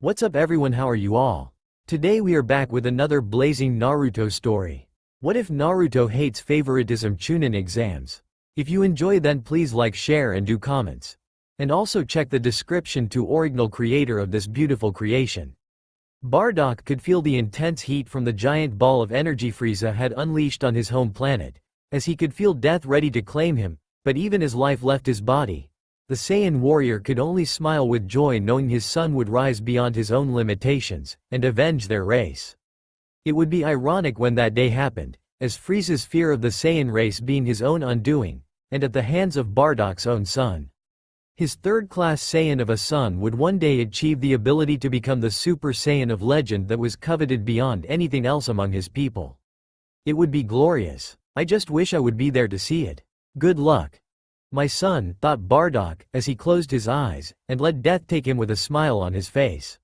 What's up everyone, how are you all? Today we are back with another blazing Naruto story. What if Naruto hates favoritism Chunin exams? If you enjoy then please like, share and do comments. And also check the description to original creator of this beautiful creation. Bardock could feel the intense heat from the giant ball of energy Frieza had unleashed on his home planet, as he could feel death ready to claim him, but even as life left his body, the Saiyan warrior could only smile with joy knowing his son would rise beyond his own limitations, and avenge their race. It would be ironic when that day happened, as Frieza's fear of the Saiyan race being his own undoing, and at the hands of Bardock's own son. His third-class Saiyan of a son would one day achieve the ability to become the Super Saiyan of legend that was coveted beyond anything else among his people. It would be glorious. I just wish I would be there to see it. Good luck, my son, thought Bardock, as he closed his eyes, and let death take him with a smile on his face.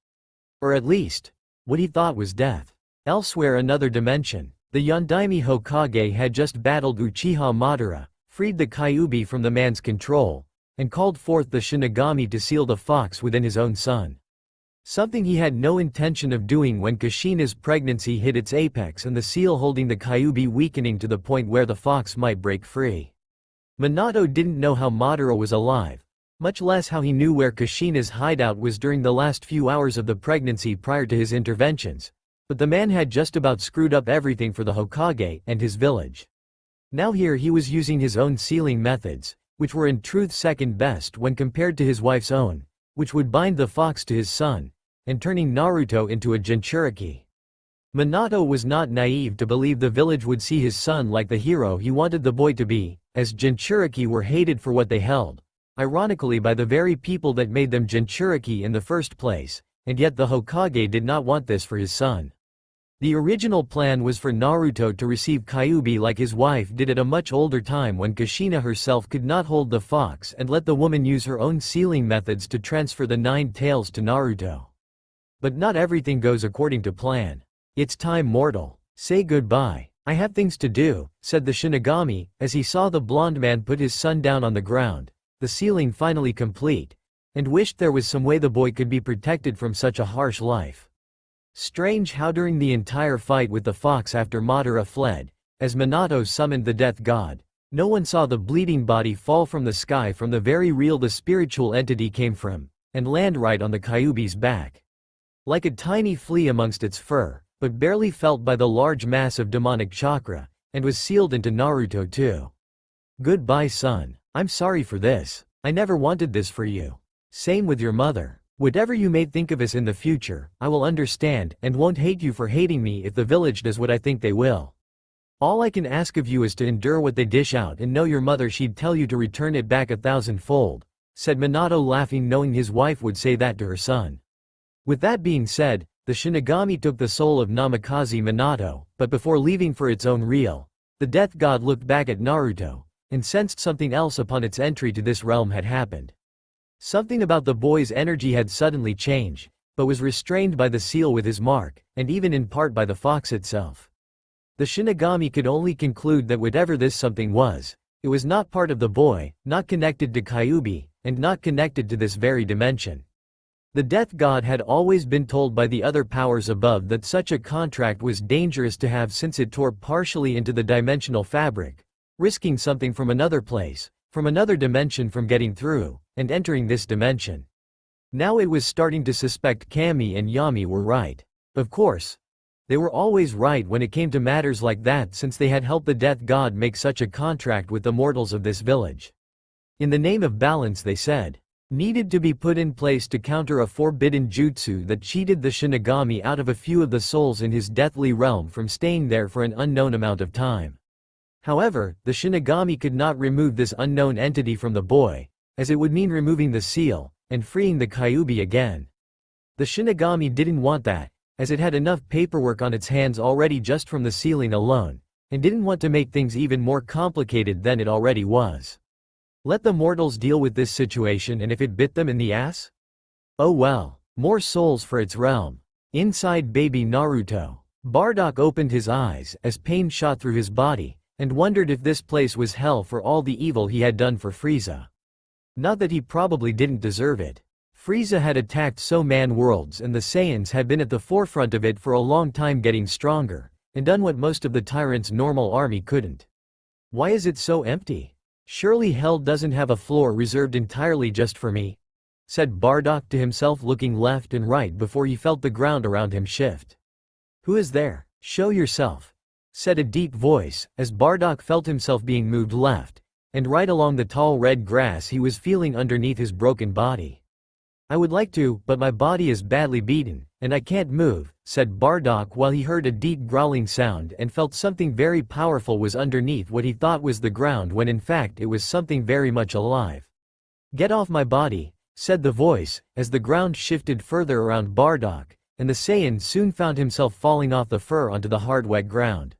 Or at least, what he thought was death. Elsewhere, another dimension, the Yondaime Hokage had just battled Uchiha Madara, freed the Kyuubi from the man's control, and called forth the Shinigami to seal the fox within his own son. Something he had no intention of doing when Kushina's pregnancy hit its apex and the seal holding the Kyuubi weakening to the point where the fox might break free. Minato didn't know how Madara was alive, much less how he knew where Kushina's hideout was during the last few hours of the pregnancy prior to his interventions, but the man had just about screwed up everything for the Hokage and his village. Now here he was using his own sealing methods, which were in truth second best when compared to his wife's own, which would bind the fox to his son, and turning Naruto into a Jinchuriki. Minato was not naive to believe the village would see his son like the hero he wanted the boy to be, as Jinchuriki were hated for what they held, ironically by the very people that made them Jinchuriki in the first place, and yet the Hokage did not want this for his son. The original plan was for Naruto to receive Kyuubi like his wife did at a much older time when Kushina herself could not hold the fox, and let the woman use her own sealing methods to transfer the 9 tails to Naruto. But not everything goes according to plan. It's time, mortal. Say goodbye. I have things to do, said the Shinigami, as he saw the blonde man put his son down on the ground, the sealing finally complete, and wished there was some way the boy could be protected from such a harsh life. Strange how during the entire fight with the fox after Madara fled, as Minato summoned the death god, no one saw the bleeding body fall from the sky from the very real the spiritual entity came from, and land right on the Kyuubi's back. Like a tiny flea amongst its fur, but barely felt by the large mass of demonic chakra, and was sealed into Naruto too. Goodbye son, I'm sorry for this, I never wanted this for you. Same with your mother. Whatever you may think of us in the future, I will understand, and won't hate you for hating me if the village does what I think they will. All I can ask of you is to endure what they dish out and know your mother she'd tell you to return it back 1,000-fold, said Minato laughing knowing his wife would say that to her son. With that being said, the Shinigami took the soul of Namikaze Minato, but before leaving for its own real, the death god looked back at Naruto, and sensed something else upon its entry to this realm had happened. Something about the boy's energy had suddenly changed, but was restrained by the seal with his mark, and even in part by the fox itself. The Shinigami could only conclude that whatever this something was, it was not part of the boy, not connected to Kyuubi, and not connected to this very dimension. The death god had always been told by the other powers above that such a contract was dangerous to have since it tore partially into the dimensional fabric, risking something from another place, from another dimension from getting through, and entering this dimension. Now it was starting to suspect Kami and Yami were right. Of course, they were always right when it came to matters like that since they had helped the death god make such a contract with the mortals of this village. In the name of balance, they said, needed to be put in place to counter a forbidden jutsu that cheated the Shinigami out of a few of the souls in his deathly realm from staying there for an unknown amount of time. However, the Shinigami could not remove this unknown entity from the boy, as it would mean removing the seal, and freeing the Kyuubi again. The Shinigami didn't want that, as it had enough paperwork on its hands already just from the sealing alone, and didn't want to make things even more complicated than it already was. Let the mortals deal with this situation, and if it bit them in the ass? Oh well, more souls for its realm. Inside baby Naruto, Bardock opened his eyes as pain shot through his body, and wondered if this place was hell for all the evil he had done for Frieza. Not that he probably didn't deserve it. Frieza had attacked so man worlds and the Saiyans had been at the forefront of it for a long time, getting stronger, and done what most of the tyrant's normal army couldn't. Why is it so empty? Surely hell doesn't have a floor reserved entirely just for me? Said Bardock to himself, looking left and right before he felt the ground around him shift. Who is there? Show yourself, said a deep voice, as Bardock felt himself being moved left and right along the tall red grass he was feeling underneath his broken body. I would like to, but my body is badly beaten, and I can't move, said Bardock while he heard a deep growling sound and felt something very powerful was underneath what he thought was the ground when in fact it was something very much alive. Get off my body, said the voice, as the ground shifted further around Bardock, and the Saiyan soon found himself falling off the fur onto the hard wet ground.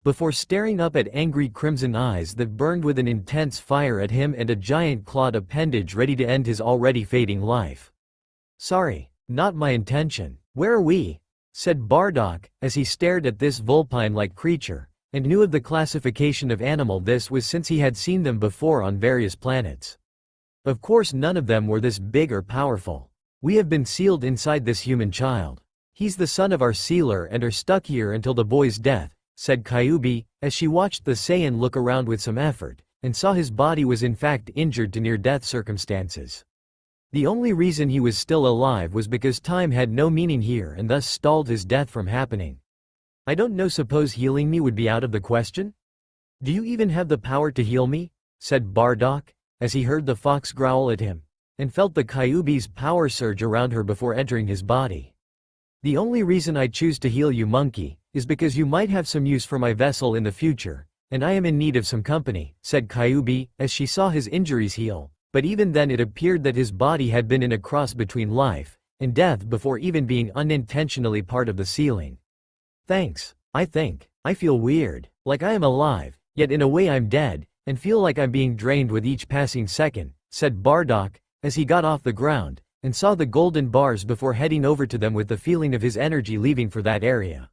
Before staring up at angry crimson eyes that burned with an intense fire at him and a giant clawed appendage ready to end his already fading life. Sorry, not my intention. Where are we? Said Bardock, as he stared at this vulpine-like creature, and knew of the classification of animal this was since he had seen them before on various planets. Of course none of them were this big or powerful. We have been sealed inside this human child. He's the son of our sealer and are stuck here until the boy's death, said Kyuubi, as she watched the Saiyan look around with some effort, and saw his body was in fact injured to near-death circumstances. The only reason he was still alive was because time had no meaning here and thus stalled his death from happening. I don't know, suppose healing me would be out of the question? Do you even have the power to heal me? Said Bardock, as he heard the fox growl at him, and felt the Kyuubi's power surge around her before entering his body. The only reason I choose to heal you, monkey, is because you might have some use for my vessel in the future, and I am in need of some company, said Kyuubi, as she saw his injuries heal, but even then it appeared that his body had been in a cross between life and death before even being unintentionally part of the sealing. Thanks, I think. I feel weird, like I am alive, yet in a way I'm dead, and feel like I'm being drained with each passing second, said Bardock, as he got off the ground, and saw the golden bars before heading over to them with the feeling of his energy leaving for that area.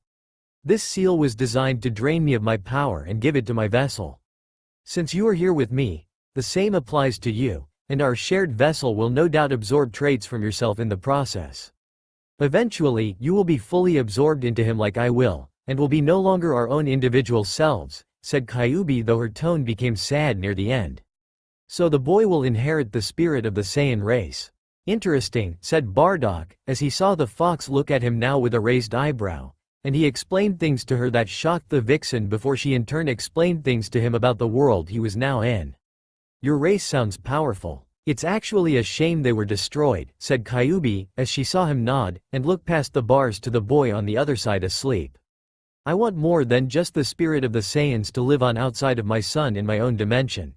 This seal was designed to drain me of my power and give it to my vessel. Since you are here with me, the same applies to you, and our shared vessel will no doubt absorb traits from yourself in the process. Eventually, you will be fully absorbed into him like I will, and will be no longer our own individual selves, said Kyuubi, though her tone became sad near the end. So the boy will inherit the spirit of the Saiyan race. Interesting, said Bardock, as he saw the fox look at him now with a raised eyebrow, and he explained things to her that shocked the vixen before she in turn explained things to him about the world he was now in. Your race sounds powerful. It's actually a shame they were destroyed, said Kyuubi, as she saw him nod, and look past the bars to the boy on the other side asleep. I want more than just the spirit of the Saiyans to live on outside of my son in my own dimension.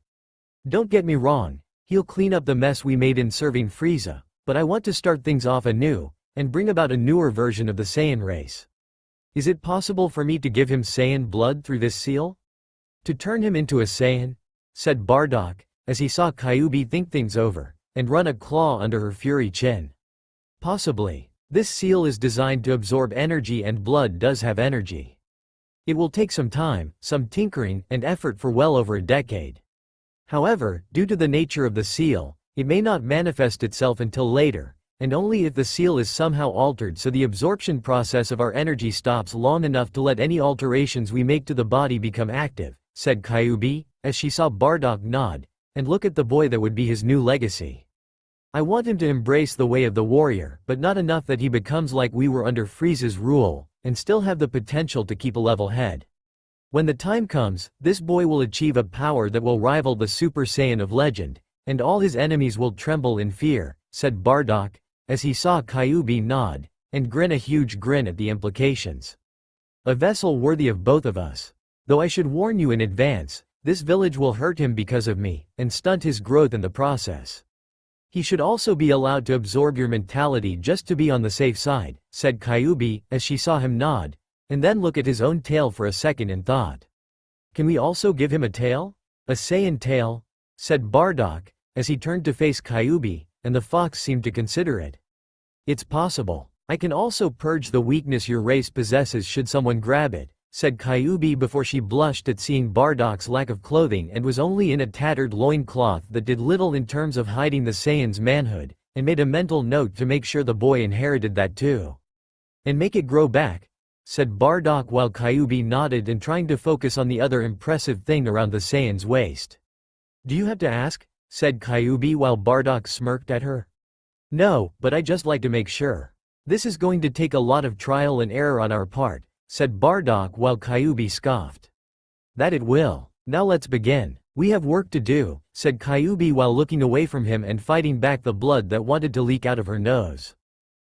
Don't get me wrong, he'll clean up the mess we made in serving Frieza, but I want to start things off anew, and bring about a newer version of the Saiyan race. Is it possible for me to give him Saiyan blood through this seal? To turn him into a Saiyan? Said Bardock, as he saw Kyuubi think things over, and run a claw under her fury chin. Possibly. This seal is designed to absorb energy, and blood does have energy. It will take some time, some tinkering, and effort for well over a decade. However, due to the nature of the seal, it may not manifest itself until later, and only if the seal is somehow altered so the absorption process of our energy stops long enough to let any alterations we make to the body become active, said Kyuubi, as she saw Bardock nod, and look at the boy that would be his new legacy. I want him to embrace the way of the warrior, but not enough that he becomes like we were under Frieza's rule, and still have the potential to keep a level head. When the time comes, this boy will achieve a power that will rival the Super Saiyan of legend, and all his enemies will tremble in fear, said Bardock, as he saw Kyuubi nod, and grin a huge grin at the implications. A vessel worthy of both of us. Though I should warn you in advance, this village will hurt him because of me, and stunt his growth in the process. He should also be allowed to absorb your mentality just to be on the safe side, said Kyuubi, as she saw him nod, and then look at his own tail for a second and thought. Can we also give him a tail? A Saiyan tail? Said Bardock, as he turned to face Kyuubi, and the fox seemed to consider it. It's possible. I can also purge the weakness your race possesses should someone grab it, said Kyuubi before she blushed at seeing Bardock's lack of clothing and was only in a tattered loincloth that did little in terms of hiding the Saiyan's manhood, and made a mental note to make sure the boy inherited that too. And make it grow back, said Bardock while Kyuubi nodded and trying to focus on the other impressive thing around the Saiyan's waist. Do you have to ask? Said Kyuubi while Bardock smirked at her. No, but I just like to make sure. This is going to take a lot of trial and error on our part, said Bardock while Kyuubi scoffed. That it will. Now let's begin. We have work to do, said Kyuubi while looking away from him and fighting back the blood that wanted to leak out of her nose.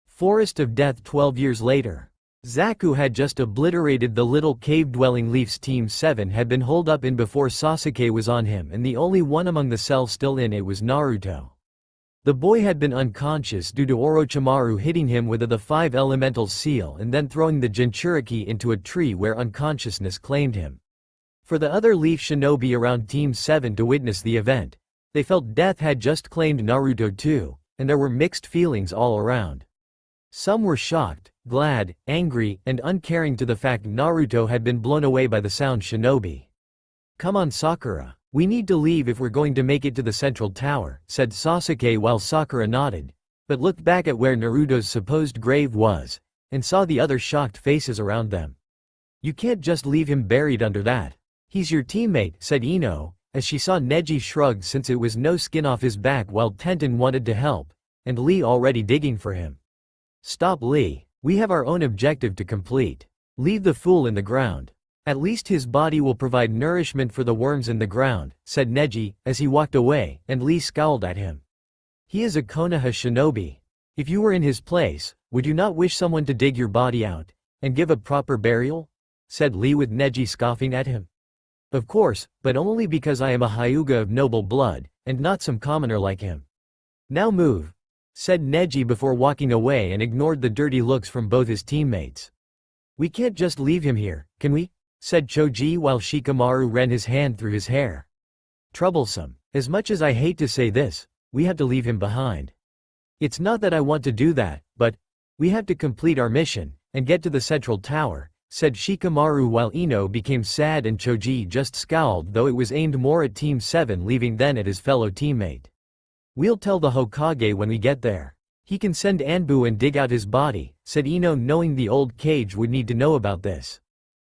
Forest of Death 12 years later. Zaku had just obliterated the little cave-dwelling Leafs Team 7 had been holed up in before Sasuke was on him, and the only one among the cell still in it was Naruto. The boy had been unconscious due to Orochimaru hitting him with the 5 elemental seal and then throwing the Jinchuriki into a tree where unconsciousness claimed him. For the other Leaf shinobi around Team 7 to witness the event, they felt death had just claimed Naruto too, and there were mixed feelings all around. Some were shocked, glad, angry, and uncaring to the fact Naruto had been blown away by the sound shinobi. Come on Sakura, we need to leave if we're going to make it to the central tower, said Sasuke while Sakura nodded, but looked back at where Naruto's supposed grave was, and saw the other shocked faces around them. You can't just leave him buried under that. He's your teammate, said Ino, as she saw Neji shrug since it was no skin off his back while Tenten wanted to help, and Lee already digging for him. Stop Lee, we have our own objective to complete. Leave the fool in the ground. At least his body will provide nourishment for the worms in the ground, said Neji, as he walked away, and Lee scowled at him. He is a Konoha shinobi. If you were in his place, would you not wish someone to dig your body out, and give a proper burial? Said Lee with Neji scoffing at him. Of course, but only because I am a Hyuga of noble blood, and not some commoner like him. Now move, said Neji before walking away and ignored the dirty looks from both his teammates. We can't just leave him here, can we? Said Choji while Shikamaru ran his hand through his hair. Troublesome. As much as I hate to say this, we have to leave him behind. It's not that I want to do that, but we have to complete our mission and get to the central tower, said Shikamaru while Ino became sad and Choji just scowled, though it was aimed more at Team 7 leaving than at his fellow teammate. We'll tell the Hokage when we get there. He can send Anbu and dig out his body, said Ino, knowing the old Cage would need to know about this.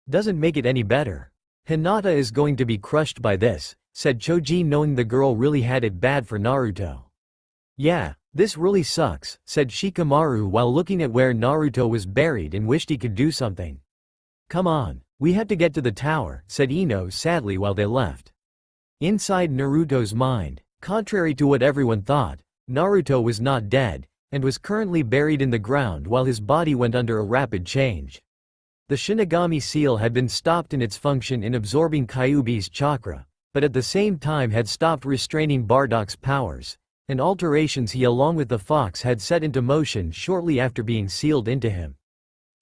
Doesn't make it any better. Hinata is going to be crushed by this, said Choji, knowing the girl really had it bad for Naruto. Yeah, this really sucks, said Shikamaru while looking at where Naruto was buried and wished he could do something. Come on, we have to get to the tower, said Ino sadly while they left. Inside Naruto's mind, contrary to what everyone thought, Naruto was not dead, and was currently buried in the ground while his body went under a rapid change. The Shinigami seal had been stopped in its function in absorbing Kyuubi's chakra, but at the same time had stopped restraining Bardock's powers, and alterations he along with the fox had set into motion shortly after being sealed into him.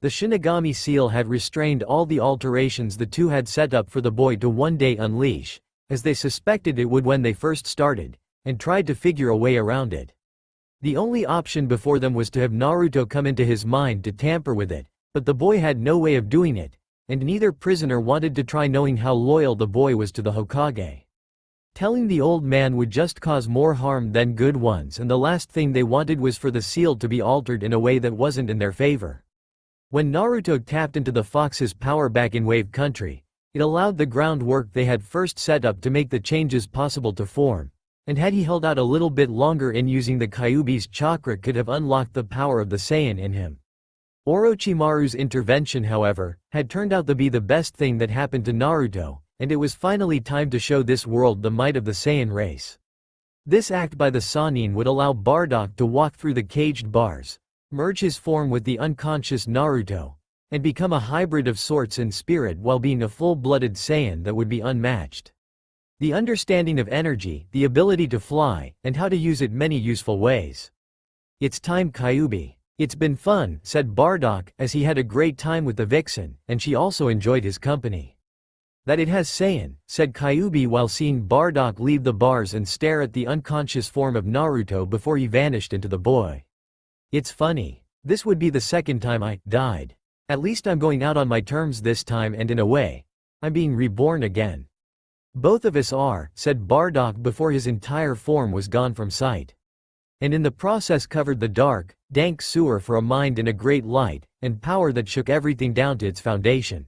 The Shinigami seal had restrained all the alterations the two had set up for the boy to one day unleash, as they suspected it would when they first started, and tried to figure a way around it. The only option before them was to have Naruto come into his mind to tamper with it, but the boy had no way of doing it, and neither prisoner wanted to try, knowing how loyal the boy was to the Hokage. Telling the old man would just cause more harm than good ones, and the last thing they wanted was for the seal to be altered in a way that wasn't in their favor. When Naruto tapped into the fox's power back in Wave Country, it allowed the groundwork they had first set up to make the changes possible to form, and had he held out a little bit longer in using the Kyuubi's chakra could have unlocked the power of the Saiyan in him. Orochimaru's intervention, however, had turned out to be the best thing that happened to Naruto, and it was finally time to show this world the might of the Saiyan race. This act by the Sannin would allow Bardock to walk through the caged bars, merge his form with the unconscious Naruto, and become a hybrid of sorts in spirit while being a full-blooded Saiyan that would be unmatched. The understanding of energy, the ability to fly, and how to use it many useful ways. It's time, Kyuubi. It's been fun, said Bardock, as he had a great time with the vixen, and she also enjoyed his company. That it has Saiyan, said Kyuubi while seeing Bardock leave the bars and stare at the unconscious form of Naruto before he vanished into the boy. It's funny. This would be the second time I died. At least I'm going out on my terms this time, and in a way, I'm being reborn again. Both of us are, said Bardock before his entire form was gone from sight. and in the process covered the dark, dank sewer for a mind in a great light, and power that shook everything down to its foundation.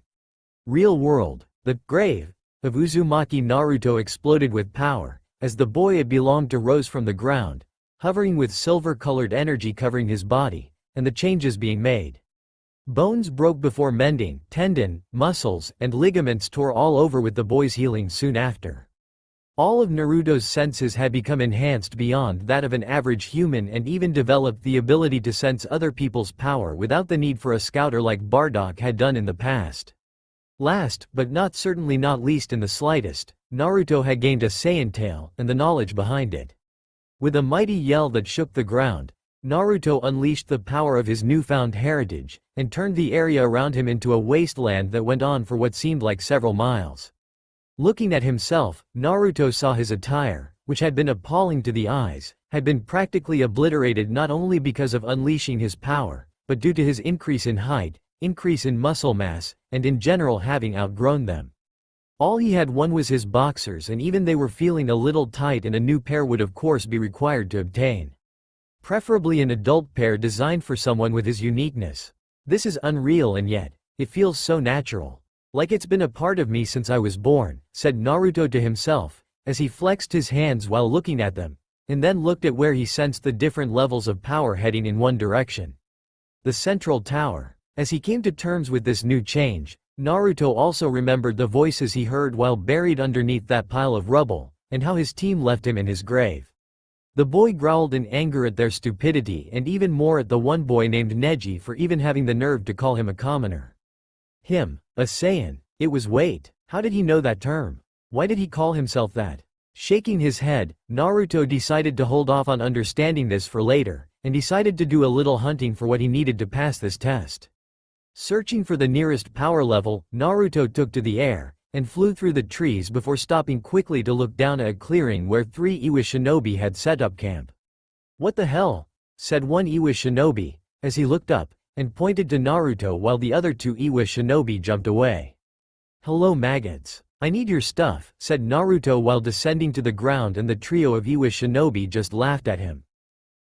Real world, the grave of Uzumaki Naruto exploded with power, as the boy it belonged to rose from the ground, hovering with silver-colored energy covering his body, and the changes being made. Bones broke before mending, tendon, muscles, and ligaments tore all over with the boy's healing soon after. All of Naruto's senses had become enhanced beyond that of an average human and even developed the ability to sense other people's power without the need for a scouter like Bardock had done in the past. Last, but certainly not least in the slightest, Naruto had gained a Saiyan tail and the knowledge behind it. With a mighty yell that shook the ground, Naruto unleashed the power of his newfound heritage, and turned the area around him into a wasteland that went on for what seemed like several miles. Looking at himself, Naruto saw his attire, which had been appalling to the eyes, had been practically obliterated not only because of unleashing his power, but due to his increase in height, increase in muscle mass, and in general having outgrown them. All he had won was his boxers, and even they were feeling a little tight, and a new pair would of course be required to obtain. Preferably an adult pair designed for someone with his uniqueness. This is unreal, and yet, it feels so natural. Like it's been a part of me since I was born, said Naruto to himself, as he flexed his hands while looking at them, and then looked at where he sensed the different levels of power heading in one direction. The central tower. As he came to terms with this new change, Naruto also remembered the voices he heard while buried underneath that pile of rubble, and how his team left him in his grave. The boy growled in anger at their stupidity and even more at the one boy named Neji for even having the nerve to call him a commoner. Him, a Saiyan, it was wait, how did he know that term? Why did he call himself that? Shaking his head, Naruto decided to hold off on understanding this for later, and decided to do a little hunting for what he needed to pass this test. Searching for the nearest power level, Naruto took to the air, and flew through the trees before stopping quickly to look down at a clearing where 3 Iwa shinobi had set up camp. What the hell? Said one Iwa shinobi, as he looked up, and pointed to Naruto while the other 2 Iwa shinobi jumped away. Hello maggots. I need your stuff, said Naruto while descending to the ground, and the trio of Iwa shinobi just laughed at him.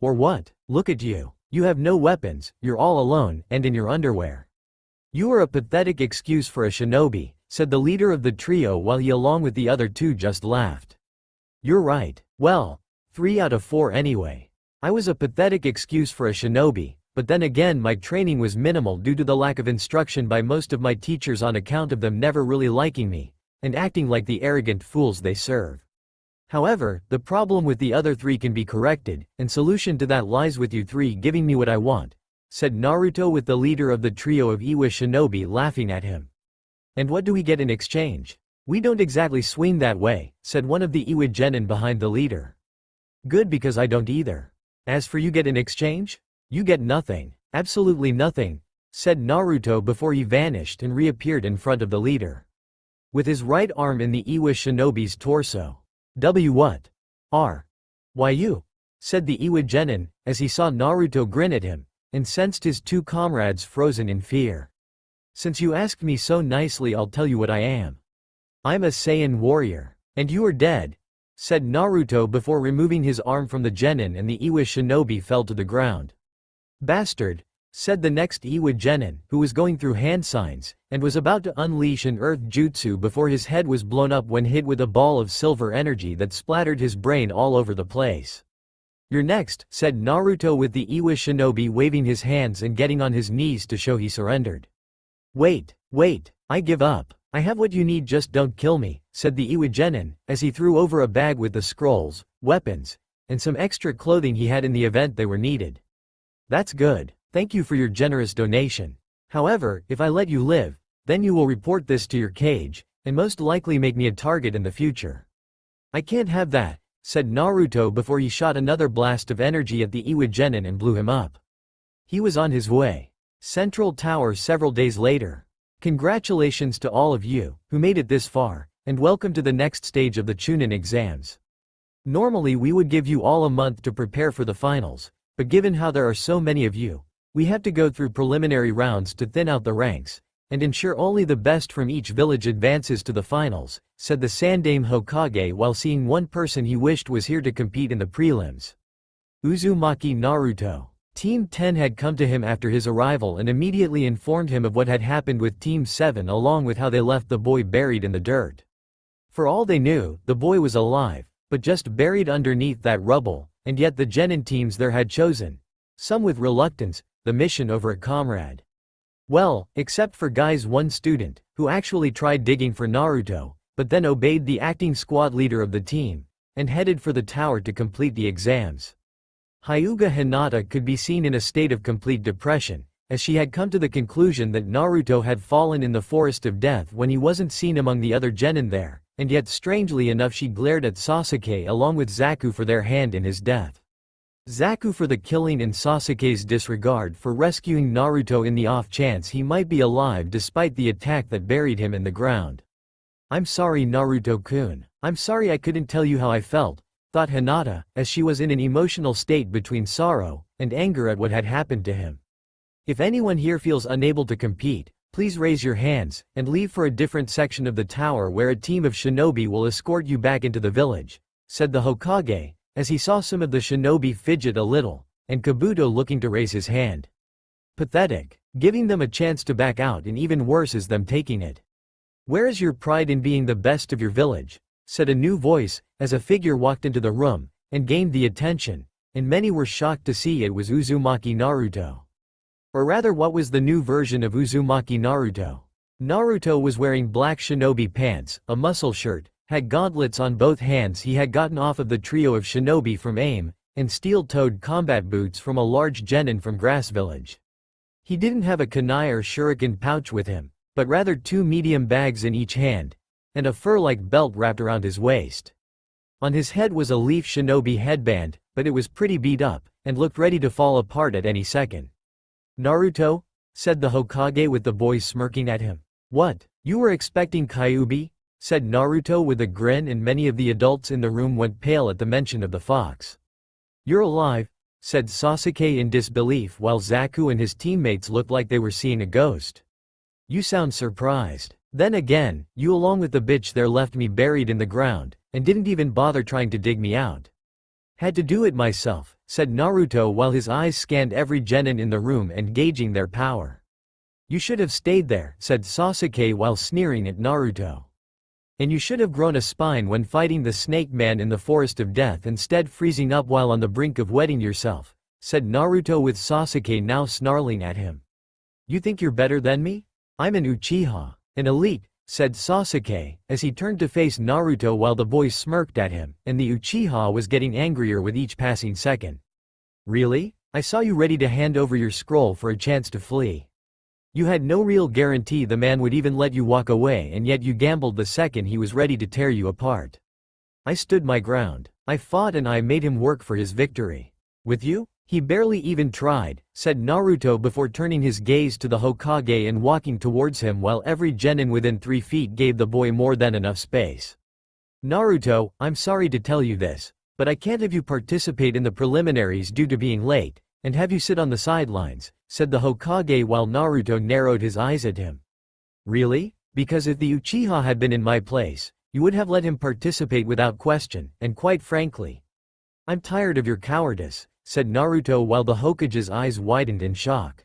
Or what? Look at you. You have no weapons, you're all alone, and in your underwear. You are a pathetic excuse for a shinobi, said the leader of the trio while he along with the other 2 just laughed. You're right. Well, 3 out of 4 anyway. I was a pathetic excuse for a shinobi, but then again my training was minimal due to the lack of instruction by most of my teachers on account of them never really liking me, and acting like the arrogant fools they serve. However, the problem with the other 3 can be corrected, and solution to that lies with you 3 giving me what I want, said Naruto with the leader of the trio of Iwa shinobi laughing at him. And what do we get in exchange? We don't exactly swing that way, said one of the Iwa genin behind the leader. Good, because I don't either. As for you get in exchange? You get nothing. Absolutely nothing, said Naruto before he vanished and reappeared in front of the leader. With his right arm in the Iwa shinobi's torso. What? Why you? Said the Iwa genin, as he saw Naruto grin at him, and sensed his 2 comrades frozen in fear. Since you asked me so nicely, I'll tell you what I am. I'm a Saiyan warrior. And you are dead, said Naruto before removing his arm from the genin, and the Iwa shinobi fell to the ground. Bastard, said the next Iwa genin, who was going through hand signs, and was about to unleash an earth jutsu before his head was blown up when hit with a ball of silver energy that splattered his brain all over the place. You're next, said Naruto with the Iwa shinobi waving his hands and getting on his knees to show he surrendered. Wait, I give up. I have what you need, just don't kill me, said the Iwa genin, as he threw over a bag with the scrolls, weapons, and some extra clothing he had in the event they were needed. That's good. Thank you for your generous donation. However, if I let you live, then you will report this to your cage, and most likely make me a target in the future. I can't have that, said Naruto before he shot another blast of energy at the Iwa genin and blew him up. He was on his way. Central Tower several days later. Congratulations to all of you who made it this far, and welcome to the next stage of the Chunin exams. Normally we would give you all a month to prepare for the finals, but given how there are so many of you, we have to go through preliminary rounds to thin out the ranks, and ensure only the best from each village advances to the finals, said the Sandaime Hokage while seeing one person he wished was here to compete in the prelims. Uzumaki Naruto. Team 10 had come to him after his arrival and immediately informed him of what had happened with Team 7 along with how they left the boy buried in the dirt. For all they knew, the boy was alive, but just buried underneath that rubble, and yet the genin teams there had chosen, some with reluctance, the mission over a comrade. Well, except for Guy's one student, who actually tried digging for Naruto, but then obeyed the acting squad leader of the team, and headed for the tower to complete the exams. Hyuga Hinata could be seen in a state of complete depression, as she had come to the conclusion that Naruto had fallen in the forest of death when he wasn't seen among the other genin there, and yet strangely enough she glared at Sasuke along with Zaku for their hand in his death. Zaku for the killing and Sasuke's disregard for rescuing Naruto in the off chance he might be alive despite the attack that buried him in the ground. "I'm sorry Naruto-kun. I'm sorry I couldn't tell you how I felt," thought Hinata, as she was in an emotional state between sorrow and anger at what had happened to him. "If anyone here feels unable to compete, please raise your hands and leave for a different section of the tower where a team of shinobi will escort you back into the village," said the Hokage, as he saw some of the shinobi fidget a little, and Kabuto looking to raise his hand. Pathetic. Giving them a chance to back out, and even worse is them taking it. "Where is your pride in being the best of your village?" said a new voice, as a figure walked into the room, and gained the attention, and many were shocked to see it was Uzumaki Naruto. Or rather, what was the new version of Uzumaki Naruto? Naruto was wearing black shinobi pants, a muscle shirt, had gauntlets on both hands he had gotten off of the trio of shinobi from AIM, and steel-toed combat boots from a large genin from Grass Village. He didn't have a kunai or shuriken pouch with him, but rather two medium bags in each hand, and a fur-like belt wrapped around his waist. On his head was a leaf shinobi headband, but it was pretty beat up, and looked ready to fall apart at any second. "Naruto?" said the Hokage with the boys smirking at him. "What, you were expecting Kyuubi?" said Naruto with a grin, and many of the adults in the room went pale at the mention of the fox. "You're alive," said Sasuke in disbelief while Zaku and his teammates looked like they were seeing a ghost. "You sound surprised. Then again, you along with the bitch there left me buried in the ground, and didn't even bother trying to dig me out." "Had to do it myself," said Naruto while his eyes scanned every genin in the room and gauging their power. "You should have stayed there," said Sasuke while sneering at Naruto. "And you should have grown a spine when fighting the snake man in the forest of death instead freezing up while on the brink of wetting yourself," said Naruto with Sasuke now snarling at him. "You think you're better than me? I'm an Uchiha, an elite," said Sasuke, as he turned to face Naruto while the boys smirked at him, and the Uchiha was getting angrier with each passing second. "Really? I saw you ready to hand over your scroll for a chance to flee. You had no real guarantee the man would even let you walk away, and yet you gambled the second he was ready to tear you apart." "I stood my ground. I fought and I made him work for his victory. With you? He barely even tried," said Naruto before turning his gaze to the Hokage and walking towards him while every genin within 3 feet gave the boy more than enough space. "Naruto, I'm sorry to tell you this, but I can't have you participate in the preliminaries due to being late, and have you sit on the sidelines," said the Hokage while Naruto narrowed his eyes at him. "Really? Because if the Uchiha had been in my place, you would have let him participate without question, and quite frankly, I'm tired of your cowardice," said Naruto while the Hokage's eyes widened in shock.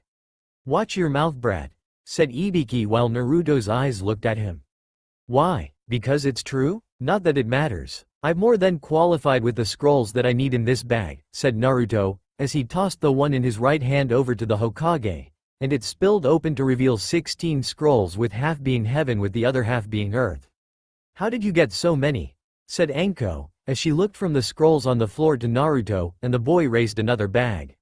"Watch your mouth, brat," said Ibiki while Naruto's eyes looked at him. "Why? Because it's true? Not that it matters. I've more than qualified with the scrolls that I need in this bag," said Naruto, as he tossed the one in his right hand over to the Hokage, and it spilled open to reveal 16 scrolls with half being heaven with the other half being earth. "How did you get so many?" said Anko, as she looked from the scrolls on the floor to Naruto, and the boy raised another bag.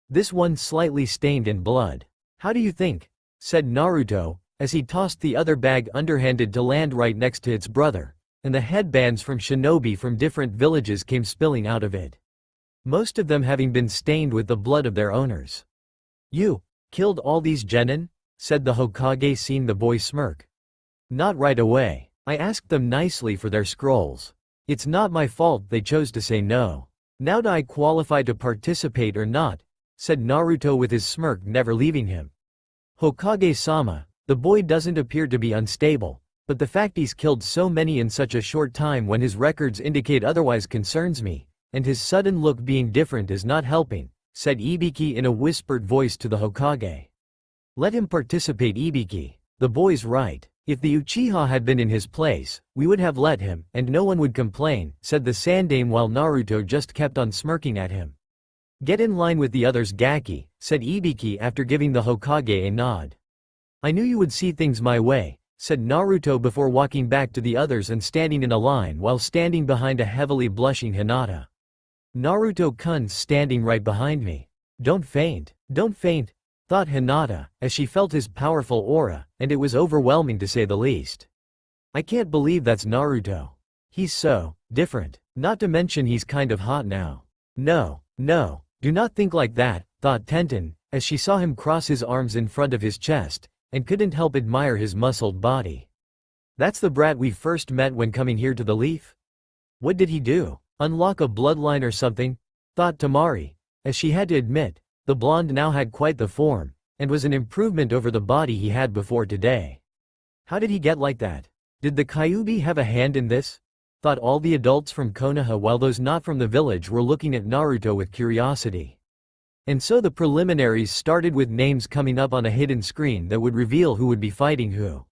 "This one slightly stained in blood. How do you think?" said Naruto, as he tossed the other bag underhanded to land right next to its brother, and the headbands from shinobi from different villages came spilling out of it, most of them having been stained with the blood of their owners. "You killed all these genin?" said the Hokage seeing the boy smirk. "Not right away. I asked them nicely for their scrolls. It's not my fault they chose to say no. Now do I qualify to participate or not?" said Naruto with his smirk never leaving him. "Hokage-sama, the boy doesn't appear to be unstable, but the fact he's killed so many in such a short time when his records indicate otherwise concerns me," and his sudden look being different is not helping, said Ibiki in a whispered voice to the Hokage. Let him participate, Ibiki. The boy's right. If the Uchiha had been in his place, we would have let him, and no one would complain, said the Sandame while Naruto just kept on smirking at him. Get in line with the others, Gaki, said Ibiki after giving the Hokage a nod. I knew you would see things my way, said Naruto before walking back to the others and standing in a line while standing behind a heavily blushing Hinata. Naruto-kun's standing right behind me. Don't faint, thought Hinata, as she felt his powerful aura, and it was overwhelming to say the least. I can't believe that's Naruto. He's so different, not to mention he's kind of hot now. No, do not think like that, thought Tenten, as she saw him cross his arms in front of his chest, and couldn't help admire his muscled body. That's the brat we first met when coming here to the Leaf? What did he do? Unlock a bloodline or something? Thought Tamari, as she had to admit, the blonde now had quite the form, and was an improvement over the body he had before today. How did he get like that? Did the Kyuubi have a hand in this? Thought all the adults from Konoha, while those not from the village were looking at Naruto with curiosity. And so the preliminaries started with names coming up on a hidden screen that would reveal who would be fighting who.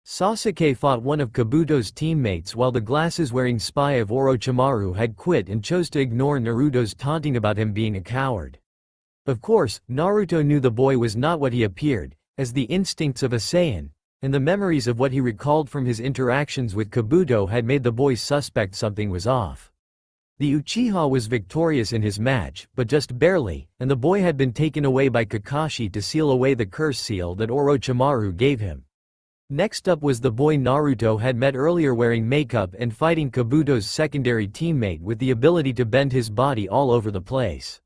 Sasuke fought one of Kabuto's teammates while the glasses-wearing spy of Orochimaru had quit and chose to ignore Naruto's taunting about him being a coward. Of course, Naruto knew the boy was not what he appeared, as the instincts of a Saiyan, and the memories of what he recalled from his interactions with Kabuto had made the boy suspect something was off. The Uchiha was victorious in his match, but just barely, and the boy had been taken away by Kakashi to seal away the curse seal that Orochimaru gave him. Next up was the boy Naruto had met earlier wearing makeup and fighting Kabuto's secondary teammate with the ability to bend his body all over the place.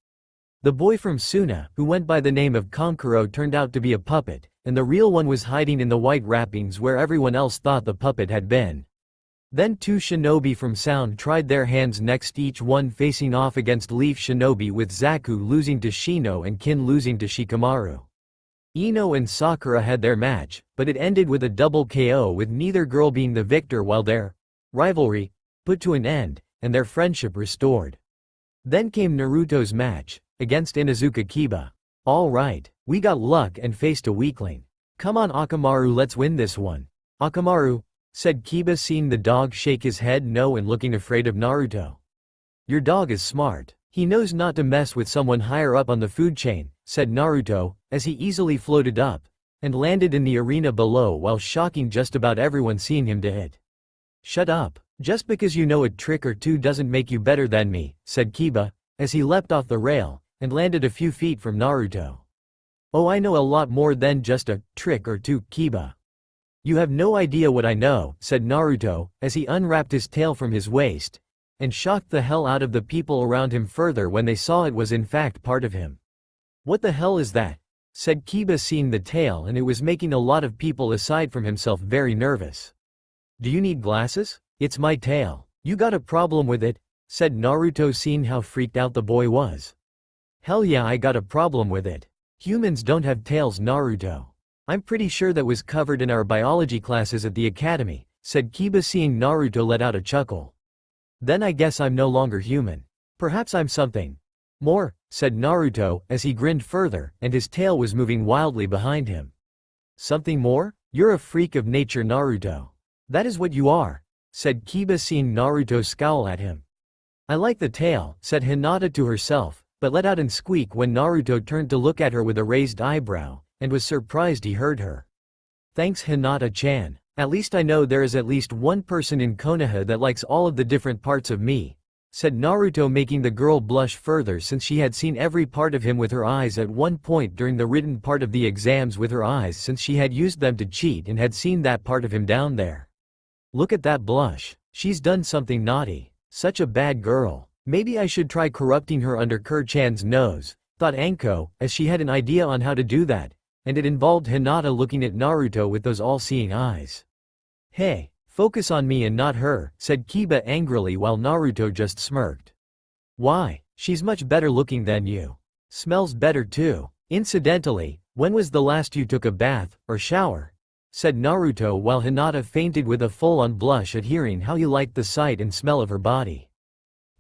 The boy from Suna, who went by the name of Kankuro, turned out to be a puppet, and the real one was hiding in the white wrappings where everyone else thought the puppet had been. Then two shinobi from Sound tried their hands next, each one facing off against Leaf Shinobi, with Zaku losing to Shino and Kin losing to Shikamaru. Ino and Sakura had their match, but it ended with a double KO, with neither girl being the victor, while their rivalry put to an end, and their friendship restored. Then came Naruto's match, against Inuzuka Kiba. Alright, we got luck and faced a weakling. Come on Akamaru, let's win this one. Akamaru, said Kiba, seeing the dog shake his head no and looking afraid of Naruto. Your dog is smart. He knows not to mess with someone higher up on the food chain, said Naruto, as he easily floated up, and landed in the arena below while shocking just about everyone seeing him to hit. Shut up. Just because you know a trick or two doesn't make you better than me, said Kiba, as he leapt off the rail, and landed a few feet from Naruto. Oh, I know a lot more than just a trick or two, Kiba. You have no idea what I know, said Naruto, as he unwrapped his tail from his waist, and shocked the hell out of the people around him further when they saw it was in fact part of him. What the hell is that? Said Kiba, seeing the tail, and it was making a lot of people aside from himself very nervous. Do you need glasses? It's my tail. You got a problem with it? Said Naruto, seeing how freaked out the boy was. Hell yeah, I got a problem with it. Humans don't have tails, Naruto. I'm pretty sure that was covered in our biology classes at the academy, said Kiba, seeing Naruto let out a chuckle. Then I guess I'm no longer human. Perhaps I'm something more, said Naruto, as he grinned further, and his tail was moving wildly behind him. Something more? You're a freak of nature, Naruto. That is what you are, said Kiba, seeing Naruto scowl at him. I like the tail, said Hinata to herself, but let out and squeak when Naruto turned to look at her with a raised eyebrow, and was surprised he heard her. Thanks, Hinata-chan. At least I know there is at least one person in Konoha that likes all of the different parts of me, said Naruto, making the girl blush further since she had seen every part of him with her eyes at one point during the written part of the exams with her eyes, since she had used them to cheat and had seen that part of him down there. Look at that blush. She's done something naughty. Such a bad girl. Maybe I should try corrupting her under Kur-chan's nose, thought Anko, as she had an idea on how to do that, and it involved Hinata looking at Naruto with those all-seeing eyes. Hey, focus on me and not her, said Kiba angrily while Naruto just smirked. Why, she's much better looking than you. Smells better too. Incidentally, when was the last you took a bath, or shower? Said Naruto while Hinata fainted with a full-on blush at hearing how he liked the sight and smell of her body.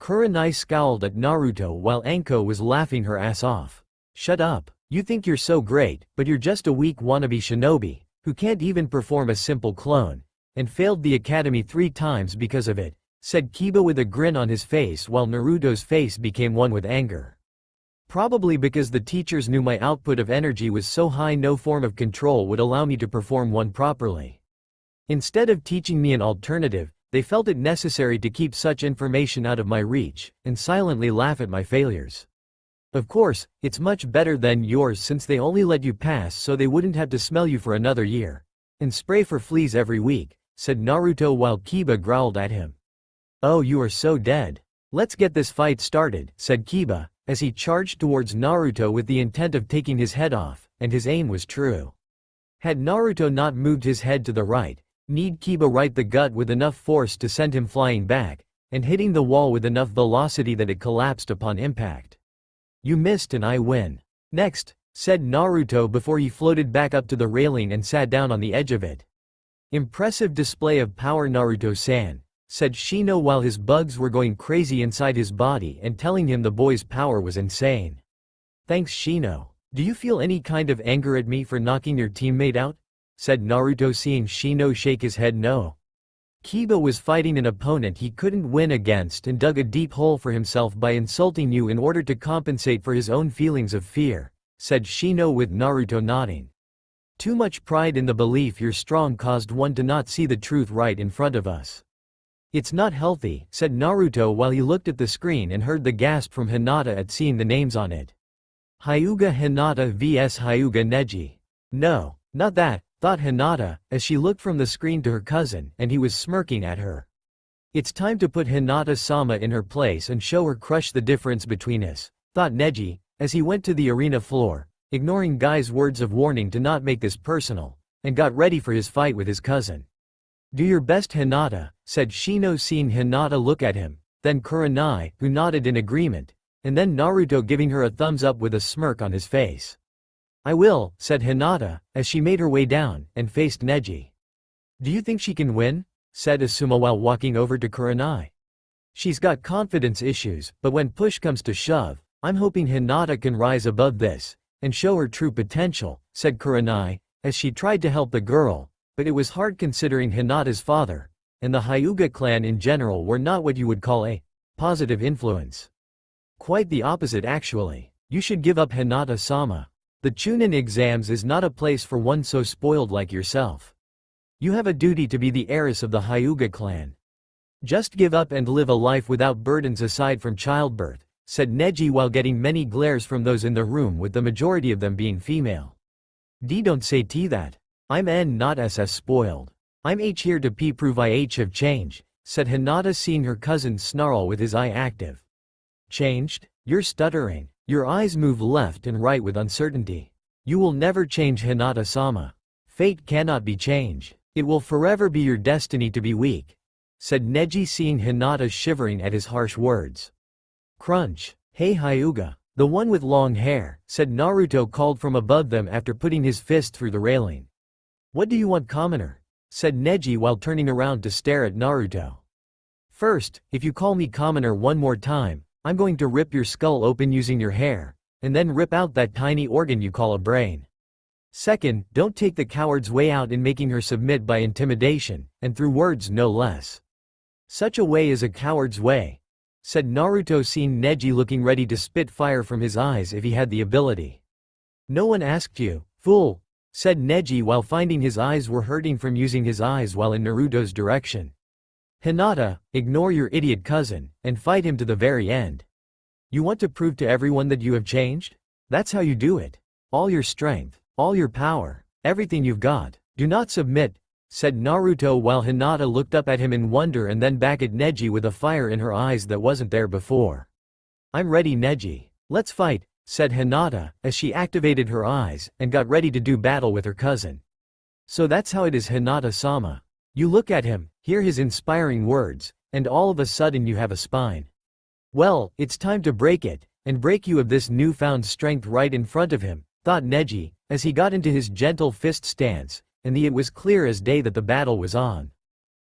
Kurenai scowled at Naruto while Anko was laughing her ass off. Shut up. You think you're so great, but you're just a weak wannabe shinobi, who can't even perform a simple clone, and failed the academy 3 times because of it, said Kiba with a grin on his face while Naruto's face became one with anger. Probably because the teachers knew my output of energy was so high no form of control would allow me to perform one properly. Instead of teaching me an alternative, they felt it necessary to keep such information out of my reach, and silently laugh at my failures. Of course, it's much better than yours since they only let you pass so they wouldn't have to smell you for another year. And spray for fleas every week, said Naruto while Kiba growled at him. Oh, you are so dead. Let's get this fight started, said Kiba, as he charged towards Naruto with the intent of taking his head off, and his aim was true. Had Naruto not moved his head to the right, kneed Kiba right the gut with enough force to send him flying back, and hitting the wall with enough velocity that it collapsed upon impact. You missed and I win. Next, said Naruto before he floated back up to the railing and sat down on the edge of it. Impressive display of power Naruto-san, said Shino while his bugs were going crazy inside his body and telling him the boy's power was insane. Thanks Shino. Do you feel any kind of anger at me for knocking your teammate out? Said Naruto seeing Shino shake his head no. Kiba was fighting an opponent he couldn't win against and dug a deep hole for himself by insulting you in order to compensate for his own feelings of fear, said Shino with Naruto nodding. Too much pride in the belief you're strong caused one to not see the truth right in front of us. It's not healthy, said Naruto while he looked at the screen and heard the gasp from Hinata at seeing the names on it. Hyuga Hinata vs Hyuga Neji. No, not that, thought Hinata, as she looked from the screen to her cousin and he was smirking at her. It's time to put Hinata-sama in her place and show her crush the difference between us, thought Neji, as he went to the arena floor, ignoring Guy's words of warning to not make this personal, and got ready for his fight with his cousin. Do your best Hinata, said Shino seeing Hinata look at him, then Kurenai, who nodded in agreement, and then Naruto giving her a thumbs up with a smirk on his face. I will, said Hinata, as she made her way down, and faced Neji. Do you think she can win? Said Asuma while walking over to Kurenai. She's got confidence issues, but when push comes to shove, I'm hoping Hinata can rise above this, and show her true potential, said Kurenai, as she tried to help the girl, but it was hard considering Hinata's father, and the Hyuga clan in general were not what you would call a positive influence. Quite the opposite actually. You should give up Hinata-sama. The Chunin exams is not a place for one so spoiled like yourself. You have a duty to be the heiress of the Hyuga clan. Just give up and live a life without burdens aside from childbirth, said Neji while getting many glares from those in the room with the majority of them being female. D don't say T that. I'm N not SS spoiled. I'm H here to P prove I H have changed, said Hinata seeing her cousin snarl with his eye active. Changed? You're stuttering. Your eyes move left and right with uncertainty. You will never change Hinata-sama. Fate cannot be changed. It will forever be your destiny to be weak, said Neji seeing Hinata shivering at his harsh words. Crunch. Hey Hyuga. The one with long hair, said Naruto called from above them after putting his fist through the railing. What do you want commoner? Said Neji while turning around to stare at Naruto. First, if you call me commoner one more time, I'm going to rip your skull open using your hair, and then rip out that tiny organ you call a brain. Second, don't take the coward's way out in making her submit by intimidation, and through words no less. Such a way is a coward's way, said Naruto seeing Neji looking ready to spit fire from his eyes if he had the ability. No one asked you, fool, said Neji while finding his eyes were hurting from using his eyes while in Naruto's direction. Hinata, ignore your idiot cousin, and fight him to the very end. You want to prove to everyone that you have changed? That's how you do it. All your strength, all your power, everything you've got. Do not submit, said Naruto while Hinata looked up at him in wonder and then back at Neji with a fire in her eyes that wasn't there before. I'm ready Neji. Let's fight, said Hinata, as she activated her eyes, and got ready to do battle with her cousin. So that's how it is Hinata-sama. You look at him, hear his inspiring words, and all of a sudden you have a spine. Well, it's time to break it, and break you of this newfound strength right in front of him, thought Neji, as he got into his gentle fist stance, and it was clear as day that the battle was on.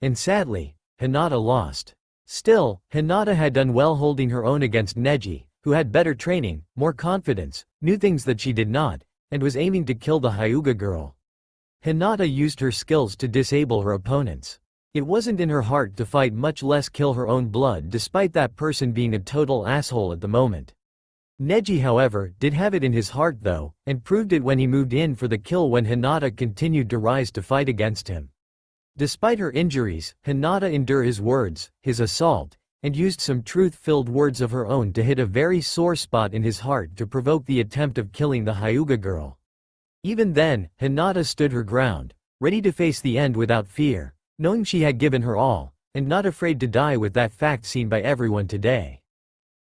And sadly, Hinata lost. Still, Hinata had done well holding her own against Neji, who had better training, more confidence, knew things that she did not, and was aiming to kill the Hyuga girl. Hinata used her skills to disable her opponents. It wasn't in her heart to fight, much less kill her own blood, despite that person being a total asshole at the moment. Neji, however, did have it in his heart though, and proved it when he moved in for the kill when Hinata continued to rise to fight against him. Despite her injuries, Hinata endured his words, his assault, and used some truth-filled words of her own to hit a very sore spot in his heart to provoke the attempt of killing the Hyuga girl. Even then, Hinata stood her ground, ready to face the end without fear, knowing she had given her all, and not afraid to die with that fact seen by everyone today.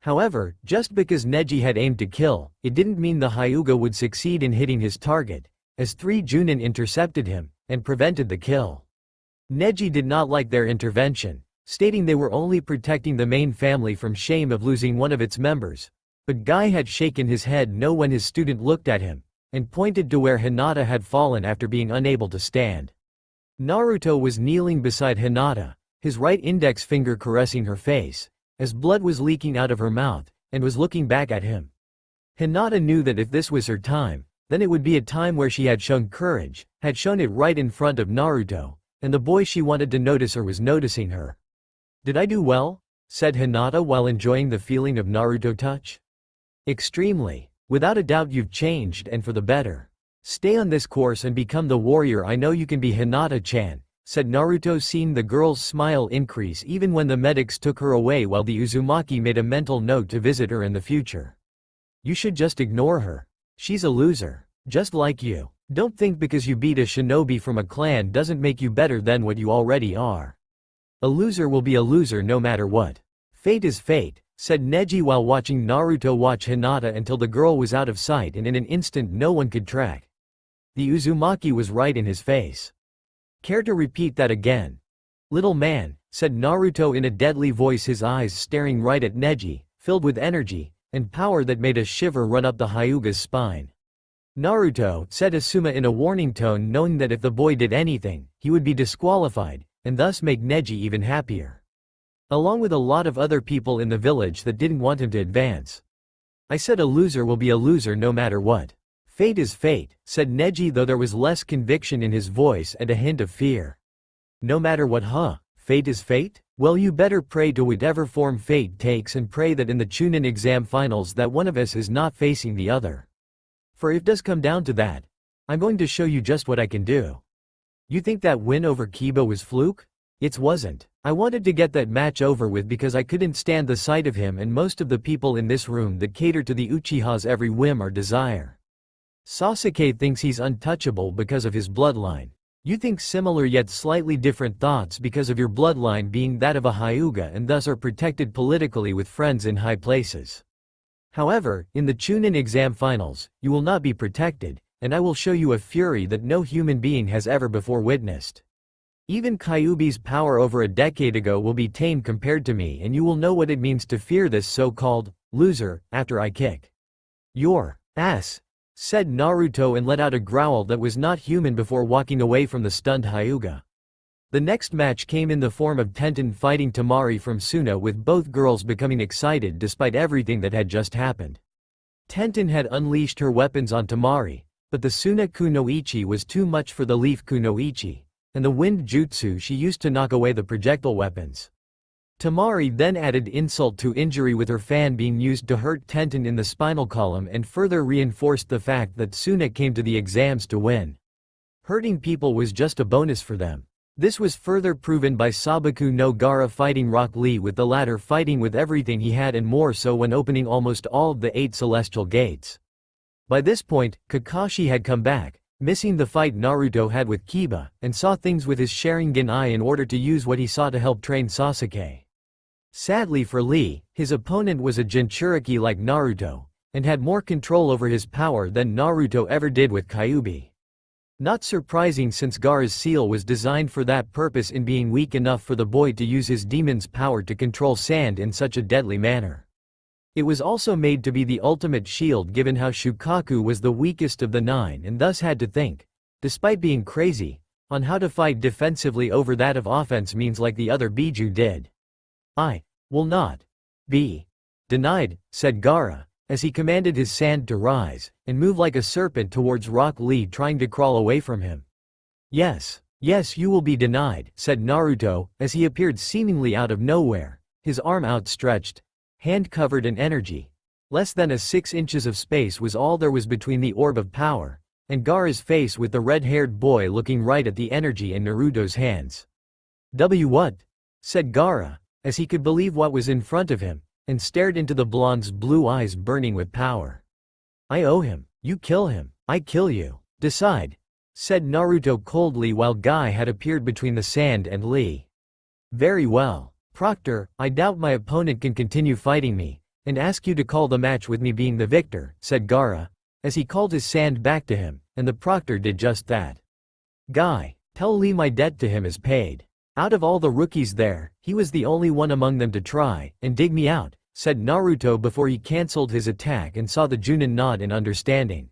However, just because Neji had aimed to kill, it didn't mean the Hyuga would succeed in hitting his target, as 3 Chunin intercepted him, and prevented the kill. Neji did not like their intervention, stating they were only protecting the main family from shame of losing one of its members, but Guy had shaken his head no when his student looked at him, and pointed to where Hinata had fallen after being unable to stand. Naruto was kneeling beside Hinata, his right index finger caressing her face, as blood was leaking out of her mouth, and was looking back at him. Hinata knew that if this was her time, then it would be a time where she had shown courage, had shown it right in front of Naruto, and the boy she wanted to notice her was noticing her. "Did I do well?" said Hinata while enjoying the feeling of Naruto touch. "Extremely. Without a doubt you've changed and for the better. Stay on this course and become the warrior I know you can be, Hinata-chan," said Naruto, seeing the girl's smile increase even when the medics took her away while the Uzumaki made a mental note to visit her in the future. "You should just ignore her. She's a loser. Just like you. Don't think because you beat a shinobi from a clan doesn't make you better than what you already are. A loser will be a loser no matter what. Fate is fate," said Neji while watching Naruto watch Hinata until the girl was out of sight and in an instant no one could track. The Uzumaki was right in his face. "Care to repeat that again?" "Little man," said Naruto in a deadly voice, his eyes staring right at Neji, filled with energy and power that made a shiver run up the Hyuga's spine. "Naruto," said Asuma in a warning tone, knowing that if the boy did anything, he would be disqualified, and thus make Neji even happier. Along with a lot of other people in the village that didn't want him to advance. "I said a loser will be a loser no matter what. Fate is fate," said Neji, though there was less conviction in his voice and a hint of fear. "No matter what, huh? Fate is fate? Well, you better pray to whatever form fate takes and pray that in the Chunin exam finals that one of us is not facing the other. For if it does come down to that, I'm going to show you just what I can do." "You think that win over Kiba was fluke?" "It wasn't. I wanted to get that match over with because I couldn't stand the sight of him and most of the people in this room that cater to the Uchiha's every whim or desire. Sasuke thinks he's untouchable because of his bloodline. You think similar yet slightly different thoughts because of your bloodline being that of a Hyuga and thus are protected politically with friends in high places. However, in the Chunin exam finals, you will not be protected, and I will show you a fury that no human being has ever before witnessed. Even Kyuubi's power over a decade ago will be tame compared to me, and you will know what it means to fear this so-called loser after I kick your ass," said Naruto and let out a growl that was not human before walking away from the stunned Hyuga. The next match came in the form of Tenten fighting Temari from Suna, with both girls becoming excited despite everything that had just happened. Tenten had unleashed her weapons on Temari, but the Suna Kunoichi was too much for the Leaf Kunoichi, and the wind jutsu she used to knock away the projectile weapons. Temari then added insult to injury with her fan being used to hurt Tenten in the spinal column and further reinforced the fact that Suna came to the exams to win. Hurting people was just a bonus for them. This was further proven by Sabaku no Gara fighting Rock Lee, with the latter fighting with everything he had and more so when opening almost all of the 8 celestial gates. By this point, Kakashi had come back, missing the fight Naruto had with Kiba, and saw things with his Sharingan eye in order to use what he saw to help train Sasuke. Sadly for Lee, his opponent was a Jinchuriki like Naruto, and had more control over his power than Naruto ever did with Kyuubi. Not surprising, since Gaara's seal was designed for that purpose, in being weak enough for the boy to use his demon's power to control sand in such a deadly manner. It was also made to be the ultimate shield given how Shukaku was the weakest of the 9 and thus had to think, despite being crazy, on how to fight defensively over that of offense means like the other Biju did. I will not be denied, said Gaara, as he commanded his sand to rise and move like a serpent towards Rock Lee, trying to crawl away from him. Yes, yes, you will be denied, said Naruto, as he appeared seemingly out of nowhere, his arm outstretched, hand covered in energy. Less than 6 inches of space was all there was between the orb of power and Gaara's face, with the red-haired boy looking right at the energy in Naruto's hands. What? Said Gaara, as he could believe what was in front of him, and stared into the blonde's blue eyes burning with power. I owe him. You kill him, I kill you. Decide, said Naruto coldly while Guy had appeared between the sand and Lee. Very well, Proctor, I doubt my opponent can continue fighting me, and ask you to call the match with me being the victor, said Gaara, as he called his sand back to him, and the Proctor did just that. Guy, tell Lee my debt to him is paid. Out of all the rookies there, he was the only one among them to try and dig me out, said Naruto before he cancelled his attack and saw the Chunin nod in understanding.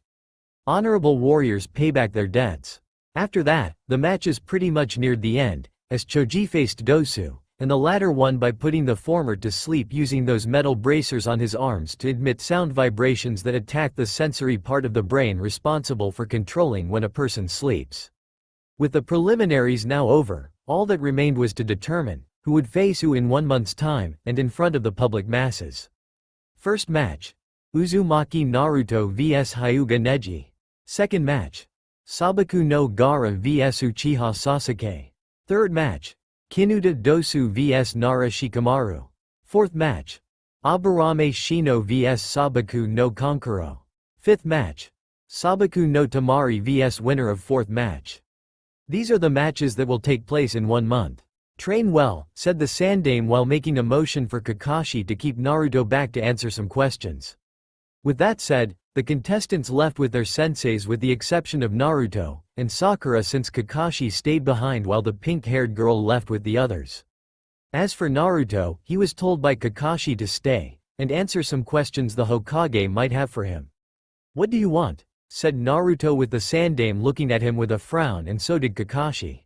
Honorable warriors pay back their debts. After that, the matches pretty much neared the end, as Choji faced Dosu, and the latter won by putting the former to sleep using those metal bracers on his arms to emit sound vibrations that attack the sensory part of the brain responsible for controlling when a person sleeps. With the preliminaries now over, all that remained was to determine who would face who in 1 month's time and in front of the public masses. First match: Uzumaki Naruto vs Hyuga Neji. Second match: Sabaku no Gaara vs Uchiha Sasuke. Third match: Kinuta Dosu vs Nara Shikamaru. Fourth match: Aburame Shino vs Sabaku no Kankuro. Fifth match: Sabaku no Tamari vs winner of fourth match. These are the matches that will take place in 1 month. Train well, said the Sandame while making a motion for Kakashi to keep Naruto back to answer some questions. With that said, the contestants left with their senseis with the exception of Naruto and Sakura, since Kakashi stayed behind while the pink-haired girl left with the others. As for Naruto, he was told by Kakashi to stay and answer some questions the Hokage might have for him. What do you want? Said Naruto with the Sandame looking at him with a frown, and so did Kakashi.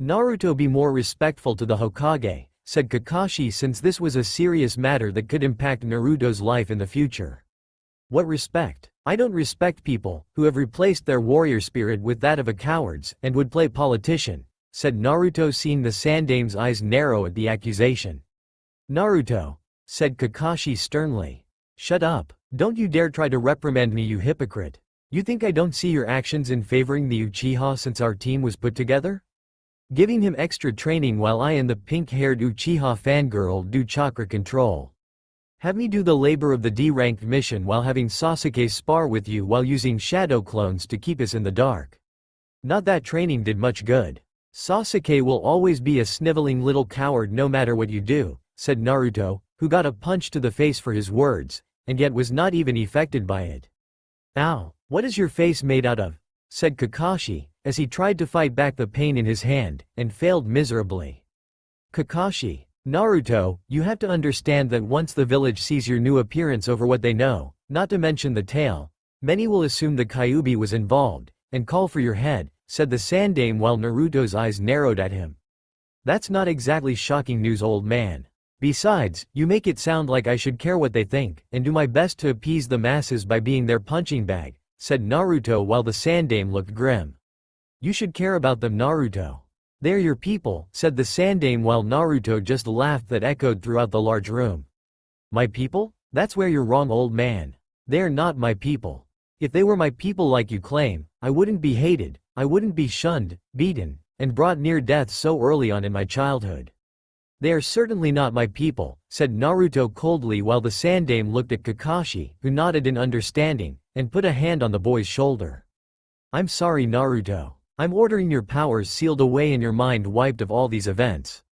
Naruto, be more respectful to the Hokage, said Kakashi, since this was a serious matter that could impact Naruto's life in the future. What respect? I don't respect people who have replaced their warrior spirit with that of a coward's and would play politician, said Naruto, seeing the Sandame's eyes narrow at the accusation. Naruto, said Kakashi sternly. Shut up, don't you dare try to reprimand me, you hypocrite. You think I don't see your actions in favoring the Uchiha since our team was put together? Giving him extra training while I and the pink-haired Uchiha fangirl do chakra control. Have me do the labor of the D-ranked mission while having Sasuke spar with you while using shadow clones to keep us in the dark. Not that training did much good. Sasuke will always be a sniveling little coward no matter what you do, said Naruto, who got a punch to the face for his words, and yet was not even affected by it. Ow, what is your face made out of? Said Kakashi, as he tried to fight back the pain in his hand, and failed miserably. Kakashi, Naruto, you have to understand that once the village sees your new appearance over what they know, not to mention the tail, many will assume the Kyuubi was involved, and call for your head, said the Sandame while Naruto's eyes narrowed at him. That's not exactly shocking news, old man. Besides, you make it sound like I should care what they think, and do my best to appease the masses by being their punching bag, said Naruto while the Sandame looked grim. You should care about them, Naruto. They're your people, said the Sandame while Naruto just laughed that echoed throughout the large room. My people? That's where you're wrong, old man. They're not my people. If they were my people like you claim, I wouldn't be hated, I wouldn't be shunned, beaten, and brought near death so early on in my childhood. They are certainly not my people, said Naruto coldly while the Sandame looked at Kakashi, who nodded in understanding, and put a hand on the boy's shoulder. I'm sorry, Naruto. I'm ordering your powers sealed away and your mind wiped of all these events.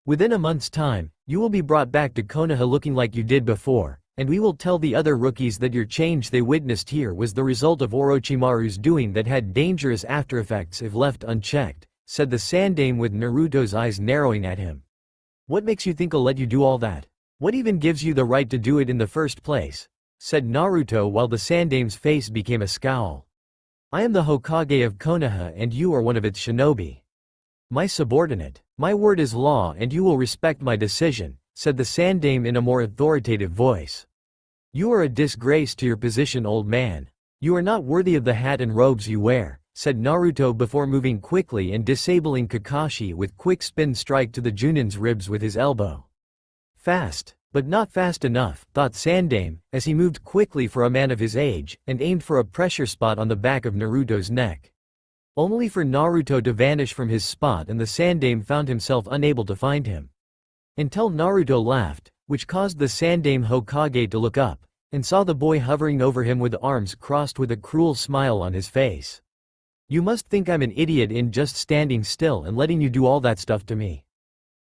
Within a month's time, you will be brought back to Konoha looking like you did before, and we will tell the other rookies that your change they witnessed here was the result of Orochimaru's doing that had dangerous aftereffects if left unchecked, said the Sandame with Naruto's eyes narrowing at him. What makes you think I'll let you do all that? What even gives you the right to do it in the first place? Said Naruto while the Sandame's face became a scowl. I am the Hokage of Konoha and you are one of its shinobi. My subordinate. My word is law and you will respect my decision, said the Sandaime in a more authoritative voice. "You are a disgrace to your position, old man. You are not worthy of the hat and robes you wear," said Naruto before moving quickly and disabling Kakashi with quick spin strike to the Junin's ribs with his elbow. Fast, but not fast enough, thought Sandaime, as he moved quickly for a man of his age, and aimed for a pressure spot on the back of Naruto's neck. Only for Naruto to vanish from his spot, and the Sandaime found himself unable to find him. Until Naruto laughed, which caused the Sandaime Hokage to look up, and saw the boy hovering over him with arms crossed with a cruel smile on his face. "You must think I'm an idiot in just standing still and letting you do all that stuff to me.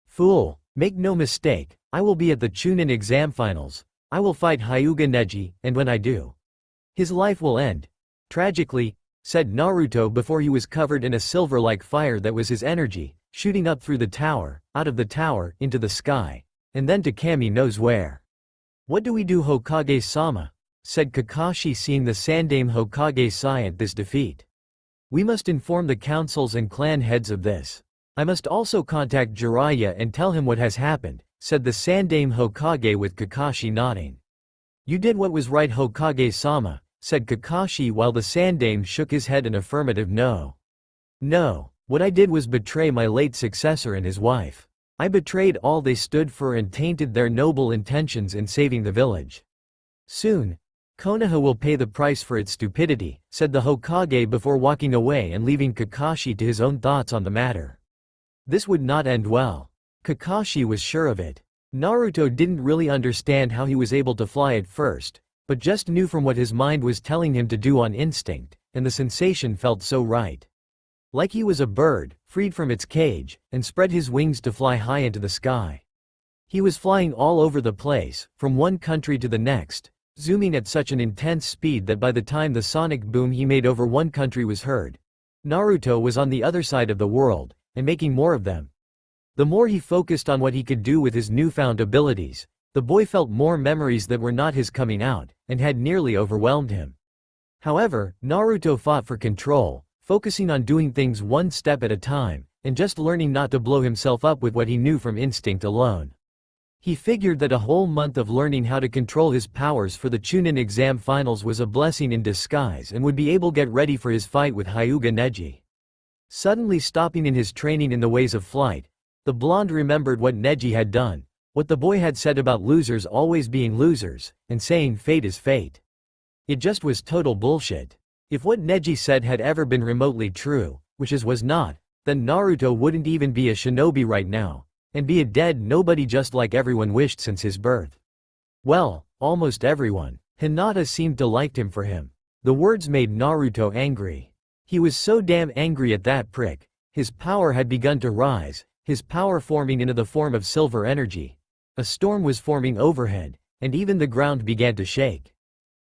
Fool, make no mistake, I will be at the Chunin exam finals. I will fight Hyuga Neji, and when I do, his life will end. Tragically," said Naruto before he was covered in a silver-like fire that was his energy, shooting up through the tower, out of the tower, into the sky, and then to Kami knows where. "What do we do, Hokage-sama?" said Kakashi, seeing the Sandaime Hokage sigh at this defeat. "We must inform the councils and clan heads of this. I must also contact Jiraiya and tell him what has happened," said the Sandaime Hokage with Kakashi nodding. "You did what was right, Hokage-sama," said Kakashi while the Sandaime shook his head an affirmative no. "No, what I did was betray my late successor and his wife. I betrayed all they stood for and tainted their noble intentions in saving the village. Soon, Konoha will pay the price for its stupidity," said the Hokage before walking away and leaving Kakashi to his own thoughts on the matter. This would not end well. Kakashi was sure of it. Naruto didn't really understand how he was able to fly at first, but just knew from what his mind was telling him to do on instinct, and the sensation felt so right. Like he was a bird, freed from its cage, and spread his wings to fly high into the sky. He was flying all over the place, from one country to the next, zooming at such an intense speed that by the time the sonic boom he made over one country was heard, Naruto was on the other side of the world, and making more of them. The more he focused on what he could do with his newfound abilities, the boy felt more memories that were not his coming out, and had nearly overwhelmed him. However, Naruto fought for control, focusing on doing things one step at a time, and just learning not to blow himself up with what he knew from instinct alone. He figured that a whole month of learning how to control his powers for the Chunin exam finals was a blessing in disguise and would be able to get ready for his fight with Hyuga Neji. Suddenly stopping in his training in the ways of flight, the blonde remembered what Neji had done, what the boy had said about losers always being losers, and saying fate is fate. It just was total bullshit. If what Neji said had ever been remotely true, which it was not, then Naruto wouldn't even be a shinobi right now, and be a dead nobody just like everyone wished since his birth. Well, almost everyone. Hinata seemed to like him for him. The words made Naruto angry. He was so damn angry at that prick. His power had begun to rise, his power forming into the form of silver energy. A storm was forming overhead, and even the ground began to shake.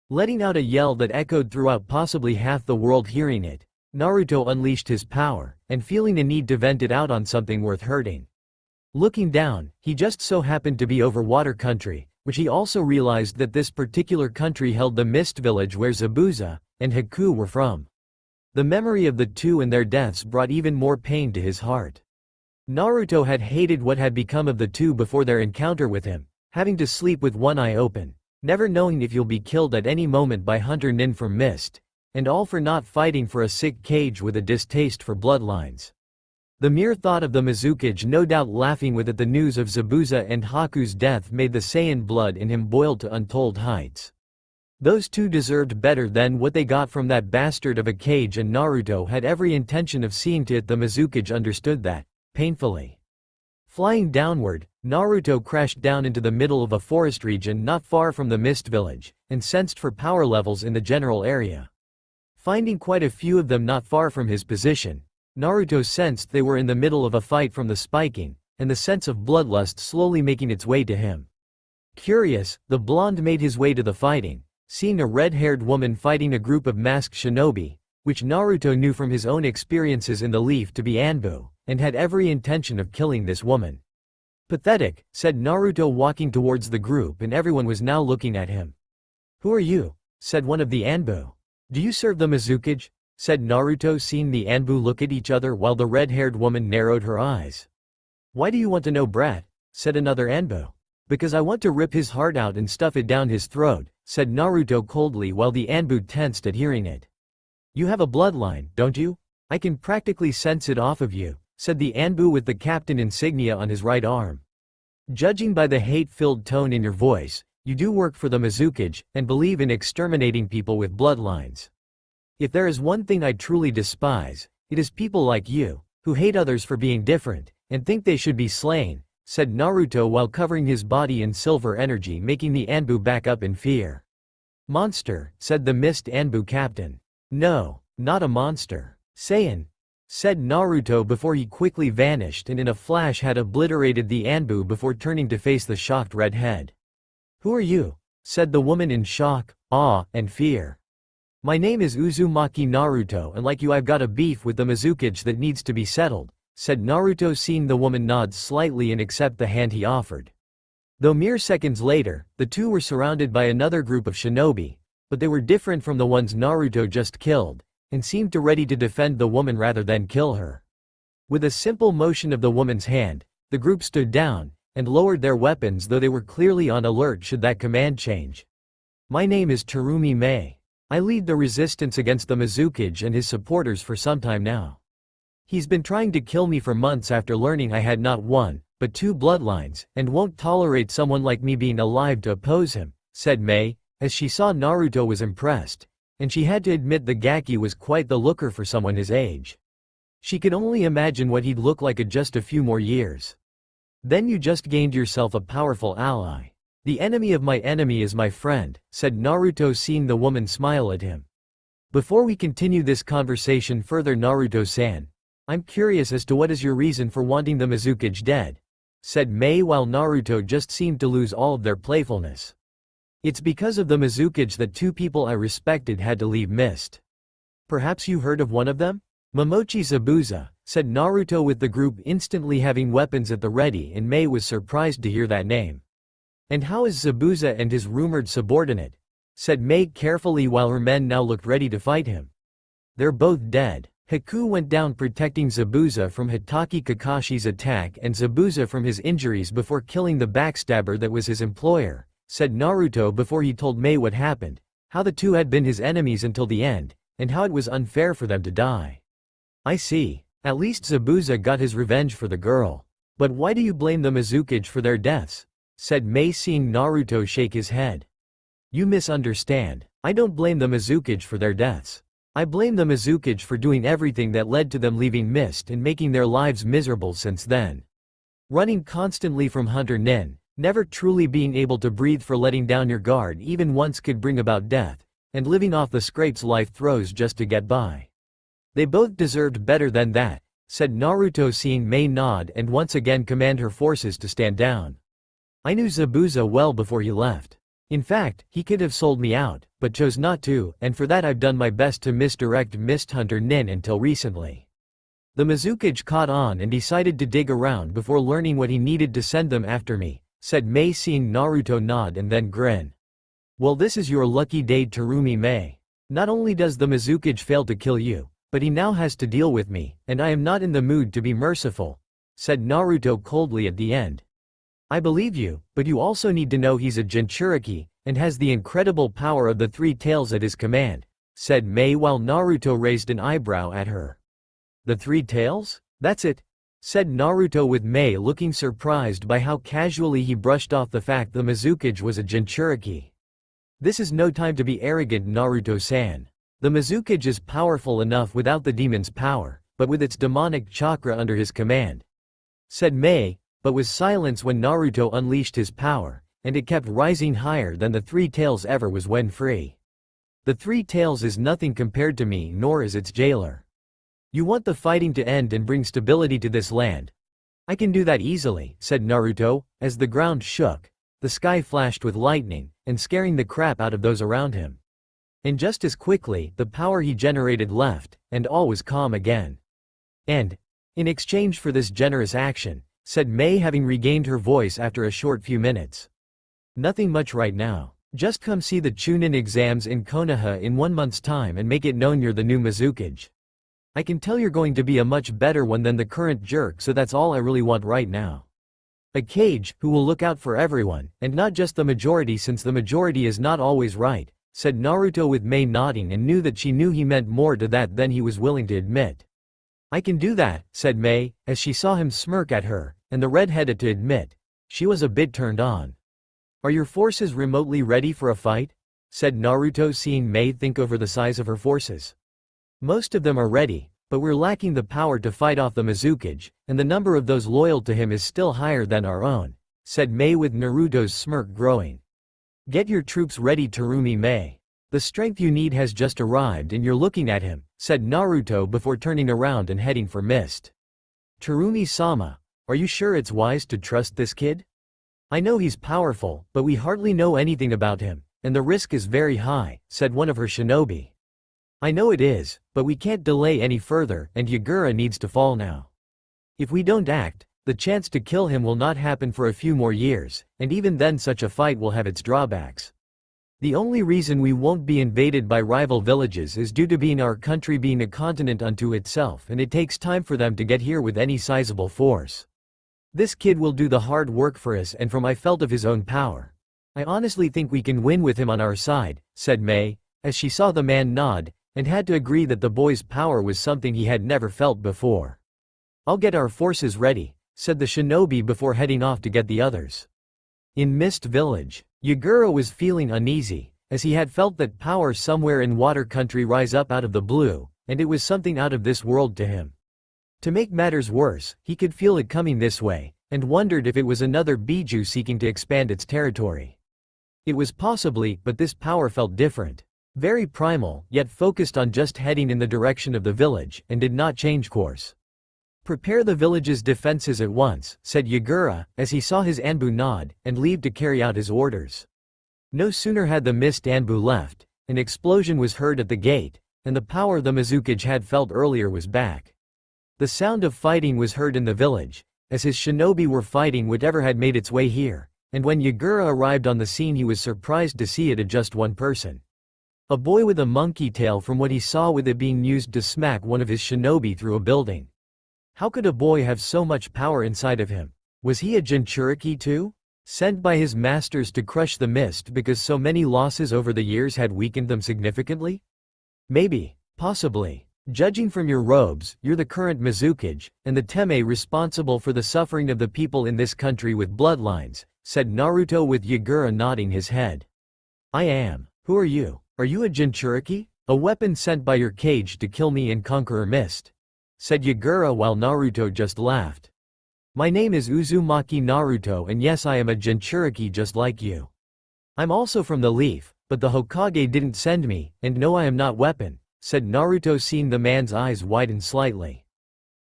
Letting out a yell that echoed throughout possibly half the world hearing it, Naruto unleashed his power, and feeling a need to vent it out on something worth hurting. Looking down, he just so happened to be over water country, which he also realized that this particular country held the mist village where Zabuza and Haku were from. The memory of the two and their deaths brought even more pain to his heart. Naruto had hated what had become of the two before their encounter with him, having to sleep with one eye open, never knowing if you'll be killed at any moment by Hunter Nin from Mist, and all for not fighting for a sick kage with a distaste for bloodlines. The mere thought of the Mizukage no doubt laughing with at the news of Zabuza and Haku's death made the Saiyan blood in him boil to untold heights. Those two deserved better than what they got from that bastard of a kage, and Naruto had every intention of seeing to it the Mizukage understood that, painfully. Flying downward, Naruto crashed down into the middle of a forest region not far from the Mist Village, and sensed for power levels in the general area. Finding quite a few of them not far from his position, Naruto sensed they were in the middle of a fight from the spiking, and the sense of bloodlust slowly making its way to him. Curious, the blonde made his way to the fighting, seeing a red-haired woman fighting a group of masked shinobi, which Naruto knew from his own experiences in the Leaf to be Anbu, and had every intention of killing this woman. Pathetic, said Naruto walking towards the group, and everyone was now looking at him. Who are you? Said one of the Anbu. Do you serve the Mizukage? Said Naruto, seeing the Anbu look at each other while the red-haired woman narrowed her eyes. Why do you want to know, brat? Said another Anbu. Because I want to rip his heart out and stuff it down his throat, said Naruto coldly while the Anbu tensed at hearing it. You have a bloodline, don't you? I can practically sense it off of you, said the Anbu with the captain insignia on his right arm. Judging by the hate-filled tone in your voice, you do work for the Mizukage, and believe in exterminating people with bloodlines. If there is one thing I truly despise, it is people like you, who hate others for being different, and think they should be slain, said Naruto while covering his body in silver energy, making the Anbu back up in fear. Monster, said the mist Anbu captain. No, not a monster. Saiyan, said Naruto before he quickly vanished and in a flash had obliterated the Anbu before turning to face the shocked redhead. Who are you? Said the woman in shock, awe, and fear. My name is Uzumaki Naruto, and like you I've got a beef with the Mizukage that needs to be settled, said Naruto, seeing the woman nod slightly and accept the hand he offered. Though mere seconds later, the two were surrounded by another group of shinobi, but they were different from the ones Naruto just killed, and seemed ready to defend the woman rather than kill her. With a simple motion of the woman's hand, the group stood down, and lowered their weapons, though they were clearly on alert should that command change. My name is Terumi Mei. I lead the resistance against the Mizukage and his supporters for some time now. He's been trying to kill me for months after learning I had not one, but two bloodlines, and won't tolerate someone like me being alive to oppose him, said Mei, as she saw Naruto was impressed, and she had to admit the Gaki was quite the looker for someone his age. She could only imagine what he'd look like in just a few more years. Then you just gained yourself a powerful ally. The enemy of my enemy is my friend, said Naruto, seeing the woman smile at him. Before we continue this conversation further, Naruto-san, I'm curious as to what is your reason for wanting the Mizukage dead, said Mei while Naruto just seemed to lose all of their playfulness. It's because of the Mizukage that two people I respected had to leave Mist. Perhaps you heard of one of them? Momochi Zabuza, said Naruto with the group instantly having weapons at the ready, and Mei was surprised to hear that name. And how is Zabuza and his rumored subordinate? Said Mei carefully while her men now looked ready to fight him. They're both dead. Haku went down protecting Zabuza from Hitaki Kakashi's attack and Zabuza from his injuries before killing the backstabber that was his employer, said Naruto before he told Mei what happened, how the two had been his enemies until the end, and how it was unfair for them to die. I see. At least Zabuza got his revenge for the girl. But why do you blame the Mizukage for their deaths? Said Mei, seeing Naruto shake his head. You misunderstand. I don't blame the Mizukage for their deaths. I blame the Mizukage for doing everything that led to them leaving Mist and making their lives miserable since then. Running constantly from Hunter Nin, never truly being able to breathe for letting down your guard even once could bring about death, and living off the scrapes life throws just to get by. They both deserved better than that, said Naruto, seeing Mei nod and once again command her forces to stand down. I knew Zabuza well before he left. In fact, he could have sold me out, but chose not to, and for that I've done my best to misdirect Mist Hunter Nin until recently. The Mizukage caught on and decided to dig around before learning what he needed to send them after me, said Mei, seeing Naruto nod and then grin. Well, this is your lucky day, Terumi Mei. Not only does the Mizukage fail to kill you, but he now has to deal with me, and I am not in the mood to be merciful, said Naruto coldly at the end. I believe you, but you also need to know he's a Jinchuriki, and has the incredible power of the three tails at his command, said Mei while Naruto raised an eyebrow at her. The three tails? That's it, said Naruto with Mei looking surprised by how casually he brushed off the fact the Mizukage was a Jinchuriki. This is no time to be arrogant, Naruto-san. The Mizukage is powerful enough without the demon's power, but with its demonic chakra under his command, said Mei, but was silenced when Naruto unleashed his power, and it kept rising higher than the three tails ever was when free. The three tails is nothing compared to me, nor is its jailer. You want the fighting to end and bring stability to this land? I can do that easily, said Naruto, as the ground shook, the sky flashed with lightning, and scaring the crap out of those around him. And just as quickly, the power he generated left, and all was calm again. And, in exchange for this generous action, said Mei, having regained her voice after a short few minutes. Nothing much right now. Just come see the Chunin exams in Konoha in 1 month's time and make it known you're the new Mizukage. I can tell you're going to be a much better one than the current jerk, so that's all I really want right now. A Kage who will look out for everyone, and not just the majority since the majority is not always right, said Naruto with Mei nodding and knew that she knew he meant more to that than he was willing to admit. I can do that, said Mei, as she saw him smirk at her, and the redhead had to admit. She was a bit turned on. Are your forces remotely ready for a fight? Said Naruto seeing Mei think over the size of her forces. Most of them are ready, but we're lacking the power to fight off the Mizukage, and the number of those loyal to him is still higher than our own, said Mei with Naruto's smirk growing. Get your troops ready, Terumi Mei. The strength you need has just arrived and you're looking at him, said Naruto before turning around and heading for Mist. Terumi-sama, are you sure it's wise to trust this kid? I know he's powerful, but we hardly know anything about him, and the risk is very high, said one of her shinobi. I know it is, but we can't delay any further and Yagura needs to fall now. If we don't act, the chance to kill him will not happen for a few more years, and even then such a fight will have its drawbacks. The only reason we won't be invaded by rival villages is due to our country being a continent unto itself and it takes time for them to get here with any sizable force. This kid will do the hard work for us and from I felt of his own power. I honestly think we can win with him on our side, said Mei, as she saw the man nod, and had to agree that the boy's power was something he had never felt before. I'll get our forces ready, said the shinobi before heading off to get the others. In Mist Village, Yagura was feeling uneasy, as he had felt that power somewhere in water country rise up out of the blue, and it was something out of this world to him. To make matters worse, he could feel it coming this way, and wondered if it was another Biju seeking to expand its territory. It was possibly, but this power felt different. Very primal, yet focused on just heading in the direction of the village, and did not change course. Prepare the village's defenses at once, said Yagura, as he saw his Anbu nod, and leave to carry out his orders. No sooner had the Mist Anbu left, an explosion was heard at the gate, and the power the Mizukage had felt earlier was back. The sound of fighting was heard in the village, as his shinobi were fighting whatever had made its way here, and when Yagura arrived on the scene he was surprised to see it at just one person. A boy with a monkey tail from what he saw with it being used to smack one of his shinobi through a building. How could a boy have so much power inside of him? Was he a Jinchuriki too? Sent by his masters to crush the Mist because so many losses over the years had weakened them significantly? Maybe, possibly. Judging from your robes, you're the current Mizukage, and the Teme responsible for the suffering of the people in this country with bloodlines, said Naruto with Yagura nodding his head. I am. Who are you? Are you a Jinchuriki? A weapon sent by your Kage to kill me and Conqueror Mist? Said Yagura while Naruto just laughed. My name is Uzumaki Naruto and yes I am a Jinchuriki just like you. I'm also from the Leaf, but the Hokage didn't send me, and no I am not weapon, said Naruto seeing the man's eyes widen slightly.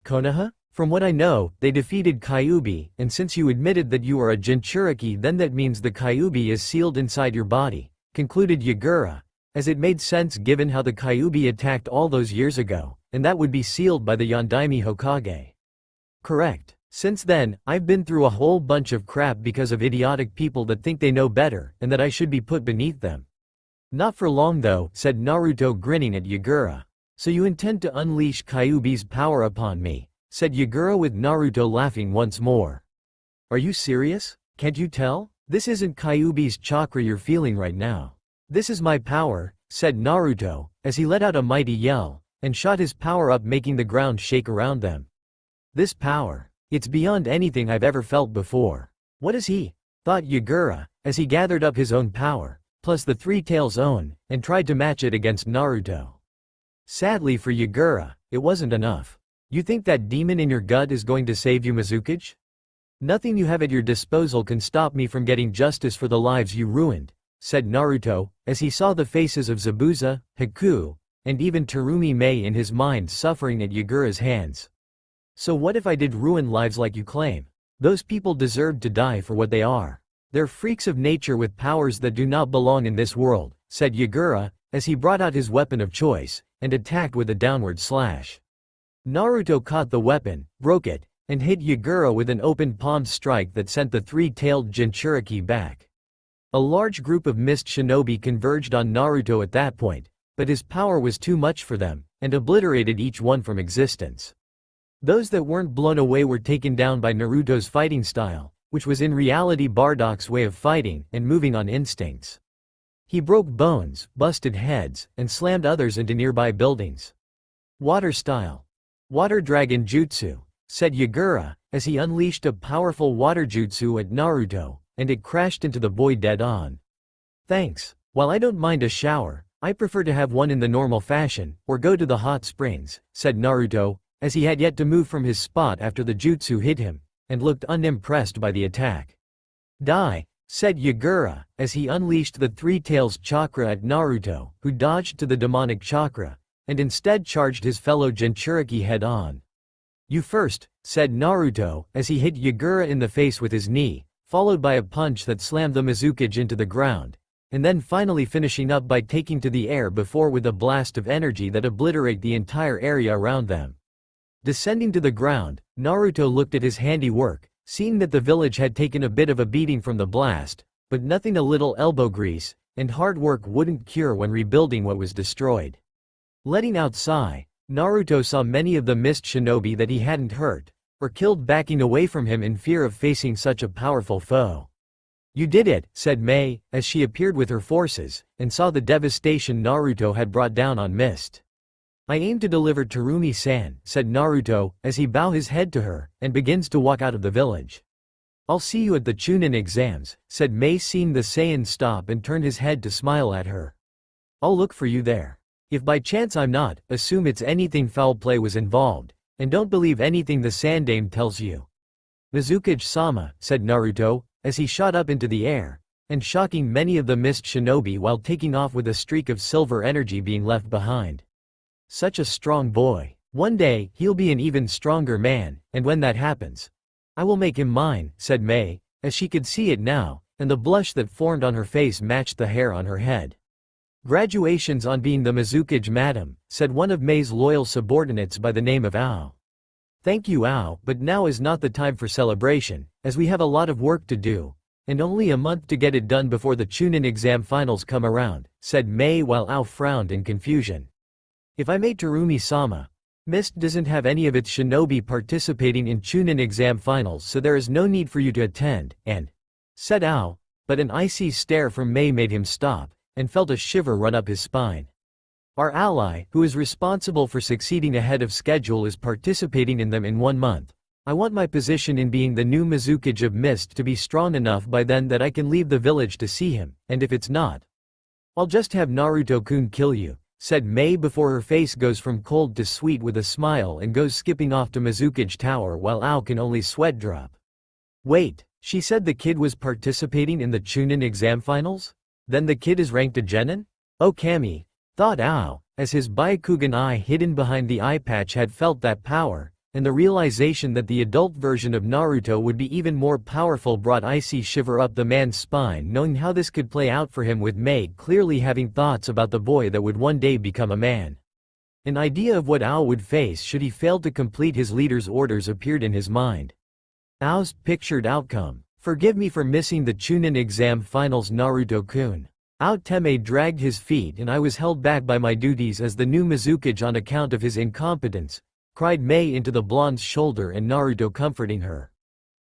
Konoha? From what I know, they defeated Kyuubi, and since you admitted that you are a Jinchuriki then that means the Kyuubi is sealed inside your body, concluded Yagura, as it made sense given how the Kyuubi attacked all those years ago, and that would be sealed by the Yondaime Hokage. Correct. Since then, I've been through a whole bunch of crap because of idiotic people that think they know better, and that I should be put beneath them. Not for long though, said Naruto grinning at Yagura. So you intend to unleash Kyuubi's power upon me, said Yagura with Naruto laughing once more. Are you serious? Can't you tell? This isn't Kyuubi's chakra you're feeling right now. This is my power, said Naruto, as he let out a mighty yell, and shot his power up making the ground shake around them. This power. It's beyond anything I've ever felt before. What is he? Thought Yagura, as he gathered up his own power, plus the Three Tails' own, and tried to match it against Naruto. Sadly for Yagura, it wasn't enough. You think that demon in your gut is going to save you, Mizukage? Nothing you have at your disposal can stop me from getting justice for the lives you ruined, said Naruto, as he saw the faces of Zabuza, Haku, and even Terumi Mei in his mind suffering at Yagura's hands. So what if I did ruin lives like you claim? Those people deserved to die for what they are. They're freaks of nature with powers that do not belong in this world, said Yagura, as he brought out his weapon of choice, and attacked with a downward slash. Naruto caught the weapon, broke it, and hit Yagura with an open palm strike that sent the three-tailed Jinchuriki back. A large group of mist shinobi converged on Naruto at that point, but his power was too much for them, and obliterated each one from existence. Those that weren't blown away were taken down by Naruto's fighting style, which was in reality Bardock's way of fighting and moving on instincts. He broke bones, busted heads, and slammed others into nearby buildings. Water style. Water dragon jutsu, said Yagura, as he unleashed a powerful water jutsu at Naruto, and it crashed into the boy dead on. Thanks. While I don't mind a shower, I prefer to have one in the normal fashion, or go to the hot springs, said Naruto, as he had yet to move from his spot after the jutsu hit him, and looked unimpressed by the attack. Die, said Yagura, as he unleashed the Three Tails chakra at Naruto, who dodged to the demonic chakra, and instead charged his fellow Jinchuriki head-on. You first, said Naruto, as he hit Yagura in the face with his knee, followed by a punch that slammed the Mizukage into the ground, and then finally finishing up by taking to the air before with a blast of energy that obliterate the entire area around them. Descending to the ground, Naruto looked at his handiwork, seeing that the village had taken a bit of a beating from the blast, but nothing a little elbow grease and hard work wouldn't cure when rebuilding what was destroyed. Letting out sigh, Naruto saw many of the mist shinobi that he hadn't hurt or killed backing away from him in fear of facing such a powerful foe. You did it, said Mei, as she appeared with her forces, and saw the devastation Naruto had brought down on Mist. I aim to deliver Terumi-san, said Naruto, as he bows his head to her, and begins to walk out of the village. I'll see you at the Chunin exams, said Mei, seeing the Saiyan stop and turned his head to smile at her. I'll look for you there. If by chance I'm not, assume it's anything foul play was involved, and don't believe anything the Sandame tells you. Mizukage-sama, said Naruto, as he shot up into the air, and shocking many of the mist shinobi while taking off with a streak of silver energy being left behind. Such a strong boy. One day, he'll be an even stronger man, and when that happens, I will make him mine, said Mei, as she could see it now, and the blush that formed on her face matched the hair on her head. Graduations on being the Mizukage madam, said one of Mei's loyal subordinates by the name of Ao. Thank you, Ao, but now is not the time for celebration, as we have a lot of work to do, and only a month to get it done before the Chunin exam finals come around, said Mei while Ao frowned in confusion. If I may, Terumi-sama, Mist doesn't have any of its shinobi participating in Chunin exam finals, so there is no need for you to attend, said Ao, but an icy stare from Mei made him stop, and felt a shiver run up his spine. Our ally, who is responsible for succeeding ahead of schedule, is participating in them in 1 month. I want my position in being the new Mizukage of Mist to be strong enough by then that I can leave the village to see him, and if it's not, I'll just have Naruto-kun kill you, said Mei before her face goes from cold to sweet with a smile and goes skipping off to Mizukage Tower while Ao can only sweat drop. Wait, she said the kid was participating in the Chunin exam finals? Then the kid is ranked a genin? Oh Kami, thought Ao, as his Byakugan eye hidden behind the eye patch had felt that power, and the realization that the adult version of Naruto would be even more powerful brought icy shiver up the man's spine, knowing how this could play out for him, with Mei clearly having thoughts about the boy that would one day become a man. An idea of what Ao would face should he fail to complete his leader's orders appeared in his mind. Ao's pictured outcome. Forgive me for missing the Chunin exam finals, Naruto-kun. Ao Teme dragged his feet and I was held back by my duties as the new Mizukage on account of his incompetence, cried Mei into the blonde's shoulder and Naruto comforting her.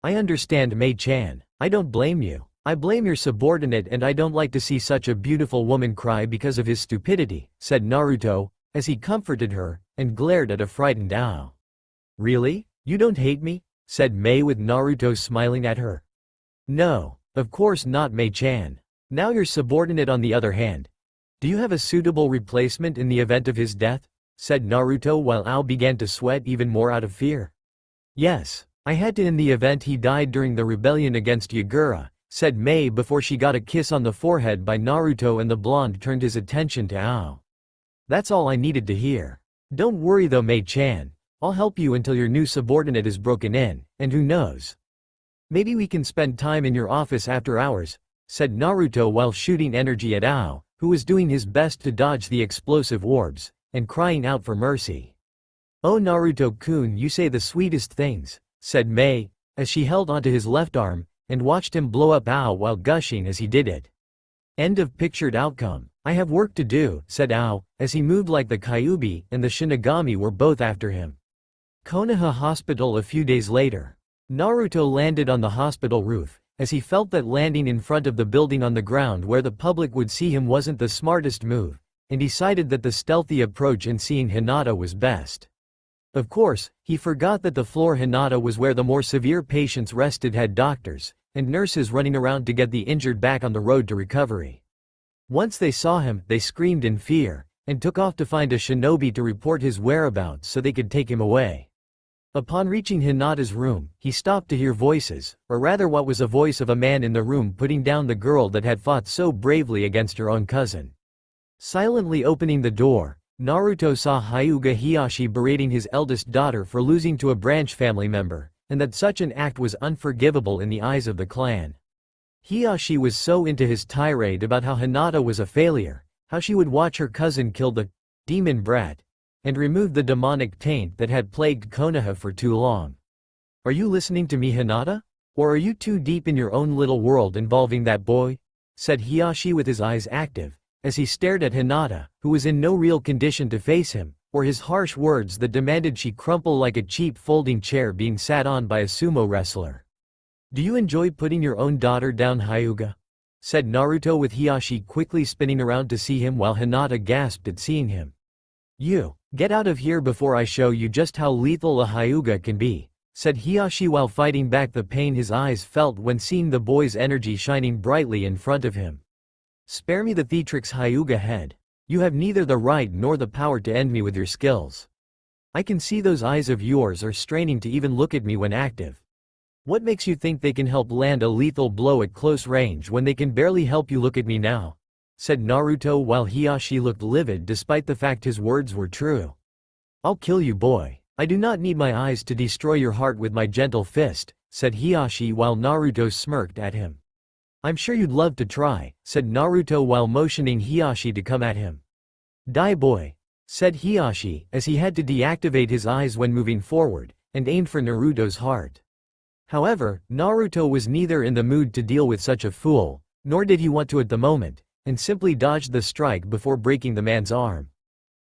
I understand, Mei-chan. I don't blame you. I blame your subordinate, and I don't like to see such a beautiful woman cry because of his stupidity, said Naruto, as he comforted her, and glared at a frightened Ao. Really? You don't hate me? Said Mei with Naruto smiling at her. No, of course not, Mei-chan. Now your subordinate, on the other hand. Do you have a suitable replacement in the event of his death? Said Naruto while Ao began to sweat even more out of fear. Yes, I had to in the event he died during the rebellion against Yagura, said Mei before she got a kiss on the forehead by Naruto and the blonde turned his attention to Ao. That's all I needed to hear. Don't worry though, Mei-chan. I'll help you until your new subordinate is broken in, and who knows? Maybe we can spend time in your office after hours, said Naruto while shooting energy at Ao, who was doing his best to dodge the explosive orbs, and crying out for mercy. Oh Naruto-kun, you say the sweetest things, said Mei, as she held onto his left arm, and watched him blow up Ao while gushing as he did it. End of pictured outcome. I have work to do, said Ao, as he moved like the Kyuubi and the Shinigami were both after him. Konoha Hospital a few days later. Naruto landed on the hospital roof, as he felt that landing in front of the building on the ground where the public would see him wasn't the smartest move, and decided that the stealthy approach in seeing Hinata was best. Of course, he forgot that the floor Hinata was where the more severe patients rested had doctors and nurses running around to get the injured back on the road to recovery. Once they saw him, they screamed in fear, and took off to find a shinobi to report his whereabouts so they could take him away. Upon reaching Hinata's room, he stopped to hear voices, or rather what was a voice of a man in the room putting down the girl that had fought so bravely against her own cousin. Silently opening the door, Naruto saw Hyuga Hiyashi berating his eldest daughter for losing to a branch family member, and that such an act was unforgivable in the eyes of the clan. Hiyashi was so into his tirade about how Hinata was a failure, how she would watch her cousin kill the demon brat, and remove the demonic taint that had plagued Konoha for too long. "Are you listening to me, Hinata? Or are you too deep in your own little world involving that boy?" said Hiyashi with his eyes active, as he stared at Hinata, who was in no real condition to face him, or his harsh words that demanded she crumple like a cheap folding chair being sat on by a sumo wrestler. "Do you enjoy putting your own daughter down, Hyuga?" said Naruto with Hiyashi quickly spinning around to see him while Hinata gasped at seeing him. "You, get out of here before I show you just how lethal a Hyuga can be," said Hiyashi while fighting back the pain his eyes felt when seeing the boy's energy shining brightly in front of him. "Spare me the Theatrix Hyuga head. You have neither the right nor the power to end me with your skills. I can see those eyes of yours are straining to even look at me when active. What makes you think they can help land a lethal blow at close range when they can barely help you look at me now?" said Naruto while Hiyashi looked livid despite the fact his words were true. "I'll kill you, boy. I do not need my eyes to destroy your heart with my gentle fist," said Hiyashi while Naruto smirked at him. "I'm sure you'd love to try," said Naruto while motioning Hiyashi to come at him. "Die, boy," said Hiyashi as he had to deactivate his eyes when moving forward, and aimed for Naruto's heart. However, Naruto was neither in the mood to deal with such a fool, nor did he want to at the moment, and simply dodged the strike before breaking the man's arm.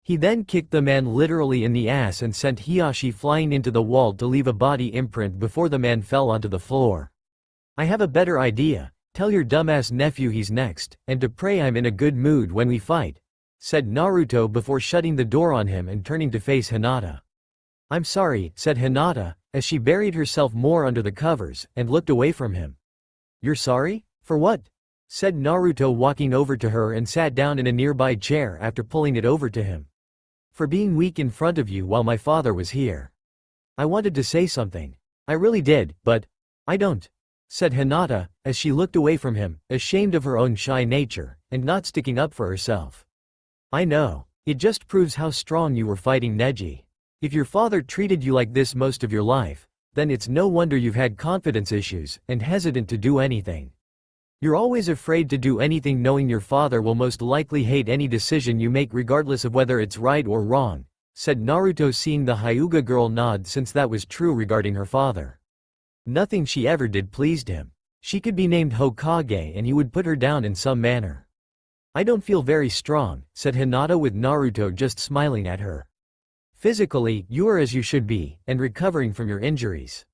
He then kicked the man literally in the ass and sent Hiyashi flying into the wall to leave a body imprint before the man fell onto the floor. "I have a better idea. Tell your dumbass nephew he's next, and to pray I'm in a good mood when we fight," said Naruto before shutting the door on him and turning to face Hinata. "I'm sorry," said Hinata, as she buried herself more under the covers and looked away from him. "You're sorry? For what?" said Naruto walking over to her and sat down in a nearby chair after pulling it over to him. "For being weak in front of you while my father was here. I wanted to say something. I really did, but I don't," said Hinata, as she looked away from him, ashamed of her own shy nature, and not sticking up for herself. "I know. It just proves how strong you were fighting Neji. If your father treated you like this most of your life, then it's no wonder you've had confidence issues and hesitant to do anything. You're always afraid to do anything knowing your father will most likely hate any decision you make regardless of whether it's right or wrong," said Naruto seeing the Hyuga girl nod since that was true regarding her father. Nothing she ever did pleased him. She could be named Hokage and he would put her down in some manner. "I don't feel very strong," said Hinata with Naruto just smiling at her. "Physically, you are as you should be, and recovering from your injuries.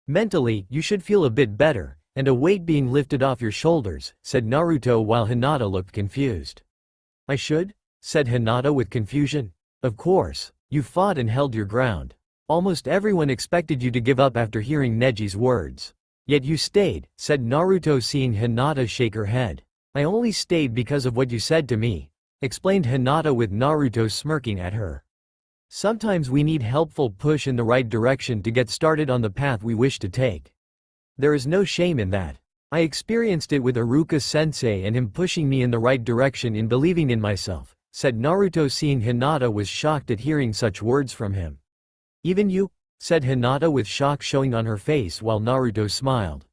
Mentally, you should feel a bit better, and a weight being lifted off your shoulders," said Naruto while Hinata looked confused. "I should?" said Hinata with confusion. "Of course. You fought and held your ground. Almost everyone expected you to give up after hearing Neji's words. Yet you stayed," said Naruto seeing Hinata shake her head. "I only stayed because of what you said to me," explained Hinata with Naruto smirking at her. "Sometimes we need helpful push in the right direction to get started on the path we wish to take. There is no shame in that. I experienced it with Iruka-sensei and him pushing me in the right direction in believing in myself," said Naruto seeing Hinata was shocked at hearing such words from him. "Even you?" said Hinata with shock showing on her face while Naruto smiled.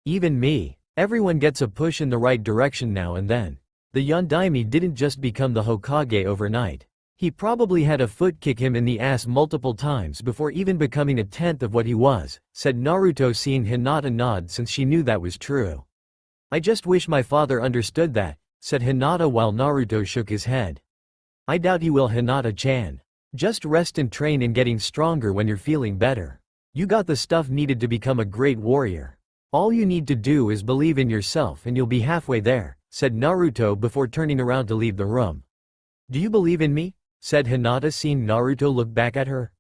"Even me. Everyone gets a push in the right direction now and then. The Yondaime didn't just become the Hokage overnight. He probably had a foot kick him in the ass multiple times before even becoming a tenth of what he was," said Naruto seeing Hinata nod since she knew that was true. "I just wish my father understood that," said Hinata while Naruto shook his head. "I doubt he will, Hinata-chan. Just rest and train in getting stronger when you're feeling better. You got the stuff needed to become a great warrior. All you need to do is believe in yourself and you'll be halfway there, said Naruto before turning around to leave the room. Do you believe in me? Said Hinata, seeing Naruto look back at her.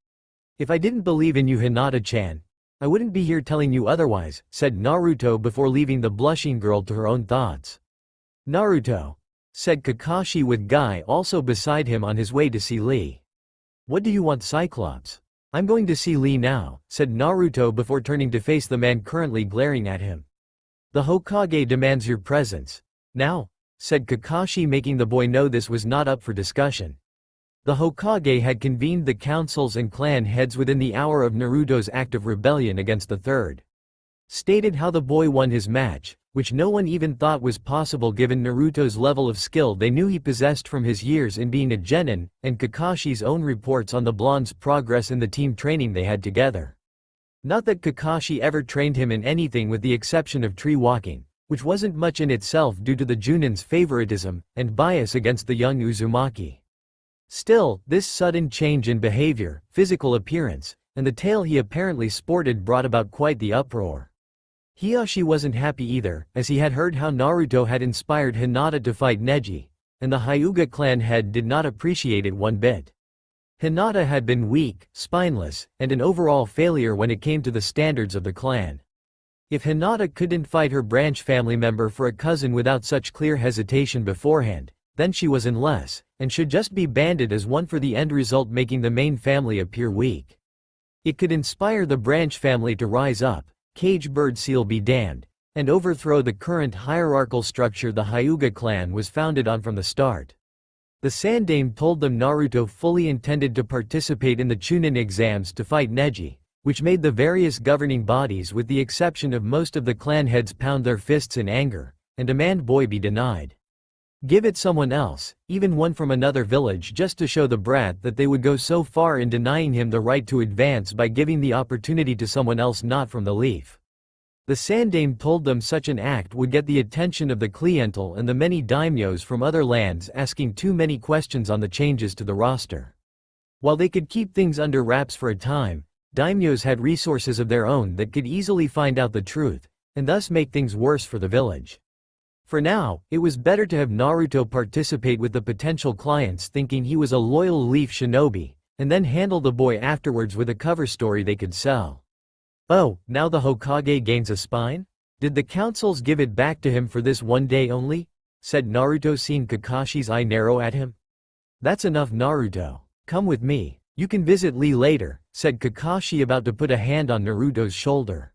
If I didn't believe in you, Hinata-chan, I wouldn't be here telling you otherwise, said Naruto before leaving the blushing girl to her own thoughts. Naruto, said Kakashi with Guy also beside him on his way to see Lee. What do you want, Cyclops? I'm going to see Lee now, said Naruto before turning to face the man currently glaring at him. The Hokage demands your presence. Now, said Kakashi, making the boy know this was not up for discussion. The Hokage had convened the councils and clan heads within the hour of Naruto's act of rebellion against the Third. Stated how the boy won his match, which no one even thought was possible given Naruto's level of skill they knew he possessed from his years in being a genin, and Kakashi's own reports on the blonde's progress in the team training they had together. Not that Kakashi ever trained him in anything with the exception of tree walking, which wasn't much in itself due to the Chunin's favoritism and bias against the young Uzumaki. Still, this sudden change in behavior, physical appearance, and the tail he apparently sported brought about quite the uproar. Hiyashi wasn't happy either, as he had heard how Naruto had inspired Hinata to fight Neji, and the Hyuga clan head did not appreciate it one bit. Hinata had been weak, spineless, and an overall failure when it came to the standards of the clan. If Hinata couldn't fight her branch family member for a cousin without such clear hesitation beforehand, then she was in less, and should just be banded as one for the end result, making the main family appear weak. It could inspire the branch family to rise up, cage bird seal be damned, and overthrow the current hierarchical structure the Hyuga clan was founded on from the start. The Sandaime told them Naruto fully intended to participate in the Chunin exams to fight Neji, which made the various governing bodies with the exception of most of the clan heads pound their fists in anger, and demand boy be denied. Give it someone else, even one from another village, just to show the brat that they would go so far in denying him the right to advance by giving the opportunity to someone else not from the leaf. The Sandaime told them such an act would get the attention of the clientele and the many daimyos from other lands asking too many questions on the changes to the roster. While they could keep things under wraps for a time, daimyos had resources of their own that could easily find out the truth, and thus make things worse for the village. For now, it was better to have Naruto participate with the potential clients thinking he was a loyal leaf shinobi, and then handle the boy afterwards with a cover story they could sell. Oh, now the Hokage gains a spine? Did the councils give it back to him for this one day only? Said Naruto, seeing Kakashi's eye narrow at him. That's enough, Naruto. Come with me. You can visit Lee later, said Kakashi, about to put a hand on Naruto's shoulder.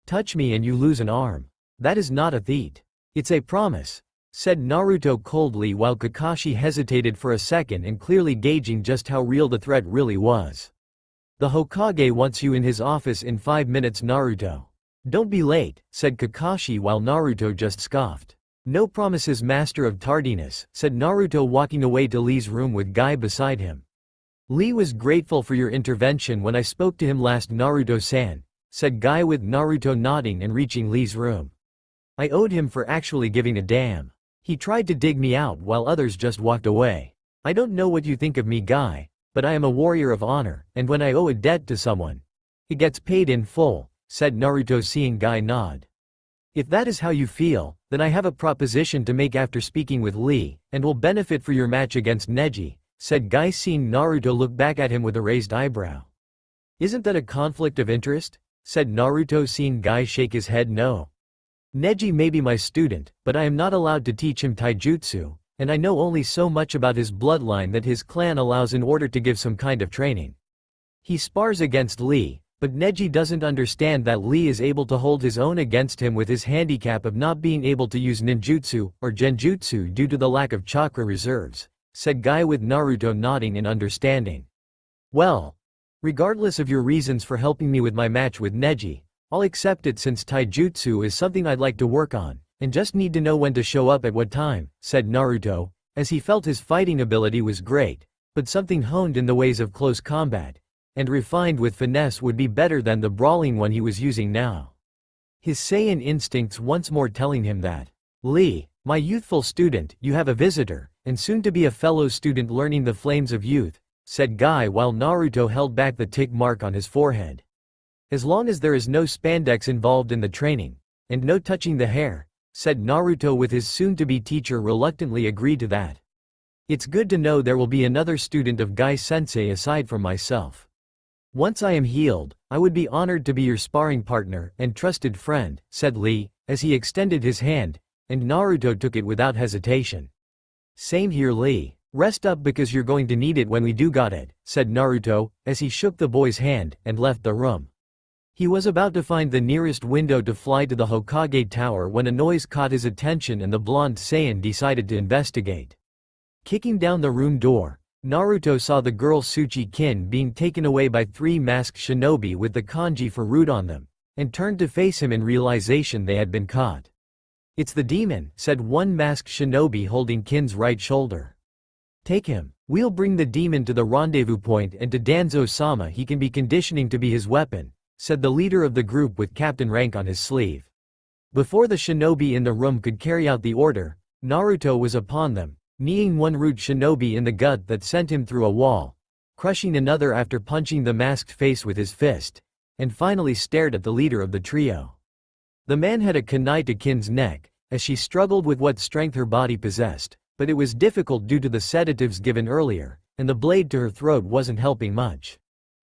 Touch me and you lose an arm. That is not a threat. It's a promise, said Naruto coldly while Kakashi hesitated for a second and clearly gauging just how real the threat really was. The Hokage wants you in his office in 5 minutes, Naruto. Don't be late, said Kakashi while Naruto just scoffed. No promises, master of tardiness, said Naruto, walking away to Lee's room with Guy beside him. Lee was grateful for your intervention when I spoke to him last, Naruto-san, said Guy with Naruto nodding and reaching Lee's room. I owed him for actually giving a damn. He tried to dig me out while others just walked away. I don't know what you think of me, Guy, but I am a warrior of honor, and when I owe a debt to someone, it gets paid in full, said Naruto, seeing Guy nod. If that is how you feel, then I have a proposition to make after speaking with Lee, and will benefit for your match against Neji, said Guy, seeing Naruto look back at him with a raised eyebrow. Isn't that a conflict of interest? Said Naruto, seeing Guy shake his head no. Neji may be my student, but I am not allowed to teach him taijutsu, and I know only so much about his bloodline that his clan allows in order to give some kind of training. He spars against Lee, but Neji doesn't understand that Lee is able to hold his own against him with his handicap of not being able to use ninjutsu or genjutsu due to the lack of chakra reserves, said Guy with Naruto nodding in understanding. Well, regardless of your reasons for helping me with my match with Neji, I'll accept it since taijutsu is something I'd like to work on, and just need to know when to show up at what time, said Naruto, as he felt his fighting ability was great, but something honed in the ways of close combat, and refined with finesse would be better than the brawling one he was using now. His Saiyan instincts once more telling him that, Lee, my youthful student, you have a visitor, and soon to be a fellow student learning the flames of youth, said Guy while Naruto held back the tick mark on his forehead. As long as there is no spandex involved in the training, and no touching the hair, said Naruto with his soon-to-be teacher reluctantly agreed to that. It's good to know there will be another student of Gai-sensei aside from myself. Once I am healed, I would be honored to be your sparring partner and trusted friend, said Lee, as he extended his hand, and Naruto took it without hesitation. Same here Lee. Rest up because you're going to need it when we do got it, said Naruto, as he shook the boy's hand and left the room. He was about to find the nearest window to fly to the Hokage tower when a noise caught his attention and the blonde Saiyan decided to investigate. Kicking down the room door, Naruto saw the girl Tsuchi-kin being taken away by 3 masked shinobi with the kanji for root on them, and turned to face him in realization they had been caught. It's the demon, said one masked shinobi holding Kin's right shoulder. Take him. We'll bring the demon to the rendezvous point and to Danzo-sama he can be conditioning to be his weapon, said the leader of the group with captain rank on his sleeve. Before the shinobi in the room could carry out the order, Naruto was upon them, kneeing one root shinobi in the gut that sent him through a wall, crushing another after punching the masked face with his fist, and finally stared at the leader of the trio. The man had a kunai to Kin's neck, as she struggled with what strength her body possessed, but it was difficult due to the sedatives given earlier, and the blade to her throat wasn't helping much.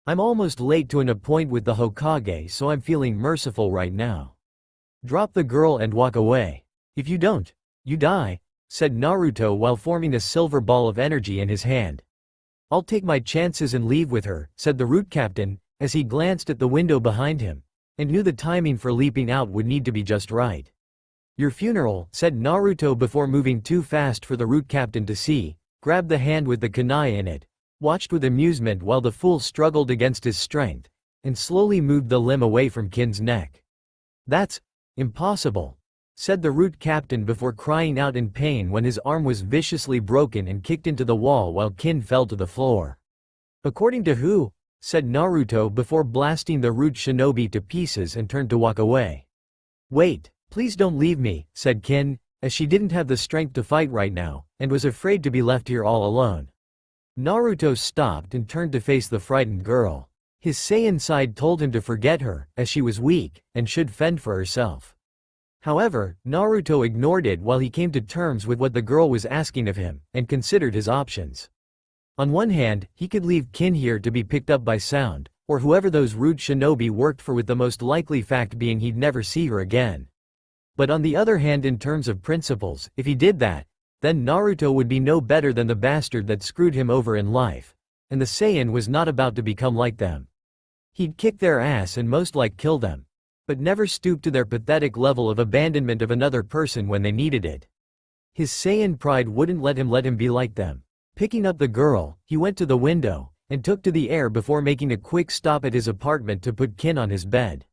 I'm almost late to an appointment with the Hokage, so I'm feeling merciful right now. Drop the girl and walk away. If you don't, you die, said Naruto while forming a silver ball of energy in his hand. I'll take my chances and leave with her, said the root captain, as he glanced at the window behind him, and knew the timing for leaping out would need to be just right. Your funeral, said Naruto before moving too fast for the root captain to see, grabbed the hand with the kunai in it, watched with amusement while the fool struggled against his strength, and slowly moved the limb away from Kin's neck. That's impossible, said the root captain before crying out in pain when his arm was viciously broken and kicked into the wall while Kin fell to the floor. According to who? Said Naruto before blasting the root shinobi to pieces and turned to walk away. Wait, please don't leave me, said Kin, as she didn't have the strength to fight right now, and was afraid to be left here all alone. Naruto stopped and turned to face the frightened girl. His Saiyan side told him to forget her, as she was weak, and should fend for herself. However, Naruto ignored it while he came to terms with what the girl was asking of him, and considered his options. On one hand, he could leave Kin here to be picked up by Sound, or whoever those rude shinobi worked for, with the most likely fact being he'd never see her again. But on the other hand, in terms of principles, if he did that, then Naruto would be no better than the bastard that screwed him over in life, and the Saiyan was not about to become like them. He'd kick their ass and most like kill them, but never stoop to their pathetic level of abandonment of another person when they needed it. His Saiyan pride wouldn't let him be like them. Picking up the girl, he went to the window, and took to the air before making a quick stop at his apartment to put Kin on his bed.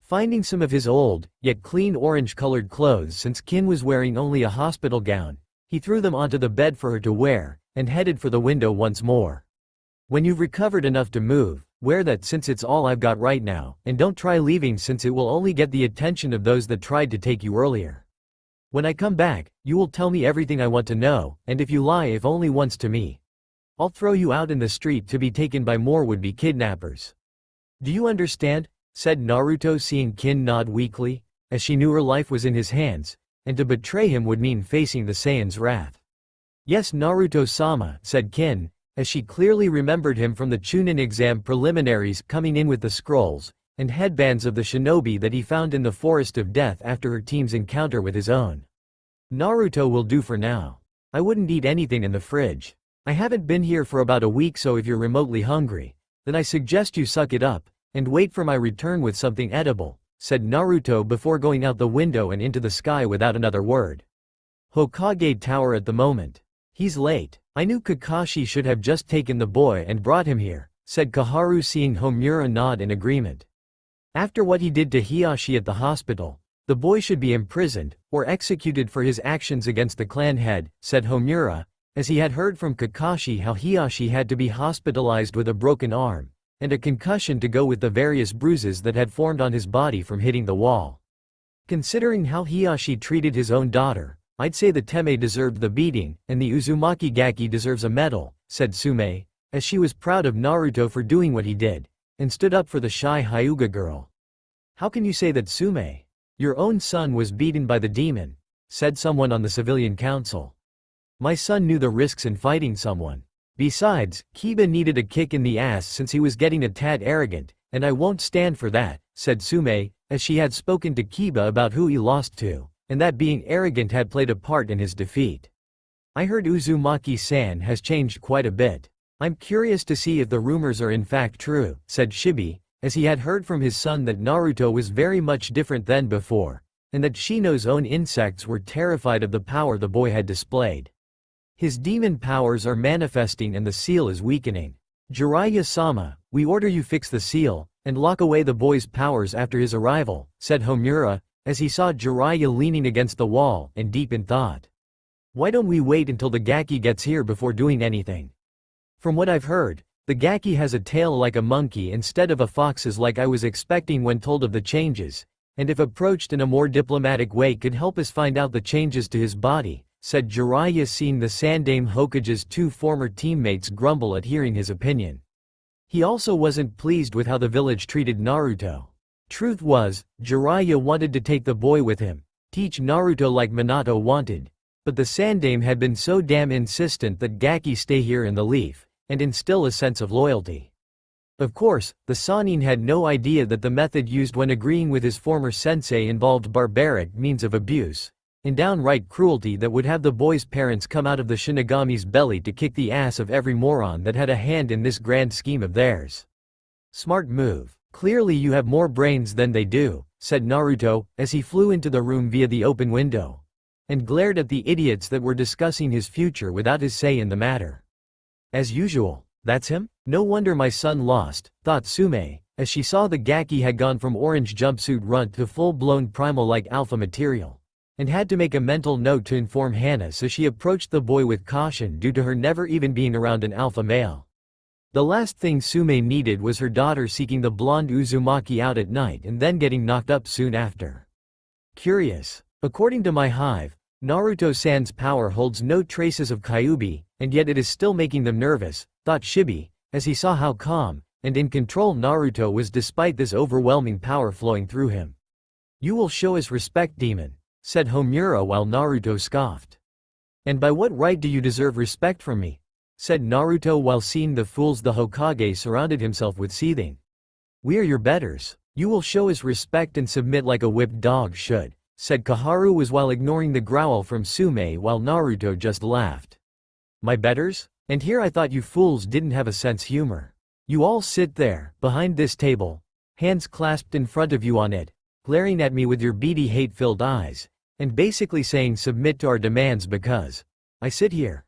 Finding some of his old, yet clean orange-colored clothes since Kin was wearing only a hospital gown, he threw them onto the bed for her to wear, and headed for the window once more. When you've recovered enough to move, wear that since it's all I've got right now, and don't try leaving since it will only get the attention of those that tried to take you earlier. When I come back, you will tell me everything I want to know, and if you lie if only once to me, I'll throw you out in the street to be taken by more would-be kidnappers. Do you understand? Said Naruto, seeing Kin nod weakly, as she knew her life was in his hands, and to betray him would mean facing the Saiyan's wrath. Yes, Naruto-sama, said Kin, as she clearly remembered him from the Chunin exam preliminaries, coming in with the scrolls and headbands of the shinobi that he found in the Forest of Death after her team's encounter with his own. Naruto will do for now. I wouldn't eat anything in the fridge. I haven't been here for about a week, so if you're remotely hungry, then I suggest you suck it up, and wait for my return with something edible, said Naruto before going out the window and into the sky without another word. Hokage Tower at the moment. He's late. I knew Kakashi should have just taken the boy and brought him here, said Kaharu, seeing Homura nod in agreement. After what he did to Hiashi at the hospital, the boy should be imprisoned, or executed for his actions against the clan head, said Homura, as he had heard from Kakashi how Hiashi had to be hospitalized with a broken arm, and a concussion to go with the various bruises that had formed on his body from hitting the wall. Considering how Hiashi treated his own daughter, I'd say the Teme deserved the beating, and the Uzumaki Gaki deserves a medal, said Sume, as she was proud of Naruto for doing what he did, and stood up for the shy Hyuga girl. "How can you say that, Sume? Your own son was beaten by the demon," said someone on the civilian council. "My son knew the risks in fighting someone. Besides, Kiba needed a kick in the ass since he was getting a tad arrogant, and I won't stand for that," said Sume, as she had spoken to Kiba about who he lost to, and that being arrogant had played a part in his defeat. "I heard Uzumaki-san has changed quite a bit. I'm curious to see if the rumors are in fact true," said Shibi, as he had heard from his son that Naruto was very much different than before, and that Shino's own insects were terrified of the power the boy had displayed. "His demon powers are manifesting and the seal is weakening. Jiraiya-sama, we order you fix the seal, and lock away the boy's powers after his arrival," said Homura, as he saw Jiraiya leaning against the wall and deep in thought. "Why don't we wait until the Gaki gets here before doing anything? From what I've heard, the Gaki has a tail like a monkey instead of a fox's like I was expecting when told of the changes, and if approached in a more diplomatic way could help us find out the changes to his body," said Jiraiya, seeing the Sandaime Hokage's two former teammates grumble at hearing his opinion. He also wasn't pleased with how the village treated Naruto. Truth was, Jiraiya wanted to take the boy with him, teach Naruto like Minato wanted, but the Sandaime had been so damn insistent that Gaki stay here in the leaf, and instill a sense of loyalty. Of course, the Sannin had no idea that the method used when agreeing with his former sensei involved barbaric means of abuse, and downright cruelty that would have the boy's parents come out of the Shinigami's belly to kick the ass of every moron that had a hand in this grand scheme of theirs. "Smart move. Clearly you have more brains than they do," said Naruto, as he flew into the room via the open window, and glared at the idiots that were discussing his future without his say in the matter. "As usual, that's him? No wonder my son lost," thought Sume, as she saw the Gaki had gone from orange jumpsuit runt to full-blown primal-like alpha material, and had to make a mental note to inform Hana, so she approached the boy with caution due to her never even being around an alpha male. The last thing Sume needed was her daughter seeking the blonde Uzumaki out at night and then getting knocked up soon after. Curious. According to my hive, Naruto-san's power holds no traces of Kyuubi, and yet it is still making them nervous, thought Shibi, as he saw how calm and in control Naruto was despite this overwhelming power flowing through him. "You will show us respect, demon," said Homura while Naruto scoffed. "And by what right do you deserve respect from me?" said Naruto while seeing the fools the Hokage surrounded himself with seething. "We are your betters. You will show us respect and submit like a whipped dog should," said Koharu was while ignoring the growl from Sume while Naruto just laughed. "My betters? And here I thought you fools didn't have a sense humor. You all sit there, behind this table, hands clasped in front of you on it, glaring at me with your beady hate-filled eyes, and basically saying submit to our demands because I sit here.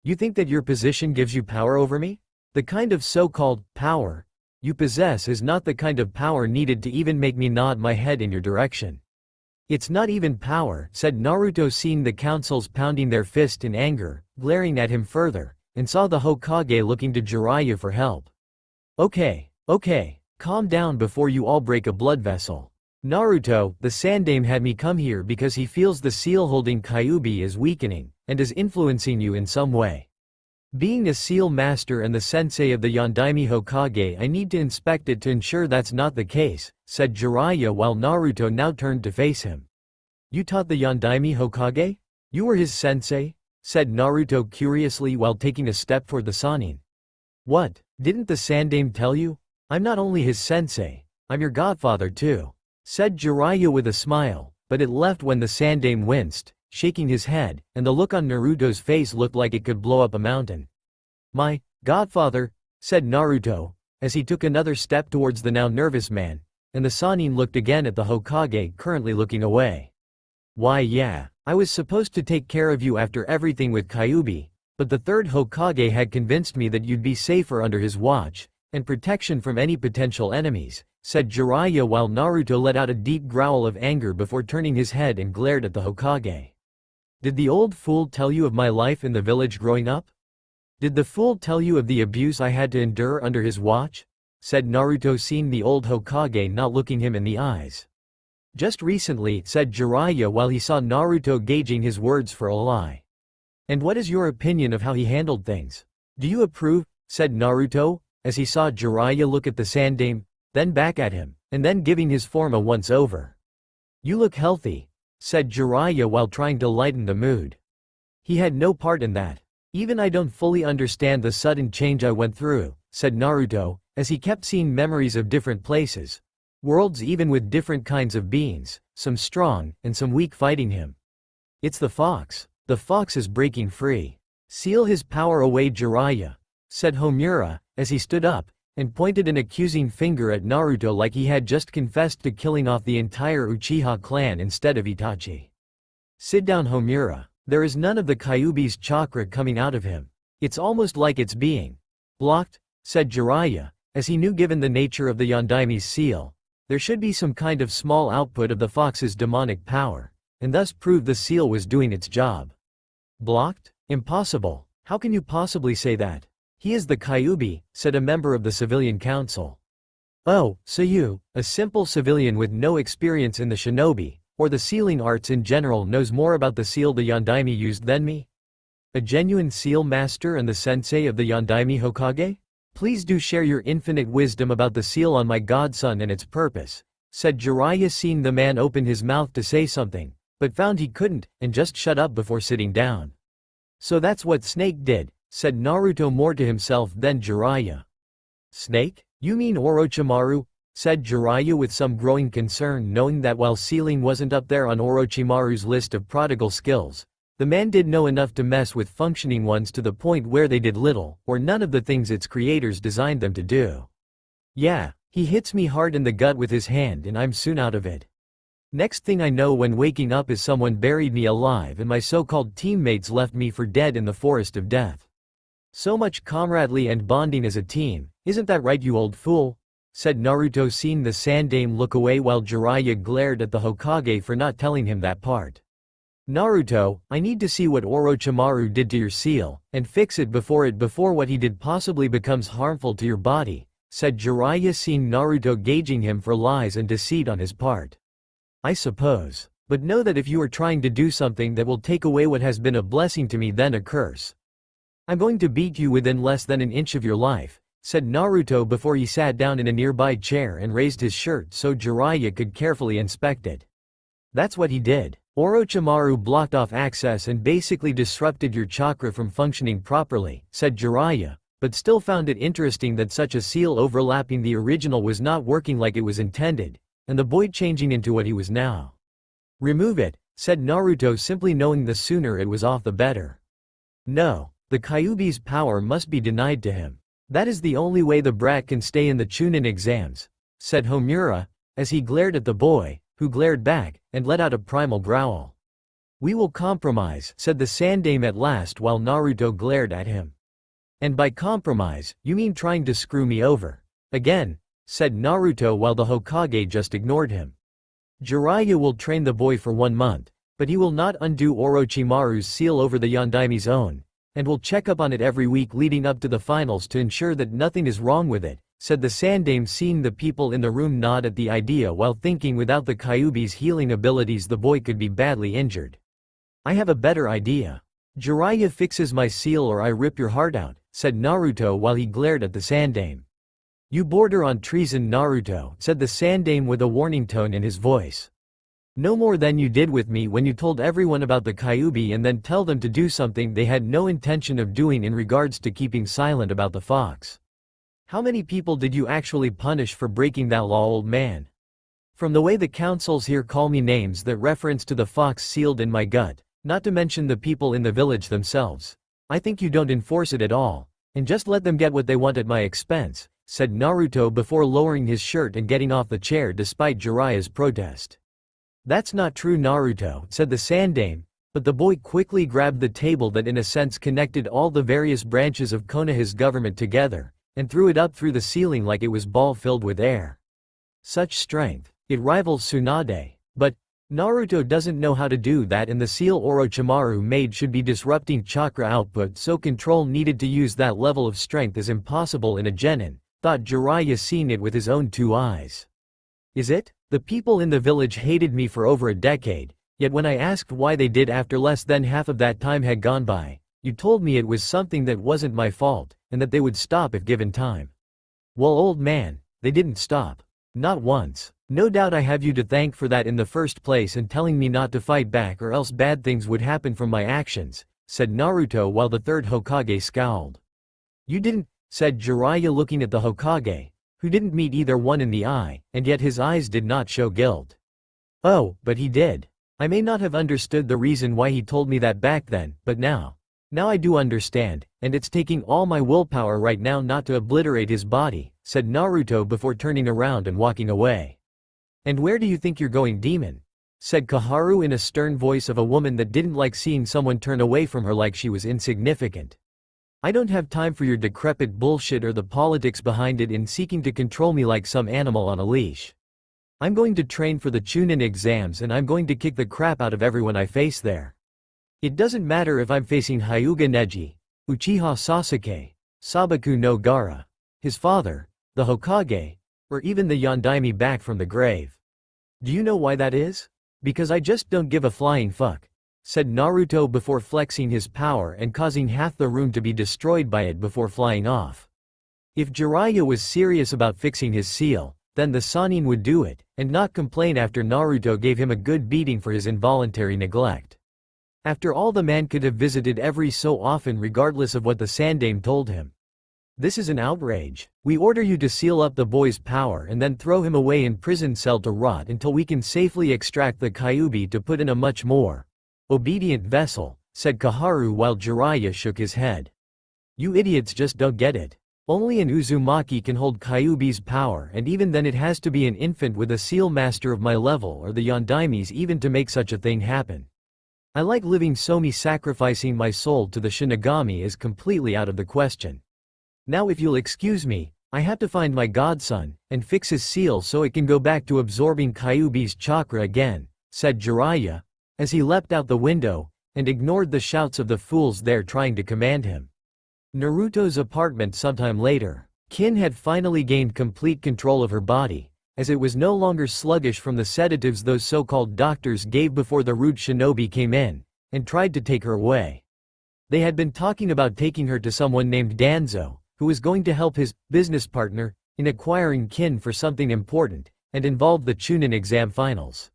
You think that your position gives you power over me? The kind of so-called power you possess is not the kind of power needed to even make me nod my head in your direction. It's not even power," said Naruto, seeing the councils pounding their fist in anger, glaring at him further, and saw the Hokage looking to Jiraiya for help. Okay, calm down before you all break a blood vessel. Naruto, the Sandaime had me come here because he feels the seal holding Kyuubi is weakening, and is influencing you in some way. Being a seal master and the sensei of the Yondaime Hokage, I need to inspect it to ensure that's not the case," said Jiraiya while Naruto now turned to face him. "You taught the Yondaime Hokage? You were his sensei?" said Naruto curiously while taking a step toward the Sannin. "What, didn't the Sandaime tell you? I'm not only his sensei, I'm your godfather too," said Jiraiya with a smile, but it left when the Sandaime winced, shaking his head, and the look on Naruto's face looked like it could blow up a mountain. "My godfather," said Naruto, as he took another step towards the now nervous man, and the Sannin looked again at the Hokage currently looking away. "Why yeah, I was supposed to take care of you after everything with Kyuubi, but the third Hokage had convinced me that you'd be safer under his watch, and protection from any potential enemies," said Jiraiya while Naruto let out a deep growl of anger before turning his head and glared at the Hokage. "Did the old fool tell you of my life in the village growing up? Did the fool tell you of the abuse I had to endure under his watch?" said Naruto, seeing the old Hokage not looking him in the eyes. "Just recently," said Jiraiya while he saw Naruto gauging his words for a lie. "And what is your opinion of how he handled things? Do you approve?" said Naruto, as he saw Jiraiya look at the Sandaime, then back at him, and then giving his form a once-over. "You look healthy," said Jiraiya while trying to lighten the mood. He had no part in that. "Even I don't fully understand the sudden change I went through," said Naruto, as he kept seeing memories of different places. Worlds even with different kinds of beings, some strong, and some weak fighting him. "It's the fox. The fox is breaking free. Seal his power away, Jiraiya," said Homura, as he stood up, and pointed an accusing finger at Naruto like he had just confessed to killing off the entire Uchiha clan instead of Itachi. "Sit down, Homura. There is none of the Kyuubi's chakra coming out of him. It's almost like it's being blocked," said Jiraiya, as he knew given the nature of the Yondaime's seal, there should be some kind of small output of the fox's demonic power, and thus prove the seal was doing its job. "Blocked? Impossible. How can you possibly say that? He is the Kyuubi," said a member of the civilian council. "Oh, so you, a simple civilian with no experience in the shinobi, or the sealing arts in general, knows more about the seal the Yondaime used than me? A genuine seal master and the sensei of the Yondaime Hokage? Please do share your infinite wisdom about the seal on my godson and its purpose," said Jiraiya, seeing the man open his mouth to say something, but found he couldn't, and just shut up before sitting down. "So that's what Snake did," said Naruto more to himself than Jiraiya. "Snake? You mean Orochimaru?" said Jiraiya with some growing concern, knowing that while sealing wasn't up there on Orochimaru's list of prodigal skills, the man did know enough to mess with functioning ones to the point where they did little, or none of the things its creators designed them to do. "Yeah, he hits me hard in the gut with his hand and I'm soon out of it. Next thing I know, when waking up, is someone buried me alive and my so-called teammates left me for dead in the forest of death. So much camaraderie and bonding as a team, isn't that right, you old fool?" said Naruto, seeing the Sandaime look away while Jiraiya glared at the Hokage for not telling him that part. "Naruto, I need to see what Orochimaru did to your seal, and fix it before what he did possibly becomes harmful to your body," said Jiraiya, seeing Naruto gauging him for lies and deceit on his part. "I suppose. But know that if you are trying to do something that will take away what has been a blessing to me, then a curse, I'm going to beat you within less than an inch of your life," said Naruto before he sat down in a nearby chair and raised his shirt so Jiraiya could carefully inspect it. "That's what he did. Orochimaru blocked off access and basically disrupted your chakra from functioning properly," said Jiraiya, but still found it interesting that such a seal overlapping the original was not working like it was intended, and the boy changing into what he was now. "Remove it," said Naruto, simply knowing the sooner it was off the better. "No, the Kyuubi's power must be denied to him. That is the only way the brat can stay in the Chunin exams," said Homura, as he glared at the boy, who glared back, and let out a primal growl. "We will compromise," said the Sandaime at last while Naruto glared at him. "And by compromise, you mean trying to screw me over again," said Naruto while the Hokage just ignored him. "Jiraiya will train the boy for 1 month, but he will not undo Orochimaru's seal over the Yondaime's own, and will check up on it every week leading up to the finals to ensure that nothing is wrong with it," said the Sandaime, seeing the people in the room nod at the idea while thinking without the Kyuubi's healing abilities the boy could be badly injured. "I have a better idea. Jiraiya fixes my seal or I rip your heart out," said Naruto while he glared at the Sandaime. "You border on treason, Naruto," said the Sandaime with a warning tone in his voice. "No more than you did with me when you told everyone about the Kyuubi and then tell them to do something they had no intention of doing in regards to keeping silent about the fox. How many people did you actually punish for breaking that law, old man? From the way the councils here call me names that reference to the fox sealed in my gut, not to mention the people in the village themselves, I think you don't enforce it at all, and just let them get what they want at my expense," said Naruto before lowering his shirt and getting off the chair despite Jiraiya's protest. "That's not true, Naruto," said the Sandaime, but the boy quickly grabbed the table that in a sense connected all the various branches of Konoha's government together, and threw it up through the ceiling like it was ball filled with air. "Such strength. It rivals Tsunade. But Naruto doesn't know how to do that, and the seal Orochimaru made should be disrupting chakra output, so control needed to use that level of strength is impossible in a genin," thought Jiraiya, seeing it with his own 2 eyes. "Is it? The people in the village hated me for over a decade, yet when I asked why they did after less than half of that time had gone by, you told me it was something that wasn't my fault, and that they would stop if given time. Well, old man, they didn't stop. Not once. No doubt I have you to thank for that in the first place and telling me not to fight back or else bad things would happen from my actions, said Naruto while the third Hokage scowled. You didn't, said Jiraiya looking at the Hokage, who didn't meet either one in the eye, and yet his eyes did not show guilt. Oh, but he did. I may not have understood the reason why he told me that back then, but now I do understand, and it's taking all my willpower right now not to obliterate his body, said Naruto before turning around and walking away. And where do you think you're going, demon? Said Koharu in a stern voice of a woman that didn't like seeing someone turn away from her like she was insignificant. I don't have time for your decrepit bullshit or the politics behind it in seeking to control me like some animal on a leash. I'm going to train for the Chunin exams and I'm going to kick the crap out of everyone I face there. It doesn't matter if I'm facing Hyuga Neji, Uchiha Sasuke, Sabaku no Gaara, his father, the Hokage, or even the Yondaime back from the grave. Do you know why that is? Because I just don't give a flying fuck, said Naruto before flexing his power and causing half the room to be destroyed by it before flying off. If Jiraiya was serious about fixing his seal, then the Sannin would do it, and not complain after Naruto gave him a good beating for his involuntary neglect. After all, the man could have visited every so often regardless of what the Sandaime told him. This is an outrage. We order you to seal up the boy's power and then throw him away in prison cell to rot until we can safely extract the Kyuubi to put in a much more obedient vessel, said Koharu while Jiraiya shook his head. You idiots just don't get it. Only an Uzumaki can hold Kyuubi's power, and even then it has to be an infant with a seal master of my level or the Yondaimes even to make such a thing happen. I like living, so me sacrificing my soul to the Shinigami is completely out of the question. Now if you'll excuse me, I have to find my godson, and fix his seal so it can go back to absorbing Kyuubi's chakra again, said Jiraiya, as he leapt out the window, and ignored the shouts of the fools there trying to command him. Naruto's apartment sometime later. Kin had finally gained complete control of her body, as it was no longer sluggish from the sedatives those so-called doctors gave before the rude shinobi came in, and tried to take her away. They had been talking about taking her to someone named Danzo, who was going to help his business partner in acquiring Kin for something important, and involved the Chunin exam finals.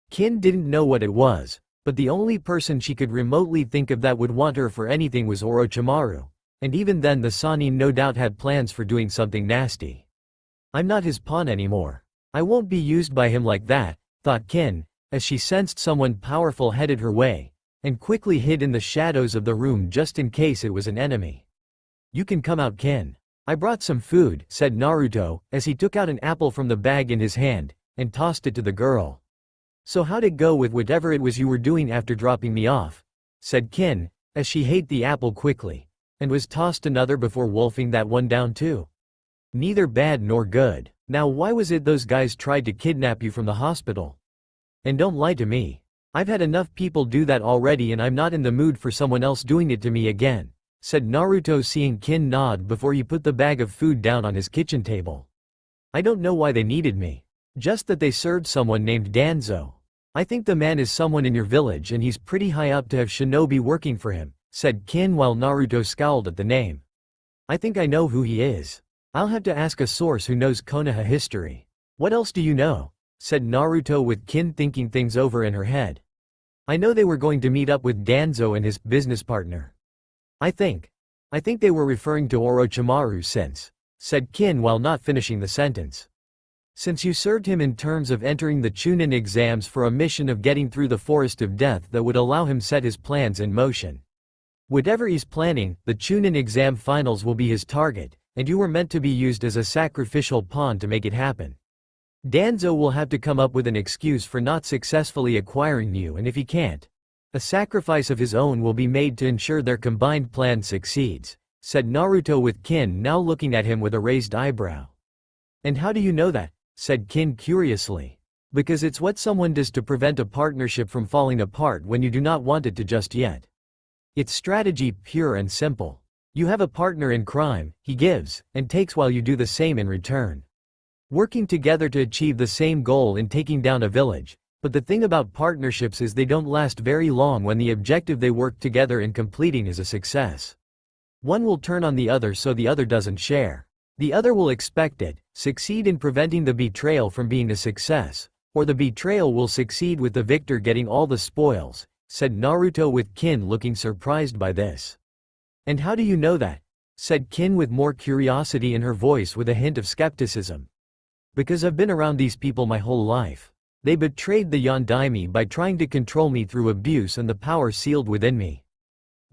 Kin didn't know what it was, but the only person she could remotely think of that would want her for anything was Orochimaru, and even then the Sannin no doubt had plans for doing something nasty. I'm not his pawn anymore. I won't be used by him like that, thought Kin, as she sensed someone powerful headed her way, and quickly hid in the shadows of the room just in case it was an enemy. You can come out, Kin. I brought some food, said Naruto, as he took out an apple from the bag in his hand, and tossed it to the girl. So how'd it go with whatever it was you were doing after dropping me off? Said Kin, as she ate the apple quickly, and was tossed another before wolfing that one down too. Neither bad nor good. Now why was it those guys tried to kidnap you from the hospital? And don't lie to me. I've had enough people do that already and I'm not in the mood for someone else doing it to me again, said Naruto seeing Kin nod before he put the bag of food down on his kitchen table. I don't know why they needed me. Just that they served someone named Danzo. I think the man is someone in your village and he's pretty high up to have shinobi working for him, said Kin while Naruto scowled at the name. I think I know who he is. I'll have to ask a source who knows Konoha history. What else do you know? Said Naruto with Kin thinking things over in her head. I know they were going to meet up with Danzo and his business partner. I think they were referring to Orochimaru said Kin while not finishing the sentence. Since you served him in terms of entering the Chunin exams for a mission of getting through the Forest of Death that would allow him set his plans in motion. Whatever he's planning, the Chunin exam finals will be his target, and you were meant to be used as a sacrificial pawn to make it happen. Danzo will have to come up with an excuse for not successfully acquiring you, and if he can't, a sacrifice of his own will be made to ensure their combined plan succeeds, said Naruto with Kin now looking at him with a raised eyebrow. And how do you know that? Said Kin curiously. Because it's what someone does to prevent a partnership from falling apart when you do not want it to just yet. It's strategy, pure and simple. You have a partner in crime, he gives and takes while you do the same in return. Working together to achieve the same goal in taking down a village, but the thing about partnerships is they don't last very long when the objective they work together in completing is a success. One will turn on the other so the other doesn't share. The other will expect it, succeed in preventing the betrayal from being a success, or the betrayal will succeed with the victor getting all the spoils, said Naruto with Kin looking surprised by this. And how do you know that? Said Kin with more curiosity in her voice with a hint of skepticism. Because I've been around these people my whole life. They betrayed the Yondaime by trying to control me through abuse and the power sealed within me.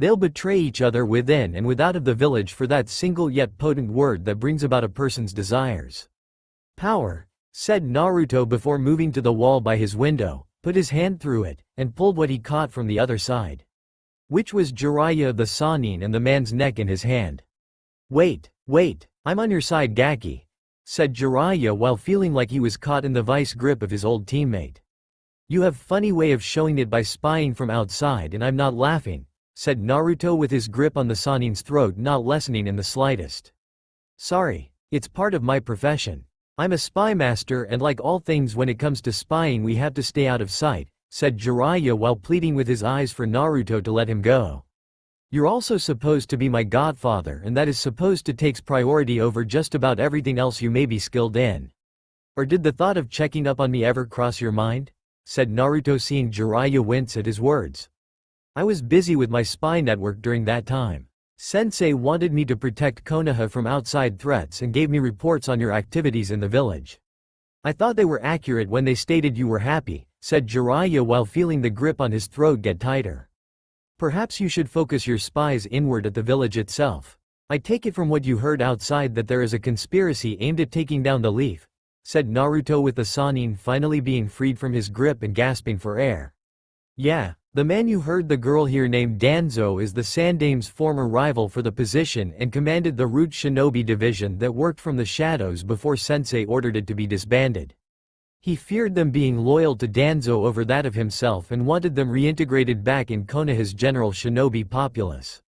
They'll betray each other within and without of the village for that single yet potent word that brings about a person's desires. Power, said Naruto before moving to the wall by his window, put his hand through it, and pulled what he caught from the other side. Which was Jiraiya of the Sannin and the man's neck in his hand. Wait, I'm on your side Gaki, said Jiraiya while feeling like he was caught in the vice grip of his old teammate. You have funny way of showing it by spying from outside and I'm not laughing, said Naruto with his grip on the Sannin's throat not lessening in the slightest. Sorry, it's part of my profession. I'm a spy master and like all things when it comes to spying we have to stay out of sight, said Jiraiya while pleading with his eyes for Naruto to let him go. You're also supposed to be my godfather and that is supposed to take priority over just about everything else you may be skilled in. Or did the thought of checking up on me ever cross your mind? Said Naruto seeing Jiraiya wince at his words. I was busy with my spy network during that time. Sensei wanted me to protect Konoha from outside threats and gave me reports on your activities in the village. I thought they were accurate when they stated you were happy, said Jiraiya while feeling the grip on his throat get tighter. Perhaps you should focus your spies inward at the village itself. I take it from what you heard outside that there is a conspiracy aimed at taking down the leaf, said Naruto with the Sannin finally being freed from his grip and gasping for air. Yeah. The man you heard the girl here named Danzo is the Sandame's former rival for the position and commanded the Root Shinobi division that worked from the shadows before Sensei ordered it to be disbanded. He feared them being loyal to Danzo over that of himself and wanted them reintegrated back in Konoha's general shinobi populace.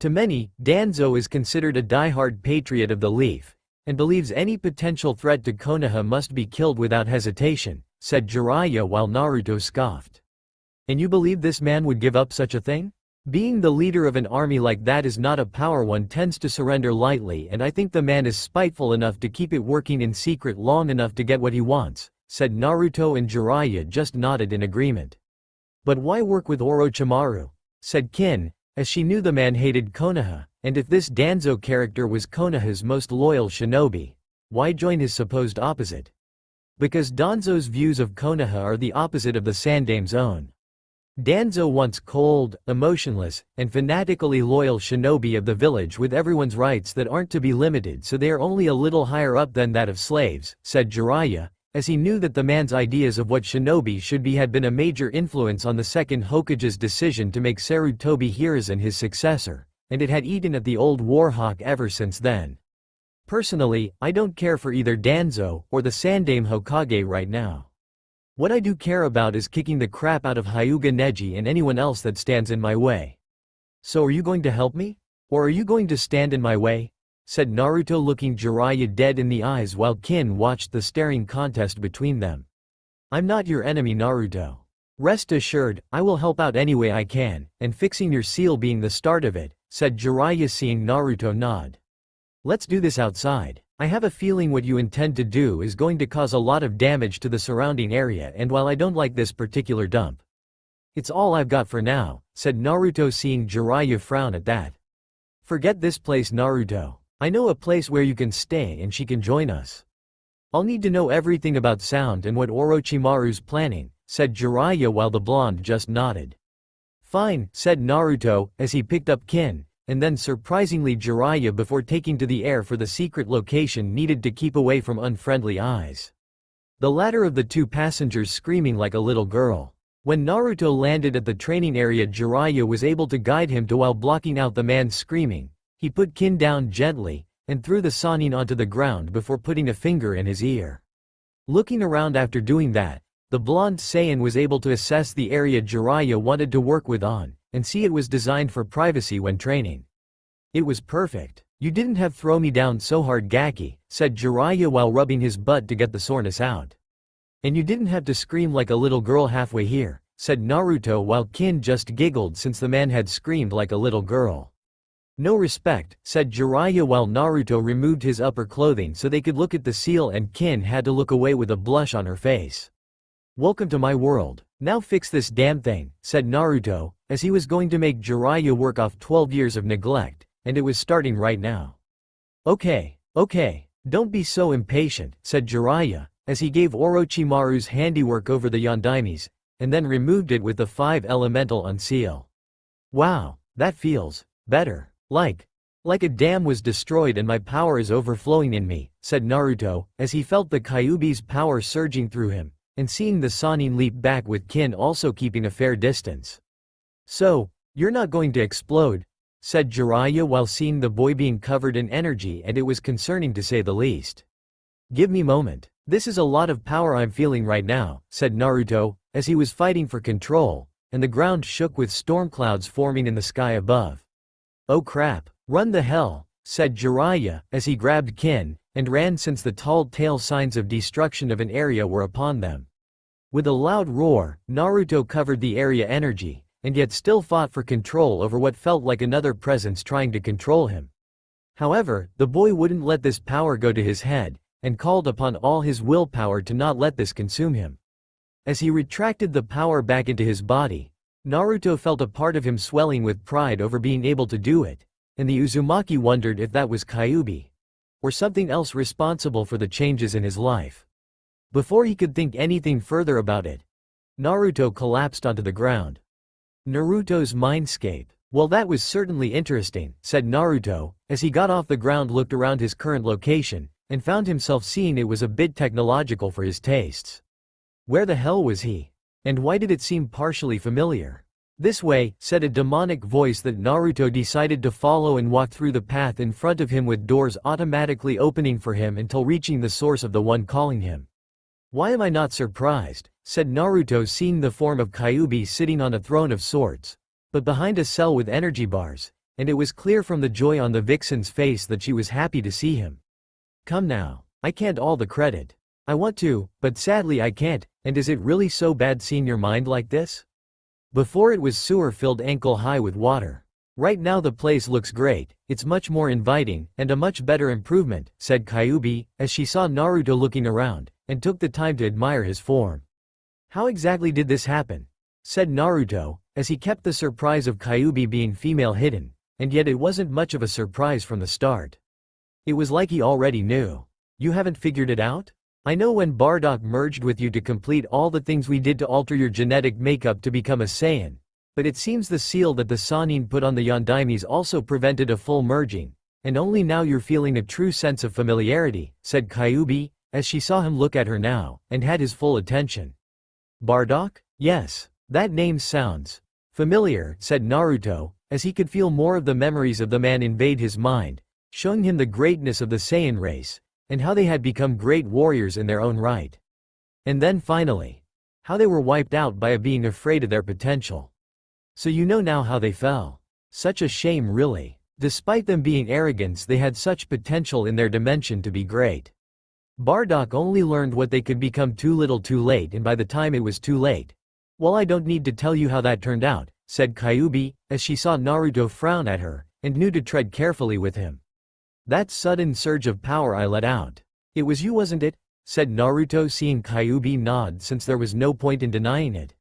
To many, Danzo is considered a die-hard patriot of the Leaf, and believes any potential threat to Konoha must be killed without hesitation, said Jiraiya while Naruto scoffed. And you believe this man would give up such a thing? Being the leader of an army like that is not a power one tends to surrender lightly and I think the man is spiteful enough to keep it working in secret long enough to get what he wants, said Naruto and Jiraiya just nodded in agreement. But why work with Orochimaru? Said Kin, as she knew the man hated Konoha, and if this Danzo character was Konoha's most loyal shinobi, why join his supposed opposite? Because Danzo's views of Konoha are the opposite of the Sandame's own. Danzo wants cold, emotionless, and fanatically loyal shinobi of the village with everyone's rights that aren't to be limited so they are only a little higher up than that of slaves, said Jiraiya, as he knew that the man's ideas of what shinobi should be had been a major influence on the second Hokage's decision to make Sarutobi Hiruzen his successor, and it had eaten at the old Warhawk ever since then. Personally, I don't care for either Danzo or the Sandame Hokage right now. What I do care about is kicking the crap out of Hyuga Neji and anyone else that stands in my way. So are you going to help me? Or are you going to stand in my way? Said Naruto looking Jiraiya dead in the eyes while Kin watched the staring contest between them. I'm not your enemy Naruto. Rest assured, I will help out any way I can, and fixing your seal being the start of it, said Jiraiya seeing Naruto nod. Let's do this outside. I have a feeling what you intend to do is going to cause a lot of damage to the surrounding area and while I don't like this particular dump. It's all I've got for now, said Naruto seeing Jiraiya frown at that. Forget this place Naruto. I know a place where you can stay and she can join us. I'll need to know everything about sound and what Orochimaru's planning, said Jiraiya while the blonde just nodded. Fine, said Naruto, as he picked up Kin, and then surprisingly Jiraiya before taking to the air for the secret location needed to keep away from unfriendly eyes. The latter of the two passengers screaming like a little girl. When Naruto landed at the training area Jiraiya was able to guide him to while blocking out the man screaming. He put Kin down gently, and threw the Sannin onto the ground before putting a finger in his ear. Looking around after doing that, the blonde Saiyan was able to assess the area Jiraiya wanted to work with and see it was designed for privacy when training. It was perfect. You didn't have throw me down so hard Gaki, said Jiraiya while rubbing his butt to get the soreness out. And you didn't have to scream like a little girl halfway here, said Naruto while Kin just giggled since the man had screamed like a little girl. No respect, said Jiraiya while Naruto removed his upper clothing so they could look at the seal and Kin had to look away with a blush on her face. Welcome to my world. Now fix this damn thing, said Naruto, as he was going to make Jiraiya work off 12 years of neglect, and it was starting right now. Okay, don't be so impatient, said Jiraiya, as he gave Orochimaru's handiwork over the Yondaimes, and then removed it with the 5 elemental unseal. Wow, that feels better. Like a dam was destroyed and my power is overflowing in me, said Naruto, as he felt the Kyuubi's power surging through him, and seeing the Sannin leap back with Kin also keeping a fair distance. So, you're not going to explode, said Jiraiya while seeing the boy being covered in energy, and it was concerning to say the least. Give me a moment. This is a lot of power I'm feeling right now, said Naruto, as he was fighting for control, and the ground shook with storm clouds forming in the sky above. Oh crap, run the hell, said Jiraiya, as he grabbed Kin, and ran since the tall tale signs of destruction of an area were upon them. With a loud roar, Naruto covered the area energy, and yet still fought for control over what felt like another presence trying to control him. However, the boy wouldn't let this power go to his head, and called upon all his willpower to not let this consume him. As he retracted the power back into his body, Naruto felt a part of him swelling with pride over being able to do it, and the Uzumaki wondered if that was Kyuubi, or something else responsible for the changes in his life. Before he could think anything further about it, Naruto collapsed onto the ground. Naruto's mindscape. Well, that was certainly interesting, said Naruto, as he got off the ground, looked around his current location, and found himself seeing it was a bit technological for his tastes. Where the hell was he? And why did it seem partially familiar? This way, said a demonic voice that Naruto decided to follow and walk through the path in front of him with doors automatically opening for him until reaching the source of the one calling him. Why am I not surprised, said Naruto seeing the form of Kyuubi sitting on a throne of sorts, but behind a cell with energy bars, and it was clear from the joy on the vixen's face that she was happy to see him. Come now, I can't all the credit. I want to, but sadly I can't, and is it really so bad seeing your mind like this? Before it was sewer filled ankle high with water. Right now the place looks great, it's much more inviting, and a much better improvement, said Kyuubi, as she saw Naruto looking around, and took the time to admire his form. How exactly did this happen? Said Naruto, as he kept the surprise of Kyuubi being female hidden, and yet it wasn't much of a surprise from the start. It was like he already knew. You haven't figured it out? I know when Bardock merged with you to complete all the things we did to alter your genetic makeup to become a Saiyan, but it seems the seal that the Sannin put on the Yondaimes also prevented a full merging, and only now you're feeling a true sense of familiarity, said Kyuubi, as she saw him look at her now, and had his full attention. Bardock? Yes, that name sounds familiar, said Naruto, as he could feel more of the memories of the man invade his mind, showing him the greatness of the Saiyan race, and how they had become great warriors in their own right. And then finally, how they were wiped out by being afraid of their potential. So you know now how they fell. Such a shame really. Despite them being arrogant, they had such potential in their dimension to be great. Bardock only learned what they could become too little too late, and by the time it was too late. Well, I don't need to tell you how that turned out, said Kyuubi, as she saw Naruto frown at her, and knew to tread carefully with him. That sudden surge of power I let out. It was you, wasn't it? Said Naruto, seeing Kyuubi nod since there was no point in denying it.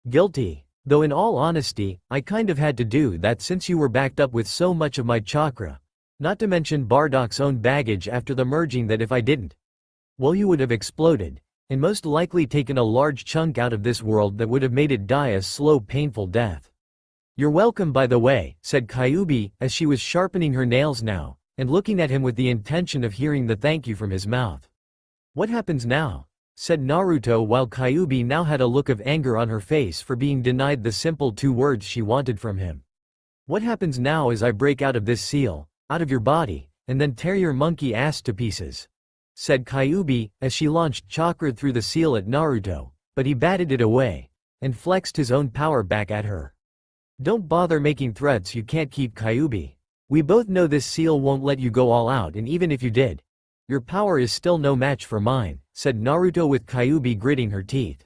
Guilty. Though in all honesty, I kind of had to do that since you were backed up with so much of my chakra. Not to mention Bardock's own baggage after the merging, that if I didn't, well, you would have exploded, and most likely taken a large chunk out of this world that would have made it die a slow, painful death. You're welcome, by the way, said Kyuubi, as she was sharpening her nails now, and looking at him with the intention of hearing the thank you from his mouth. What happens now? Said Naruto, while Kyuubi now had a look of anger on her face for being denied the simple 2 words she wanted from him. What happens now is I break out of this seal, out of your body, and then tear your monkey ass to pieces, said Kyuubi, as she launched chakra through the seal at Naruto, but he batted it away, and flexed his own power back at her. Don't bother making threats you can't keep, Kyuubi. We both know this seal won't let you go all out, and even if you did, your power is still no match for mine, said Naruto with Kyuubi gritting her teeth.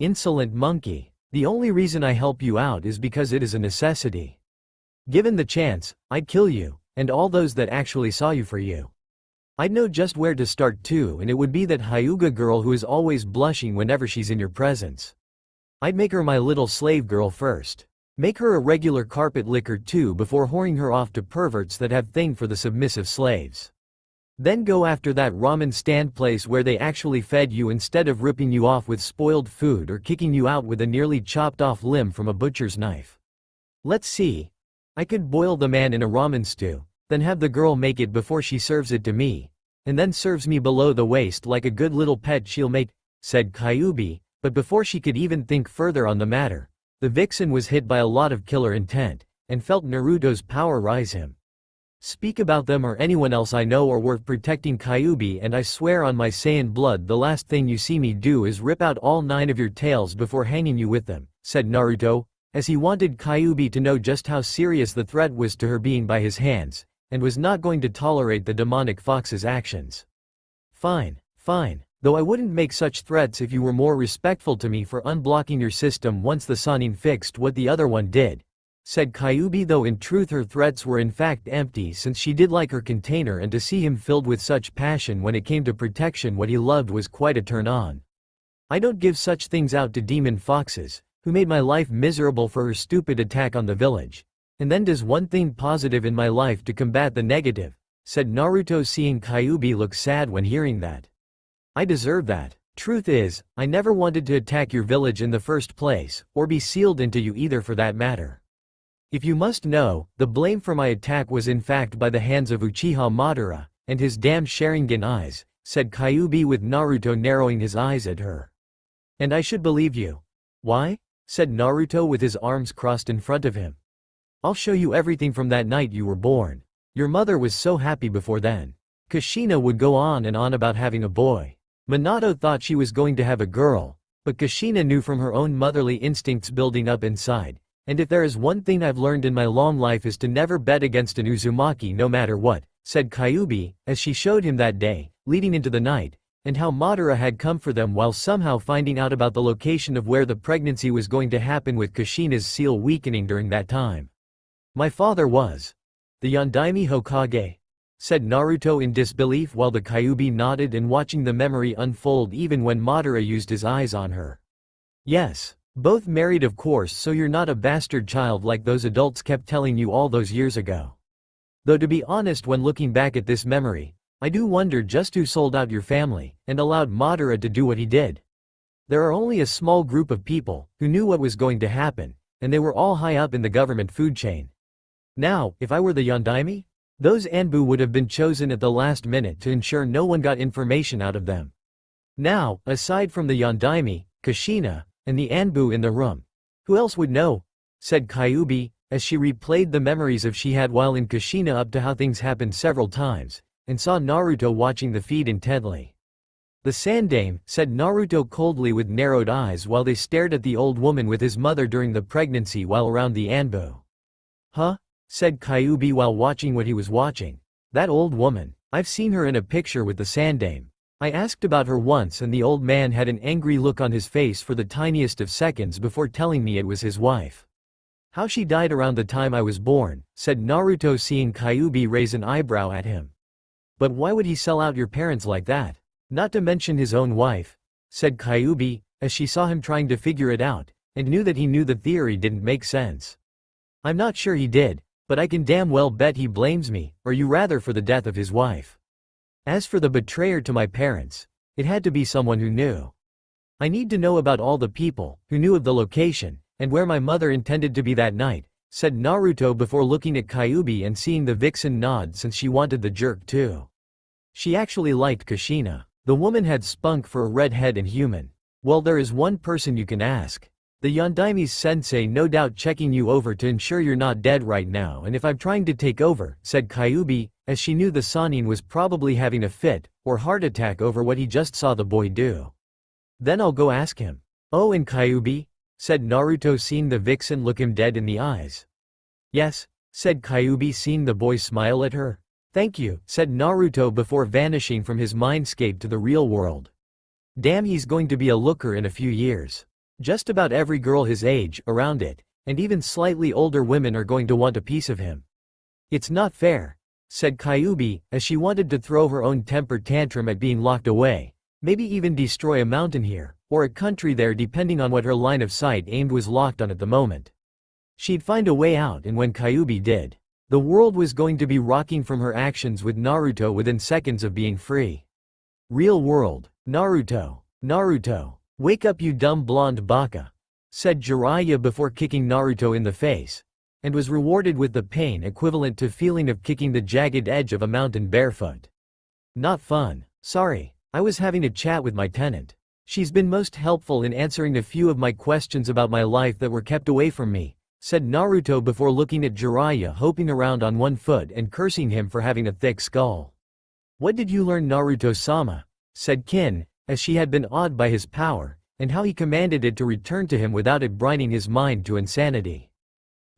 Insolent monkey. The only reason I help you out is because it is a necessity. Given the chance, I'd kill you, and all those that actually saw you for you. I'd know just where to start too, and it would be that Hyuga girl who is always blushing whenever she's in your presence. I'd make her my little slave girl first. Make her a regular carpet licker too before whoring her off to perverts that have thing for the submissive slaves. Then go after that ramen stand place where they actually fed you instead of ripping you off with spoiled food or kicking you out with a nearly chopped off limb from a butcher's knife. Let's see. I could boil the man in a ramen stew, then have the girl make it before she serves it to me, and then serves me below the waist like a good little pet she'll make, said Kyuubi, but before she could even think further on the matter, the vixen was hit by a lot of killer intent, and felt Naruto's power rise him. Speak about them or anyone else I know or worth protecting Kyuubi, and I swear on my Saiyan blood the last thing you see me do is rip out all 9 of your tails before hanging you with them, said Naruto, as he wanted Kyuubi to know just how serious the threat was to her being by his hands, and was not going to tolerate the demonic fox's actions. Fine, fine, though I wouldn't make such threats if you were more respectful to me for unblocking your system once the Sannin fixed what the other one did, said Kyuubi, though in truth her threats were in fact empty since she did like her container, and to see him filled with such passion when it came to protection what he loved was quite a turn on. I don't give such things out to demon foxes, who made my life miserable for her stupid attack on the village, and then does one thing positive in my life to combat the negative, said Naruto, seeing Kyuubi look sad when hearing that. I deserve that. Truth is, I never wanted to attack your village in the first place, or be sealed into you either for that matter. If you must know, the blame for my attack was in fact by the hands of Uchiha Madara, and his damn Sharingan eyes, said Kyuubi with Naruto narrowing his eyes at her. And I should believe you. Why? Said Naruto with his arms crossed in front of him. I'll show you everything from that night you were born. Your mother was so happy before then. Kushina would go on and on about having a boy. Minato thought she was going to have a girl, but Kushina knew from her own motherly instincts building up inside, and if there is one thing I've learned in my long life is to never bet against an Uzumaki no matter what, said Kyuubi, as she showed him that day, leading into the night, and how Madara had come for them while somehow finding out about the location of where the pregnancy was going to happen, with Kushina's seal weakening during that time. My father was the Yondaime Hokage, said Naruto in disbelief while the Kyuubi nodded and watching the memory unfold even when Madara used his eyes on her. Yes. Both married of course, so you're not a bastard child like those adults kept telling you all those years ago. Though to be honest, when looking back at this memory, I do wonder just who sold out your family, and allowed Madara to do what he did. There are only a small group of people, who knew what was going to happen, and they were all high up in the government food chain. Now, if I were the Yondaime, those Anbu would have been chosen at the last minute to ensure no one got information out of them. Now, aside from the Yondaime, Kushina, and the Anbu in the room, who else would know? Said Kyuubi, as she replayed the memories of she had while in Kushina up to how things happened several times, and saw Naruto watching the feed intently. The Sandame, said Naruto coldly with narrowed eyes while they stared at the old woman with his mother during the pregnancy while around the Anbu. Huh? Said Kyuubi while watching what he was watching. That old woman. I've seen her in a picture with the Sandame. I asked about her once and the old man had an angry look on his face for the tiniest of seconds before telling me it was his wife. How she died around the time I was born, said Naruto, seeing Kyuubi raise an eyebrow at him. But why would he sell out your parents like that? Not to mention his own wife, said Kyuubi, as she saw him trying to figure it out, and knew that he knew the theory didn't make sense. I'm not sure he did, but I can damn well bet he blames me, or you rather, for the death of his wife. As for the betrayer to my parents, it had to be someone who knew. I need to know about all the people who knew of the location, and where my mother intended to be that night, said Naruto before looking at Kyuubi and seeing the vixen nod since she wanted the jerk too. She actually liked Kushina. The woman had spunk for a redhead and human. Well, there is one person you can ask. The Yondaime's sensei, no doubt checking you over to ensure you're not dead right now, and if I'm trying to take over, said Kyuubi, as she knew the Sannin was probably having a fit, or heart attack over what he just saw the boy do. Then I'll go ask him. Oh, and Kyuubi? Said Naruto, seeing the vixen look him dead in the eyes. Yes, said Kyuubi, seeing the boy smile at her. Thank you, said Naruto before vanishing from his mindscape to the real world. Damn, he's going to be a looker in a few years. Just about every girl his age, around it, and even slightly older women are going to want a piece of him. It's not fair, said Kyuubi, as she wanted to throw her own temper tantrum at being locked away, maybe even destroy a mountain here, or a country there depending on what her line of sight aimed was locked on at the moment. She'd find a way out, and when Kyuubi did, the world was going to be rocking from her actions with Naruto within seconds of being free. Real world, Naruto. Naruto. Wake up, you dumb blonde baka, said Jiraiya before kicking Naruto in the face, and was rewarded with the pain equivalent to feeling of kicking the jagged edge of a mountain barefoot. Not fun. Sorry, I was having a chat with my tenant. She's been most helpful in answering a few of my questions about my life that were kept away from me, said Naruto before looking at Jiraiya hopping around on one foot and cursing him for having a thick skull. What did you learn, Naruto-sama? Said Kin, as she had been awed by his power, and how he commanded it to return to him without it brining his mind to insanity.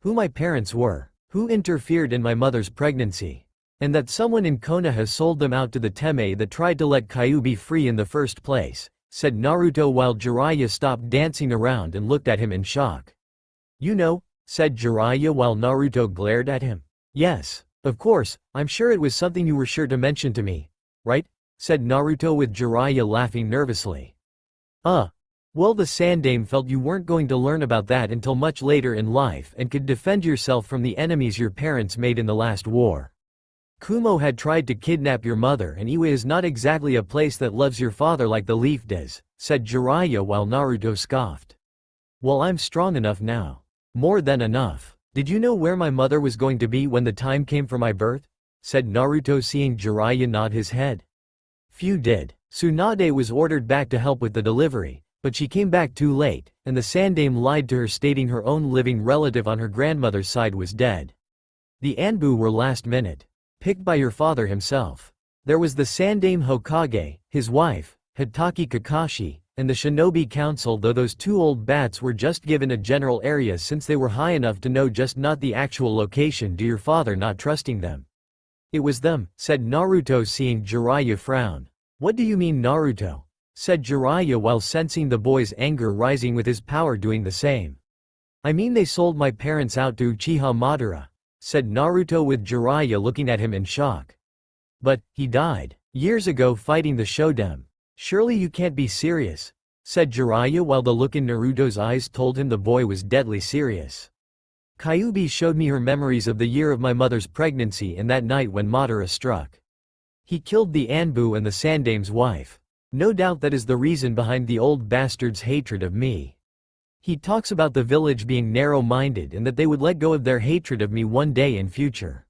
Who my parents were, who interfered in my mother's pregnancy, and that someone in Konoha sold them out to the Teme that tried to let Kyuubi free in the first place, said Naruto while Jiraiya stopped dancing around and looked at him in shock. You know, said Jiraiya while Naruto glared at him. Yes, of course, I'm sure it was something you were sure to mention to me, right? Said Naruto with Jiraiya laughing nervously. Well, the Sandaime felt you weren't going to learn about that until much later in life and could defend yourself from the enemies your parents made in the last war. Kumo had tried to kidnap your mother, and Iwa is not exactly a place that loves your father like the leaf does, said Jiraiya while Naruto scoffed. Well, I'm strong enough now. More than enough. Did you know where my mother was going to be when the time came for my birth? Said Naruto, seeing Jiraiya nod his head. Few did. Tsunade was ordered back to help with the delivery, but she came back too late, and the Sandaime lied to her, stating her own living relative on her grandmother's side was dead. The Anbu were last minute, picked by your father himself. There was the Sandaime Hokage, his wife, Hitaki Kakashi, and the Shinobi Council, though those two old bats were just given a general area since they were high enough to know just not the actual location due to your father not trusting them. It was them, said Naruto, seeing Jiraiya frown. What do you mean, Naruto? Said Jiraiya while sensing the boy's anger rising with his power doing the same. I mean they sold my parents out to Uchiha Madara, said Naruto with Jiraiya looking at him in shock. But, he died years ago fighting the showdown. Surely you can't be serious, said Jiraiya while the look in Naruto's eyes told him the boy was deadly serious. Kyuubi showed me her memories of the year of my mother's pregnancy and that night when Madara struck. He killed the Anbu and the Sandaime's wife. No doubt that is the reason behind the old bastard's hatred of me. He talks about the village being narrow-minded and that they would let go of their hatred of me one day in future.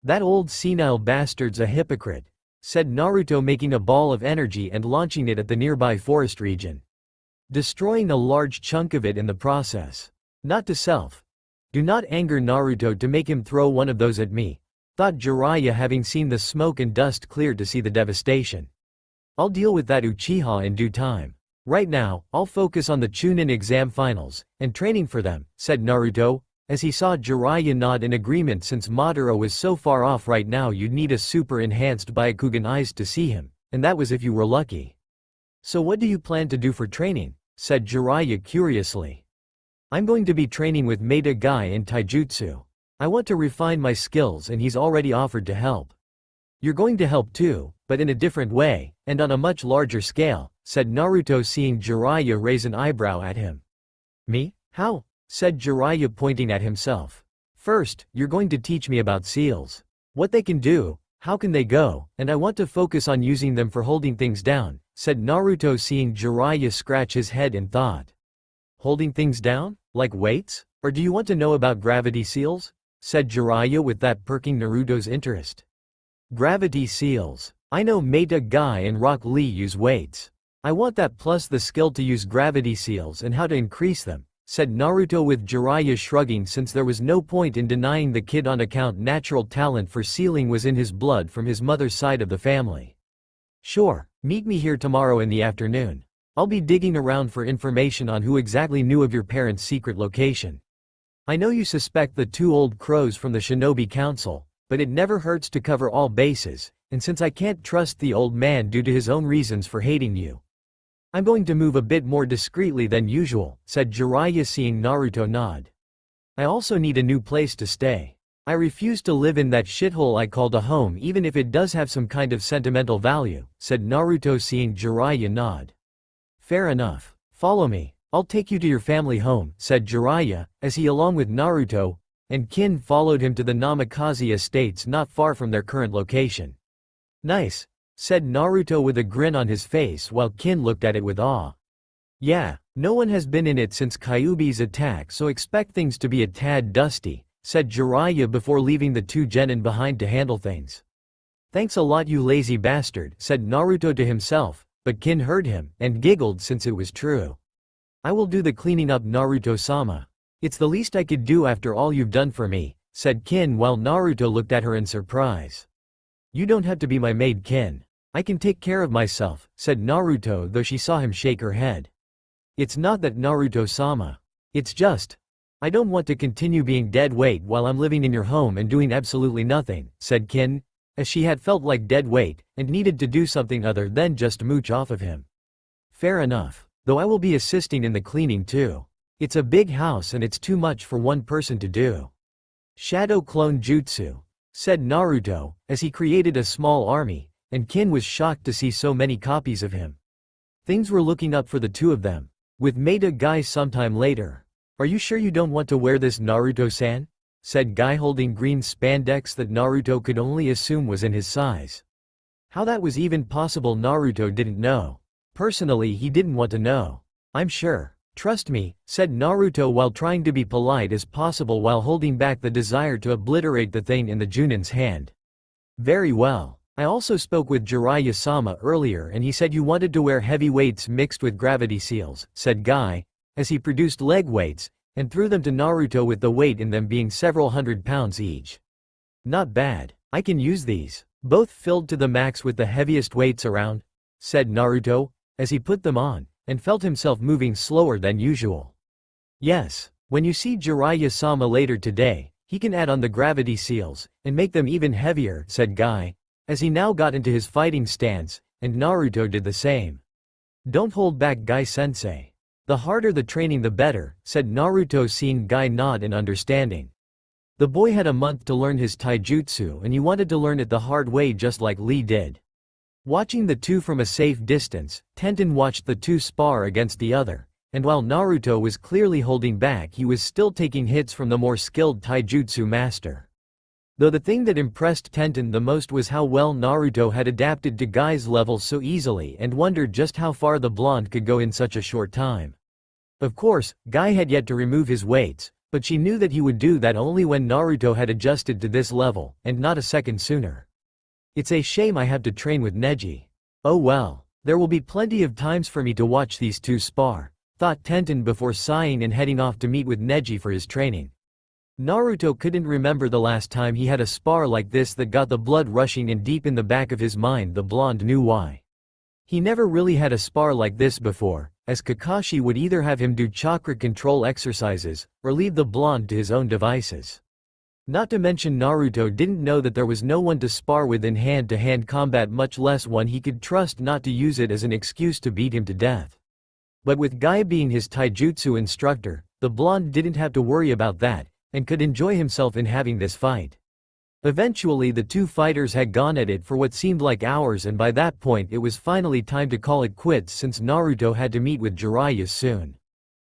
That old senile bastard's a hypocrite, said Naruto, making a ball of energy and launching it at the nearby forest region, destroying a large chunk of it in the process. Not to self. Do not anger Naruto to make him throw one of those at me, thought Jiraiya, having seen the smoke and dust clear to see the devastation. I'll deal with that Uchiha in due time. Right now, I'll focus on the Chunin exam finals, and training for them, said Naruto, as he saw Jiraiya nod in agreement. Since Madara was so far off right now, you'd need a super enhanced Byakugan eyes to see him, and that was if you were lucky. So what do you plan to do for training? Said Jiraiya curiously. I'm going to be training with Maeda Guy in Taijutsu. I want to refine my skills, and he's already offered to help. You're going to help too, but in a different way, and on a much larger scale, said Naruto, seeing Jiraiya raise an eyebrow at him. Me? How? Said Jiraiya, pointing at himself. First, you're going to teach me about seals. What they can do, how can they go, and I want to focus on using them for holding things down, said Naruto, seeing Jiraiya scratch his head in thought. Holding things down? Like weights? Or do you want to know about gravity seals? Said Jiraiya with that perking Naruto's interest. Gravity seals. I know Maeda Guy and Rock Lee use weights. I want that plus the skill to use gravity seals and how to increase them, said Naruto with Jiraiya shrugging, since there was no point in denying the kid on account natural talent for sealing was in his blood from his mother's side of the family. Sure, meet me here tomorrow in the afternoon. I'll be digging around for information on who exactly knew of your parents' secret location. I know you suspect the two old crows from the Shinobi Council, but it never hurts to cover all bases, and since I can't trust the old man due to his own reasons for hating you, I'm going to move a bit more discreetly than usual, said Jiraiya, seeing Naruto nod. I also need a new place to stay. I refuse to live in that shithole I called a home even if it does have some kind of sentimental value, said Naruto, seeing Jiraiya nod. Fair enough. Follow me. I'll take you to your family home, said Jiraiya, as he along with Naruto and Kin followed him to the Namikaze estates not far from their current location. Nice, said Naruto with a grin on his face while Kin looked at it with awe. Yeah, no one has been in it since Kyuubi's attack, so expect things to be a tad dusty, said Jiraiya before leaving the two genin behind to handle things. Thanks a lot, you lazy bastard, said Naruto to himself, but Kin heard him and giggled since it was true. I will do the cleaning up, Naruto-sama. It's the least I could do after all you've done for me, said Kin while Naruto looked at her in surprise. You don't have to be my maid, Kin. I can take care of myself, said Naruto, though she saw him shake her head. It's not that, Naruto-sama. It's just, I don't want to continue being dead weight while I'm living in your home and doing absolutely nothing, said Kin, as she had felt like dead weight and needed to do something other than just mooch off of him. Fair enough, though I will be assisting in the cleaning too. It's a big house and it's too much for one person to do. Shadow clone jutsu, said Naruto, as he created a small army, and Kin was shocked to see so many copies of him. Things were looking up for the two of them. With Maida Guy sometime later. Are you sure you don't want to wear this, Naruto-san? Said Guy, holding green spandex that Naruto could only assume was in his size. How that was even possible Naruto didn't know. Personally, he didn't want to know. I'm sure. Trust me, said Naruto while trying to be polite as possible while holding back the desire to obliterate the thing in the Junin's hand. Very well. I also spoke with Jiraiya-sama earlier and he said you wanted to wear heavy weights mixed with gravity seals, said Guy, as he produced leg weights, and threw them to Naruto with the weight in them being several hundred pounds each. Not bad. I can use these. Both filled to the max with the heaviest weights around, said Naruto, as he put them on, and felt himself moving slower than usual. Yes, when you see Jiraiya-sama later today, he can add on the gravity seals, and make them even heavier, said Guy, as he now got into his fighting stance, and Naruto did the same. Don't hold back, Guy-sensei. The harder the training the better, said Naruto, seeing Guy nod in understanding. The boy had a month to learn his taijutsu and he wanted to learn it the hard way just like Lee did. Watching the two from a safe distance, Tenten watched the two spar against the other, and while Naruto was clearly holding back, he was still taking hits from the more skilled taijutsu master. Though the thing that impressed Tenten the most was how well Naruto had adapted to Guy's level so easily, and wondered just how far the blonde could go in such a short time. Of course, Guy had yet to remove his weights, but she knew that he would do that only when Naruto had adjusted to this level, and not a second sooner. It's a shame I have to train with Neji. Oh well, there will be plenty of times for me to watch these two spar, thought Tenten before sighing and heading off to meet with Neji for his training. Naruto couldn't remember the last time he had a spar like this that got the blood rushing, and deep in the back of his mind the blonde knew why. He never really had a spar like this before, as Kakashi would either have him do chakra control exercises, or leave the blonde to his own devices. Not to mention Naruto didn't know that there was no one to spar with in hand-to-hand combat, much less one he could trust not to use it as an excuse to beat him to death. But with Guy being his taijutsu instructor, the blonde didn't have to worry about that, and could enjoy himself in having this fight. Eventually the two fighters had gone at it for what seemed like hours, and by that point it was finally time to call it quits since Naruto had to meet with Jiraiya soon.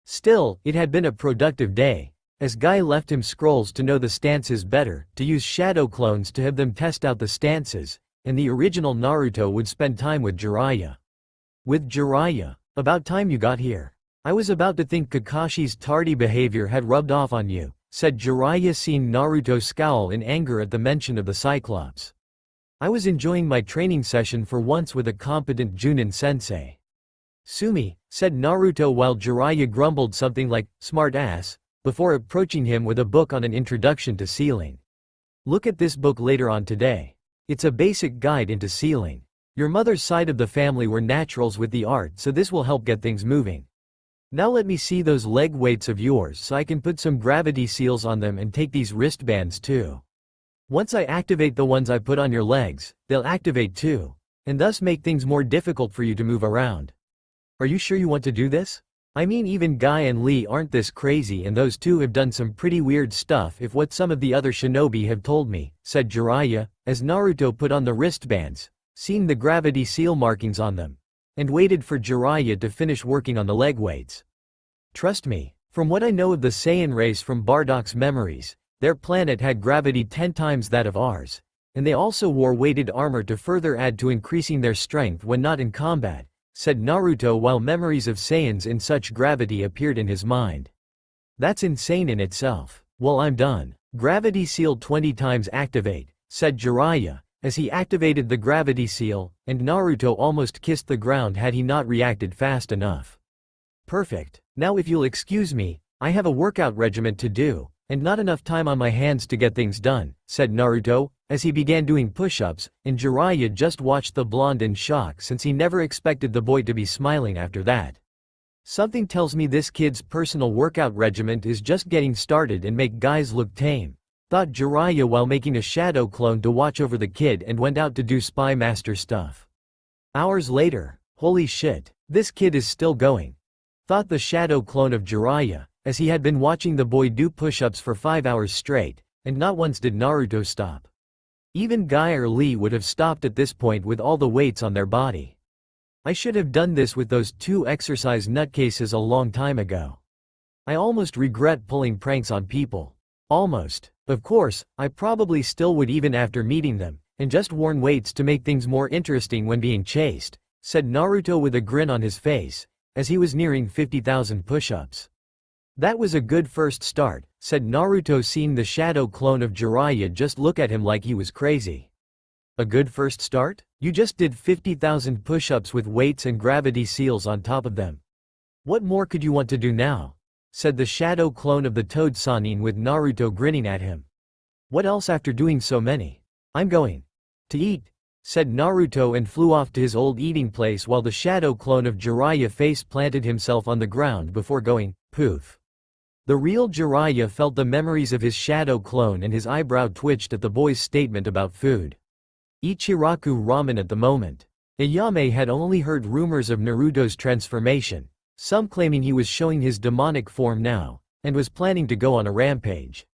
Still, it had been a productive day, as Guy left him scrolls to know the stances better, to use shadow clones to have them test out the stances, and the original Naruto would spend time with Jiraiya. With Jiraiya, about time you got here. I was about to think Kakashi's tardy behavior had rubbed off on you, said Jiraiya, seeing Naruto scowl in anger at the mention of the Cyclops. I was enjoying my training session for once with a competent Junin sensei. Sumi, said Naruto while Jiraiya grumbled something like, smart ass, before approaching him with a book on an introduction to sealing. Look at this book later on today. It's a basic guide into sealing. Your mother's side of the family were naturals with the art, so this will help get things moving. Now let me see those leg weights of yours so I can put some gravity seals on them, and take these wristbands too. Once I activate the ones I put on your legs, they'll activate too, and thus make things more difficult for you to move around. Are you sure you want to do this? I mean even Guy and Lee aren't this crazy and those two have done some pretty weird stuff if what some of the other shinobi have told me, said Jiraiya, as Naruto put on the wristbands, seeing the gravity seal markings on them, and waited for Jiraiya to finish working on the leg weights. Trust me, from what I know of the Saiyan race from Bardock's memories, their planet had gravity 10 times that of ours, and they also wore weighted armor to further add to increasing their strength when not in combat, said Naruto while memories of Saiyans in such gravity appeared in his mind. That's insane in itself. Well, I'm done. Gravity seal 20 times activate, said Jiraiya, as he activated the gravity seal, and Naruto almost kissed the ground had he not reacted fast enough. Perfect. Now if you'll excuse me, I have a workout regimen to do, and not enough time on my hands to get things done, said Naruto, as he began doing push-ups, and Jiraiya just watched the blonde in shock since he never expected the boy to be smiling after that. Something tells me this kid's personal workout regimen is just getting started and make guys look tame, thought Jiraiya while making a shadow clone to watch over the kid and went out to do spy master stuff. Hours later, holy shit, this kid is still going, thought the shadow clone of Jiraiya, as he had been watching the boy do push-ups for 5 hours straight, and not once did Naruto stop. Even Guy or Lee would have stopped at this point with all the weights on their body. I should have done this with those two exercise nutcases a long time ago. I almost regret pulling pranks on people. Almost. Of course, I probably still would even after meeting them, and just worn weights to make things more interesting when being chased, said Naruto with a grin on his face, as he was nearing 50,000 push-ups. That was a good first start, said Naruto seeing the shadow clone of Jiraiya just look at him like he was crazy. A good first start? You just did 50,000 push-ups with weights and gravity seals on top of them. What more could you want to do now? Said the shadow clone of the Toad Sannin with Naruto grinning at him. What else after doing so many? I'm going to eat, said Naruto and flew off to his old eating place while the shadow clone of Jiraiya face planted himself on the ground before going, poof. The real Jiraiya felt the memories of his shadow clone and his eyebrow twitched at the boy's statement about food. Ichiraku ramen at the moment. Ayame had only heard rumors of Naruto's transformation, some claiming he was showing his demonic form now, and was planning to go on a rampage.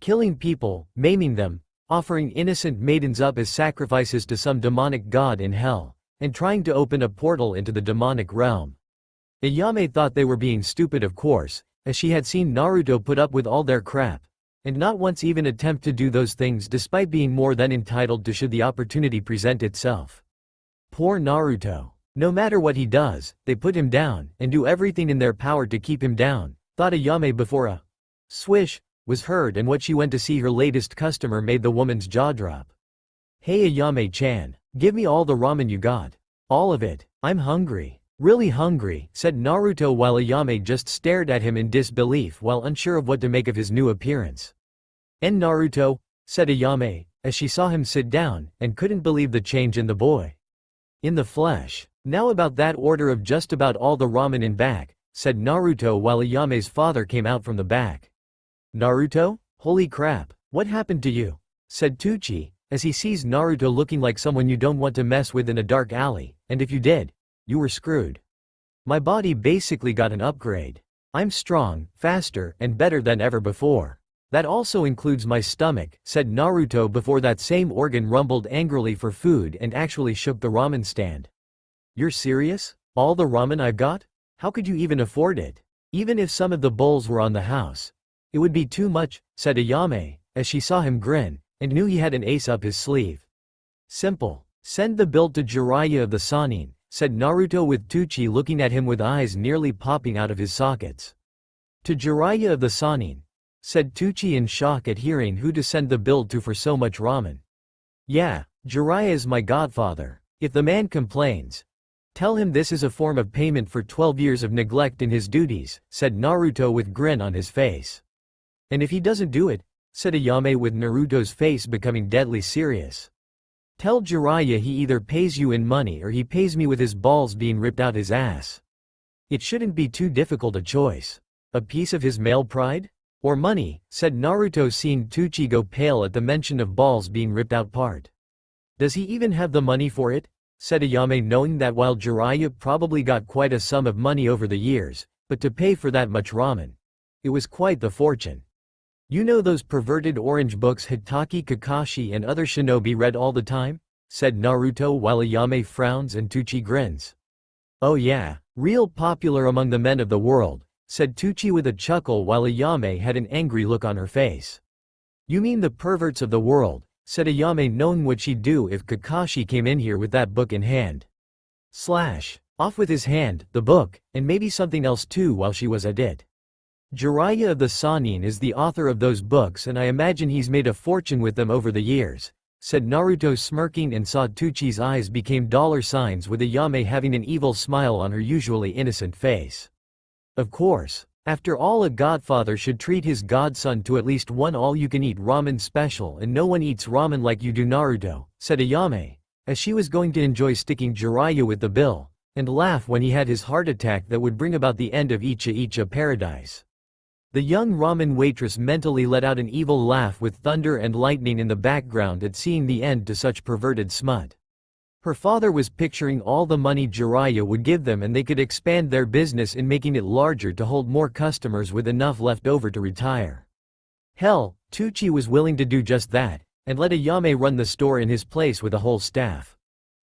Killing people, maiming them, offering innocent maidens up as sacrifices to some demonic god in hell, and trying to open a portal into the demonic realm. Ayame thought they were being stupid of course, as she had seen Naruto put up with all their crap, and not once even attempt to do those things despite being more than entitled to should the opportunity present itself. Poor Naruto. No matter what he does, they put him down, and do everything in their power to keep him down, thought Ayame before a swish was heard and what she went to see her latest customer made the woman's jaw drop. Hey Ayame-chan, give me all the ramen you got. All of it. I'm hungry. Really hungry, said Naruto while Ayame just stared at him in disbelief while unsure of what to make of his new appearance. And Naruto, said Ayame, as she saw him sit down, and couldn't believe the change in the boy. In the flesh. Now about that order of just about all the ramen in back, said Naruto while Ayame's father came out from the back. Naruto? Holy crap, what happened to you? Said Tucci, as he sees Naruto looking like someone you don't want to mess with in a dark alley, and if you did, you were screwed. My body basically got an upgrade. I'm strong, faster, and better than ever before. That also includes my stomach, said Naruto before that same organ rumbled angrily for food and actually shook the ramen stand. You're serious? All the ramen I've got? How could you even afford it? Even if some of the bowls were on the house. It would be too much, said Ayame, as she saw him grin, and knew he had an ace up his sleeve. Simple. Send the bill to Jiraiya of the Sannin, said Naruto with Tucci looking at him with eyes nearly popping out of his sockets. To Jiraiya of the Sannin, said Tucci in shock at hearing who to send the bill to for so much ramen. Yeah, Jiraiya is my godfather. If the man complains, tell him this is a form of payment for 12 years of neglect in his duties, said Naruto with grin on his face. And if he doesn't do it, said Ayame with Naruto's face becoming deadly serious. Tell Jiraiya he either pays you in money or he pays me with his balls being ripped out his ass. It shouldn't be too difficult a choice. A piece of his male pride? Or money, said Naruto seeing Tucci go pale at the mention of balls being ripped out part. Does he even have the money for it? Said Ayame knowing that while Jiraiya probably got quite a sum of money over the years, but to pay for that much ramen. It was quite the fortune. You know those perverted orange books Hitaki Kakashi and other shinobi read all the time? Said Naruto while Ayame frowns and Tucci grins. Oh yeah, real popular among the men of the world, said Tucci with a chuckle while Ayame had an angry look on her face. You mean the perverts of the world, said Ayame, knowing what she'd do if Kakashi came in here with that book in hand. Off with his hand, the book, and maybe something else too while she was at it. Jiraiya of the Sannin is the author of those books and I imagine he's made a fortune with them over the years, said Naruto, smirking, and saw Tucci's eyes became dollar signs with Ayame having an evil smile on her usually innocent face. Of course. After all, a godfather should treat his godson to at least one all-you-can-eat ramen special, and no one eats ramen like you do, Naruto, said Ayame, as she was going to enjoy sticking Jiraiya with the bill, and laugh when he had his heart attack that would bring about the end of Icha paradise. The young ramen waitress mentally let out an evil laugh with thunder and lightning in the background at seeing the end to such perverted smut. Her father was picturing all the money Jiraiya would give them and they could expand their business in making it larger to hold more customers with enough left over to retire. Hell, Tucci was willing to do just that, and let Ayame run the store in his place with a whole staff.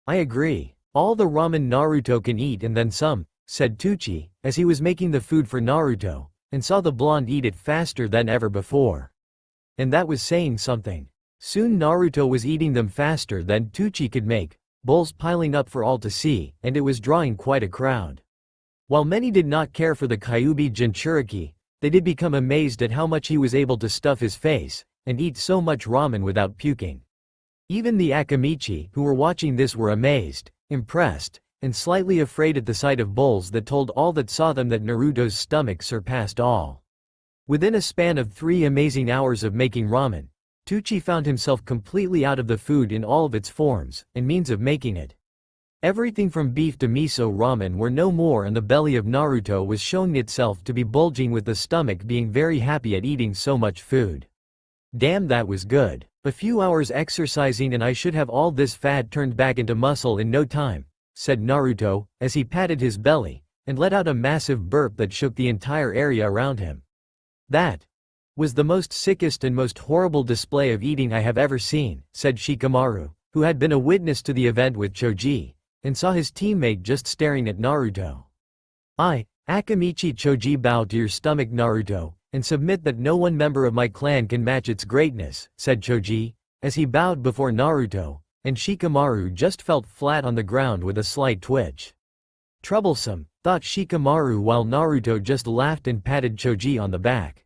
I agree. All the ramen Naruto can eat and then some, said Tucci, as he was making the food for Naruto, and saw the blonde eat it faster than ever before. And that was saying something. Soon Naruto was eating them faster than Tucci could make, bowls piling up for all to see, and it was drawing quite a crowd. While many did not care for the Kyuubi Jinchuriki, they did become amazed at how much he was able to stuff his face, and eat so much ramen without puking. Even the Akamichi, who were watching this, were amazed, impressed, and slightly afraid at the sight of bowls that told all that saw them that Naruto's stomach surpassed all. Within a span of 3 amazing hours of making ramen, Tucci found himself completely out of the food in all of its forms and means of making it. Everything from beef to miso ramen were no more, and the belly of Naruto was showing itself to be bulging, with the stomach being very happy at eating so much food. Damn, that was good. A few hours exercising and I should have all this fat turned back into muscle in no time, said Naruto, as he patted his belly, and let out a massive burp that shook the entire area around him. That was the most sickest and most horrible display of eating I have ever seen, said Shikamaru, who had been a witness to the event with Choji, and saw his teammate just staring at Naruto. Akamichi Choji, bow to your stomach, Naruto, and submit that no one member of my clan can match its greatness, said Choji, as he bowed before Naruto, and Shikamaru just felt flat on the ground with a slight twitch. Troublesome, thought Shikamaru while Naruto just laughed and patted Choji on the back.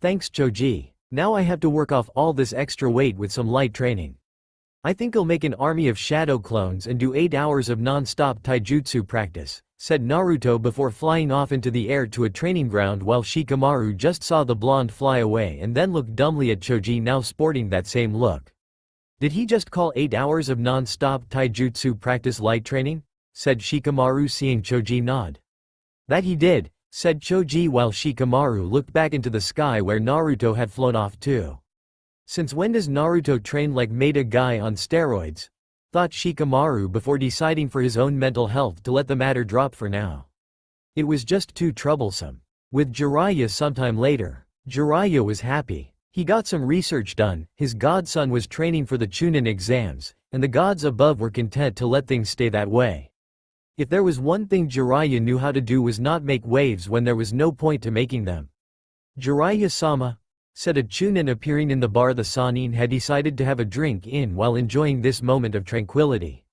Thanks, Choji. Now I have to work off all this extra weight with some light training. I think I'll make an army of shadow clones and do 8 hours of non-stop taijutsu practice, said Naruto before flying off into the air to a training ground, while Shikamaru just saw the blonde fly away and then looked dumbly at Choji, now sporting that same look. Did he just call 8 hours of non-stop taijutsu practice light training? Said Shikamaru, seeing Choji nod. That he did, said Choji while Shikamaru looked back into the sky where Naruto had flown off to. Since when does Naruto train like made a guy on steroids? Thought Shikamaru before deciding for his own mental health to let the matter drop for now. It was just too troublesome. With Jiraiya sometime later, Jiraiya was happy. He got some research done, his godson was training for the Chunin exams, and the gods above were content to let things stay that way. If there was one thing Jiraiya knew how to do, was not make waves when there was no point to making them. Jiraiya-sama, said a Chunin appearing in the bar the Sannin had decided to have a drink in while enjoying this moment of tranquility.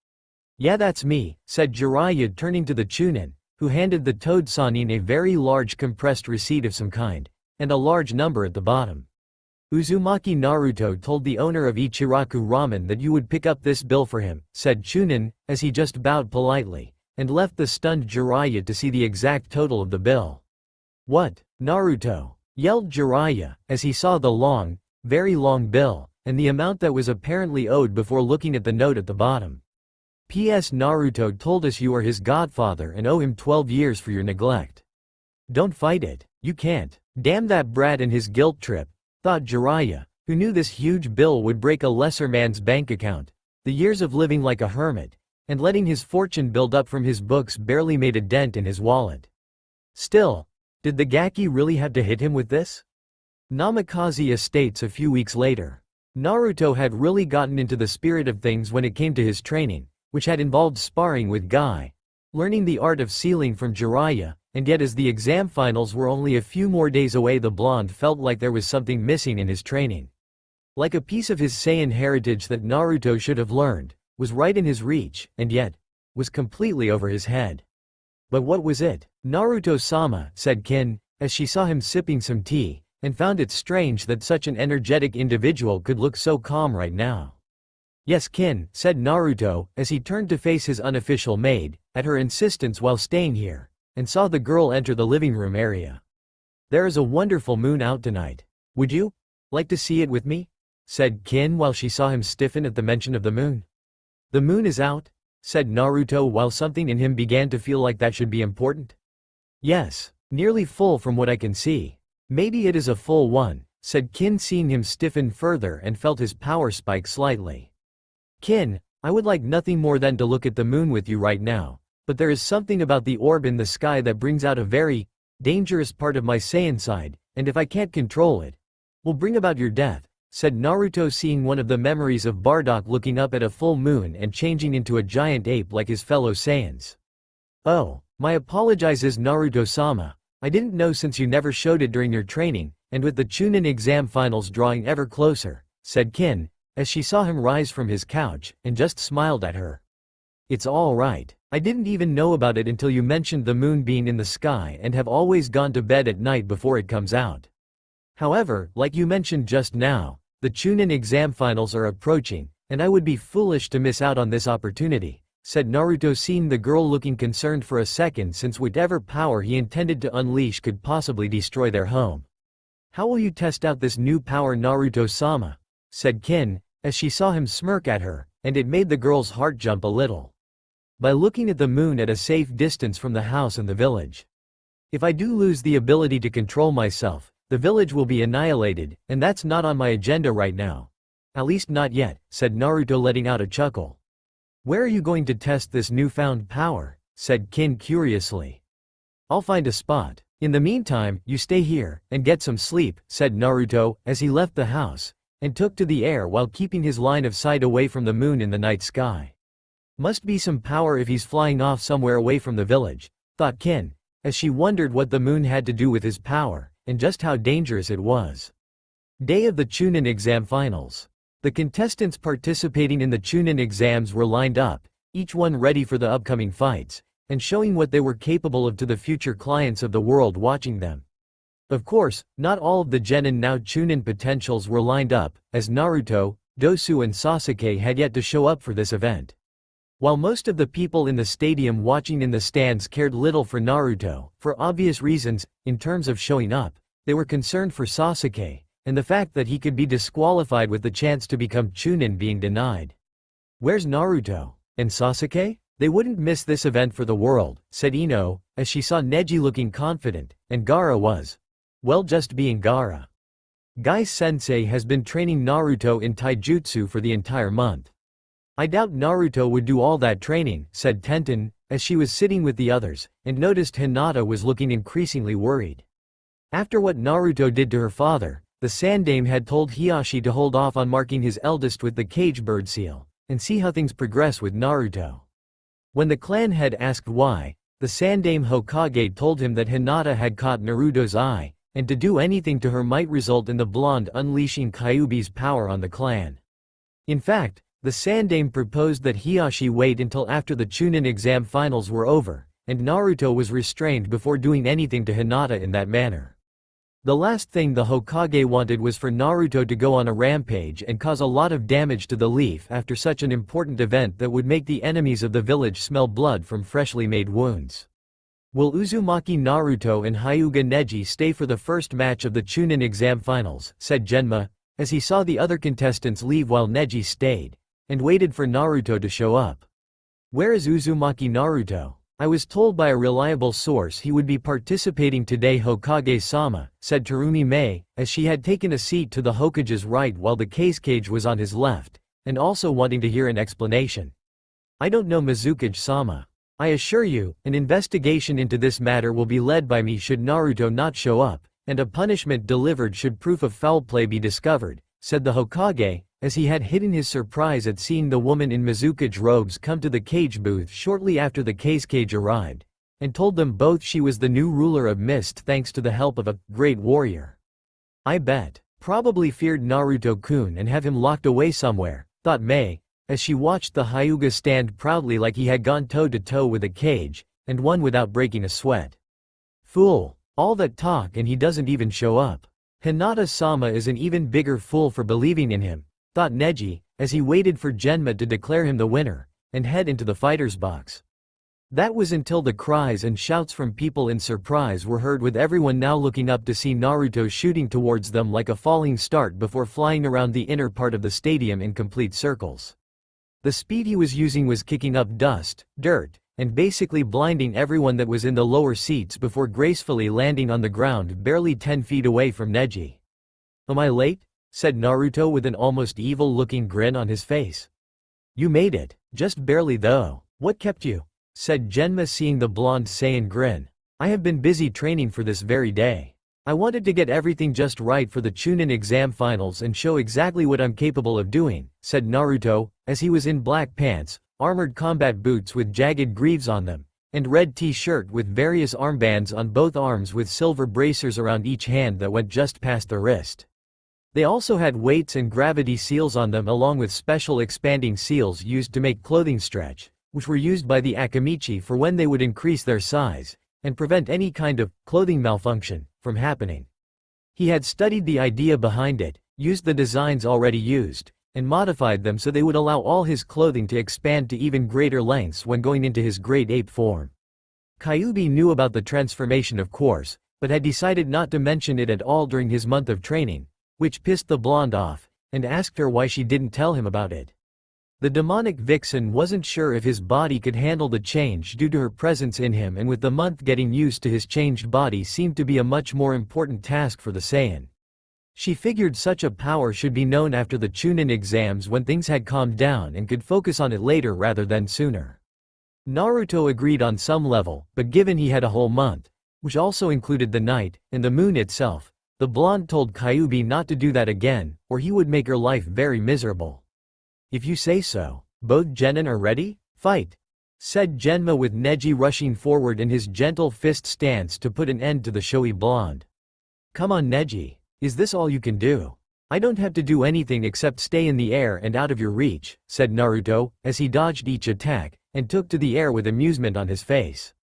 Yeah, that's me, said Jiraiya, turning to the Chunin, who handed the Toad Sannin a very large compressed receipt of some kind, and a large number at the bottom. Uzumaki Naruto told the owner of Ichiraku Ramen that you would pick up this bill for him, said Chunin, as he just bowed politely, and left the stunned Jiraiya to see the exact total of the bill. What, Naruto? Yelled Jiraiya, as he saw the long, very long bill, and the amount that was apparently owed before looking at the note at the bottom. P.S. Naruto told us you are his godfather and owe him 12 years for your neglect. Don't fight it, you can't. Damn that brat and his guilt trip, thought Jiraiya, who knew this huge bill would break a lesser man's bank account. The years of living like a hermit, and letting his fortune build up from his books barely made a dent in his wallet. Still, did the Gaki really have to hit him with this? Namikaze states a few weeks later. Naruto had really gotten into the spirit of things when it came to his training, which had involved sparring with Guy, learning the art of sealing from Jiraiya, and yet as the exam finals were only a few more days away, the blonde felt like there was something missing in his training. Like a piece of his Saiyan heritage that Naruto should have learned, was right in his reach, and yet, was completely over his head. But what was it? Naruto-sama, said Kin, as she saw him sipping some tea, and found it strange that such an energetic individual could look so calm right now. Yes, Kin, said Naruto, as he turned to face his unofficial maid, at her insistence while staying here, and saw the girl enter the living room area. There is a wonderful moon out tonight. Would you like to see it with me? Said Kin while she saw him stiffen at the mention of the moon. The moon is out? Said Naruto while something in him began to feel like that should be important. Yes, nearly full from what I can see. Maybe it is a full one, said Kin, seeing him stiffen further and felt his power spike slightly. Kin, I would like nothing more than to look at the moon with you right now, but there is something about the orb in the sky that brings out a very dangerous part of my Saiyan side, and if I can't control it, will bring about your death, said Naruto, seeing one of the memories of Bardock looking up at a full moon and changing into a giant ape like his fellow Saiyans. Oh, my apologizes Naruto-sama. I didn't know since you never showed it during your training, and with the Chunin exam finals drawing ever closer, said Kin, as she saw him rise from his couch, and just smiled at her. It's all right. I didn't even know about it until you mentioned the moon being in the sky and have always gone to bed at night before it comes out. However, like you mentioned just now, the Chunin exam finals are approaching, and I would be foolish to miss out on this opportunity, said Naruto, seeing the girl looking concerned for a second, since whatever power he intended to unleash could possibly destroy their home. How will you test out this new power, Naruto-sama? Said Kin, as she saw him smirk at her, and it made the girl's heart jump a little. By looking at the moon at a safe distance from the house and the village. If I do lose the ability to control myself, the village will be annihilated, and that's not on my agenda right now. At least not yet, said Naruto, letting out a chuckle. Where are you going to test this newfound power? Said Kin curiously. I'll find a spot. In the meantime, you stay here, and get some sleep, said Naruto, as he left the house, and took to the air while keeping his line of sight away from the moon in the night sky. Must be some power if he's flying off somewhere away from the village, thought Kin, as she wondered what the moon had to do with his power, and just how dangerous it was. Day of the Chunin exam finals. The contestants participating in the Chunin exams were lined up, each one ready for the upcoming fights, and showing what they were capable of to the future clients of the world watching them. Of course, not all of the Genin now Chunin potentials were lined up, as Naruto, Dosu and Sasuke had yet to show up for this event. While most of the people in the stadium watching in the stands cared little for Naruto, for obvious reasons, in terms of showing up, they were concerned for Sasuke, and the fact that he could be disqualified with the chance to become Chunin being denied. Where's Naruto? And Sasuke? They wouldn't miss this event for the world, said Ino, as she saw Neji looking confident, and Gaara was, well, just being Gaara. Guy-sensei has been training Naruto in taijutsu for the entire month. I doubt Naruto would do all that training, said Tenten, as she was sitting with the others, and noticed Hinata was looking increasingly worried. After what Naruto did to her father, the Sandame had told Hiashi to hold off on marking his eldest with the cage bird seal, and see how things progress with Naruto. When the clan head asked why, the Sandame Hokage told him that Hinata had caught Naruto's eye, and to do anything to her might result in the blonde unleashing Kyuubi's power on the clan. In fact, the Sandame proposed that Hiashi wait until after the Chunin exam finals were over, and Naruto was restrained before doing anything to Hinata in that manner. The last thing the Hokage wanted was for Naruto to go on a rampage and cause a lot of damage to the leaf after such an important event that would make the enemies of the village smell blood from freshly made wounds. Will Uzumaki Naruto and Hyuga Neji stay for the first match of the Chunin exam finals, said Genma, as he saw the other contestants leave while Neji stayed, and waited for Naruto to show up. Where is Uzumaki Naruto? I was told by a reliable source he would be participating today, Hokage-sama, said Terumi Mei, as she had taken a seat to the Hokage's right while the cage was on his left, and also wanting to hear an explanation. I don't know Mizukage-sama. I assure you, an investigation into this matter will be led by me should Naruto not show up, and a punishment delivered should proof of foul play be discovered, said the Hokage, as he had hidden his surprise at seeing the woman in Mizukage robes come to the cage booth shortly after the cage arrived, and told them both she was the new ruler of Mist thanks to the help of a great warrior. I bet. Probably feared Naruto-kun and have him locked away somewhere, thought Mei, as she watched the Hyuga stand proudly like he had gone toe-to-toe with a cage, and won without breaking a sweat. Fool. All that talk and he doesn't even show up. Hinata-sama is an even bigger fool for believing in him, thought Neji, as he waited for Genma to declare him the winner, and head into the fighter's box. That was until the cries and shouts from people in surprise were heard, with everyone now looking up to see Naruto shooting towards them like a falling start before flying around the inner part of the stadium in complete circles. The speed he was using was kicking up dust, dirt, and basically blinding everyone that was in the lower seats before gracefully landing on the ground barely 10 feet away from Neji. Am I late? Said Naruto with an almost evil-looking grin on his face. You made it, just barely though. What kept you? Said Genma, seeing the blonde Saiyan grin. I have been busy training for this very day. I wanted to get everything just right for the Chunin exam finals and show exactly what I'm capable of doing, said Naruto, as he was in black pants, armored combat boots with jagged greaves on them, and red t-shirt with various armbands on both arms with silver bracers around each hand that went just past the wrist. They also had weights and gravity seals on them, along with special expanding seals used to make clothing stretch, which were used by the Akamichi for when they would increase their size and prevent any kind of clothing malfunction from happening. He had studied the idea behind it, used the designs already used, and modified them so they would allow all his clothing to expand to even greater lengths when going into his great ape form. Kyuubi knew about the transformation, of course, but had decided not to mention it at all during his month of training, which pissed the blonde off, and asked her why she didn't tell him about it. The demonic vixen wasn't sure if his body could handle the change due to her presence in him, and with the month getting used to his changed body seemed to be a much more important task for the Saiyan. She figured such a power should be known after the Chunin exams when things had calmed down and could focus on it later rather than sooner. Naruto agreed on some level, but given he had a whole month, which also included the night and the moon itself, the blonde told Kyuubi not to do that again, or he would make her life very miserable. If you say so. Both genin are ready? Fight! Said Genma, with Neji rushing forward in his gentle fist stance to put an end to the showy blonde. Come on Neji, is this all you can do? I don't have to do anything except stay in the air and out of your reach, said Naruto, as he dodged each attack, and took to the air with amusement on his face.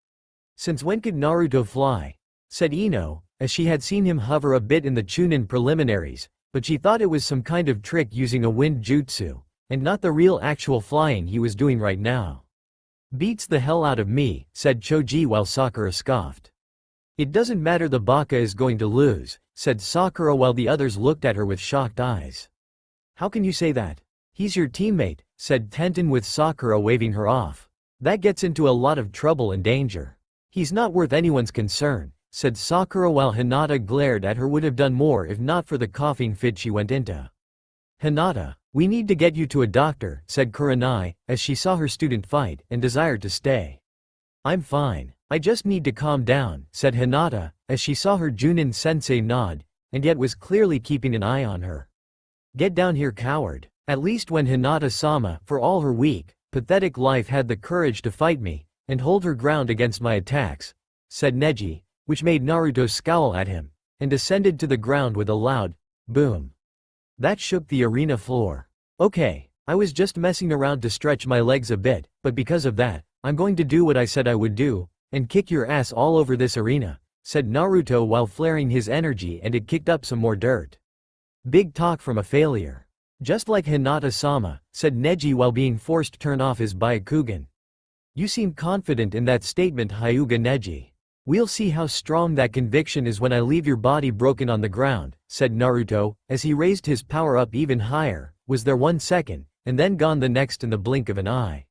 Since when could Naruto fly? Said Ino, as she had seen him hover a bit in the Chunin preliminaries, but she thought it was some kind of trick using a wind jutsu, and not the real actual flying he was doing right now. Beats the hell out of me, said Choji while Sakura scoffed. It doesn't matter, the baka is going to lose, said Sakura while the others looked at her with shocked eyes. How can you say that? He's your teammate, said Tenten, with Sakura waving her off. That gets into a lot of trouble and danger. He's not worth anyone's concern, said Sakura while Hinata glared at her. Would have done more if not for the coughing fit she went into. Hinata, we need to get you to a doctor, said Kurenai, as she saw her student fight and desired to stay. I'm fine. I just need to calm down, said Hinata, as she saw her Junin sensei nod, and yet was clearly keeping an eye on her. Get down here, coward. At least when Hinata-sama, for all her weak, pathetic life, had the courage to fight me and hold her ground against my attacks, said Neji, which made Naruto scowl at him, and descended to the ground with a loud boom. That shook the arena floor. Okay, I was just messing around to stretch my legs a bit, but because of that, I'm going to do what I said I would do, and kick your ass all over this arena, said Naruto while flaring his energy, and it kicked up some more dirt. Big talk from a failure. Just like Hinata-sama, said Neji while being forced to turn off his Byakugan. You seem confident in that statement, Hyuga Neji. We'll see how strong that conviction is when I leave your body broken on the ground, said Naruto, as he raised his power up even higher, was there 1 second, and then gone the next in the blink of an eye.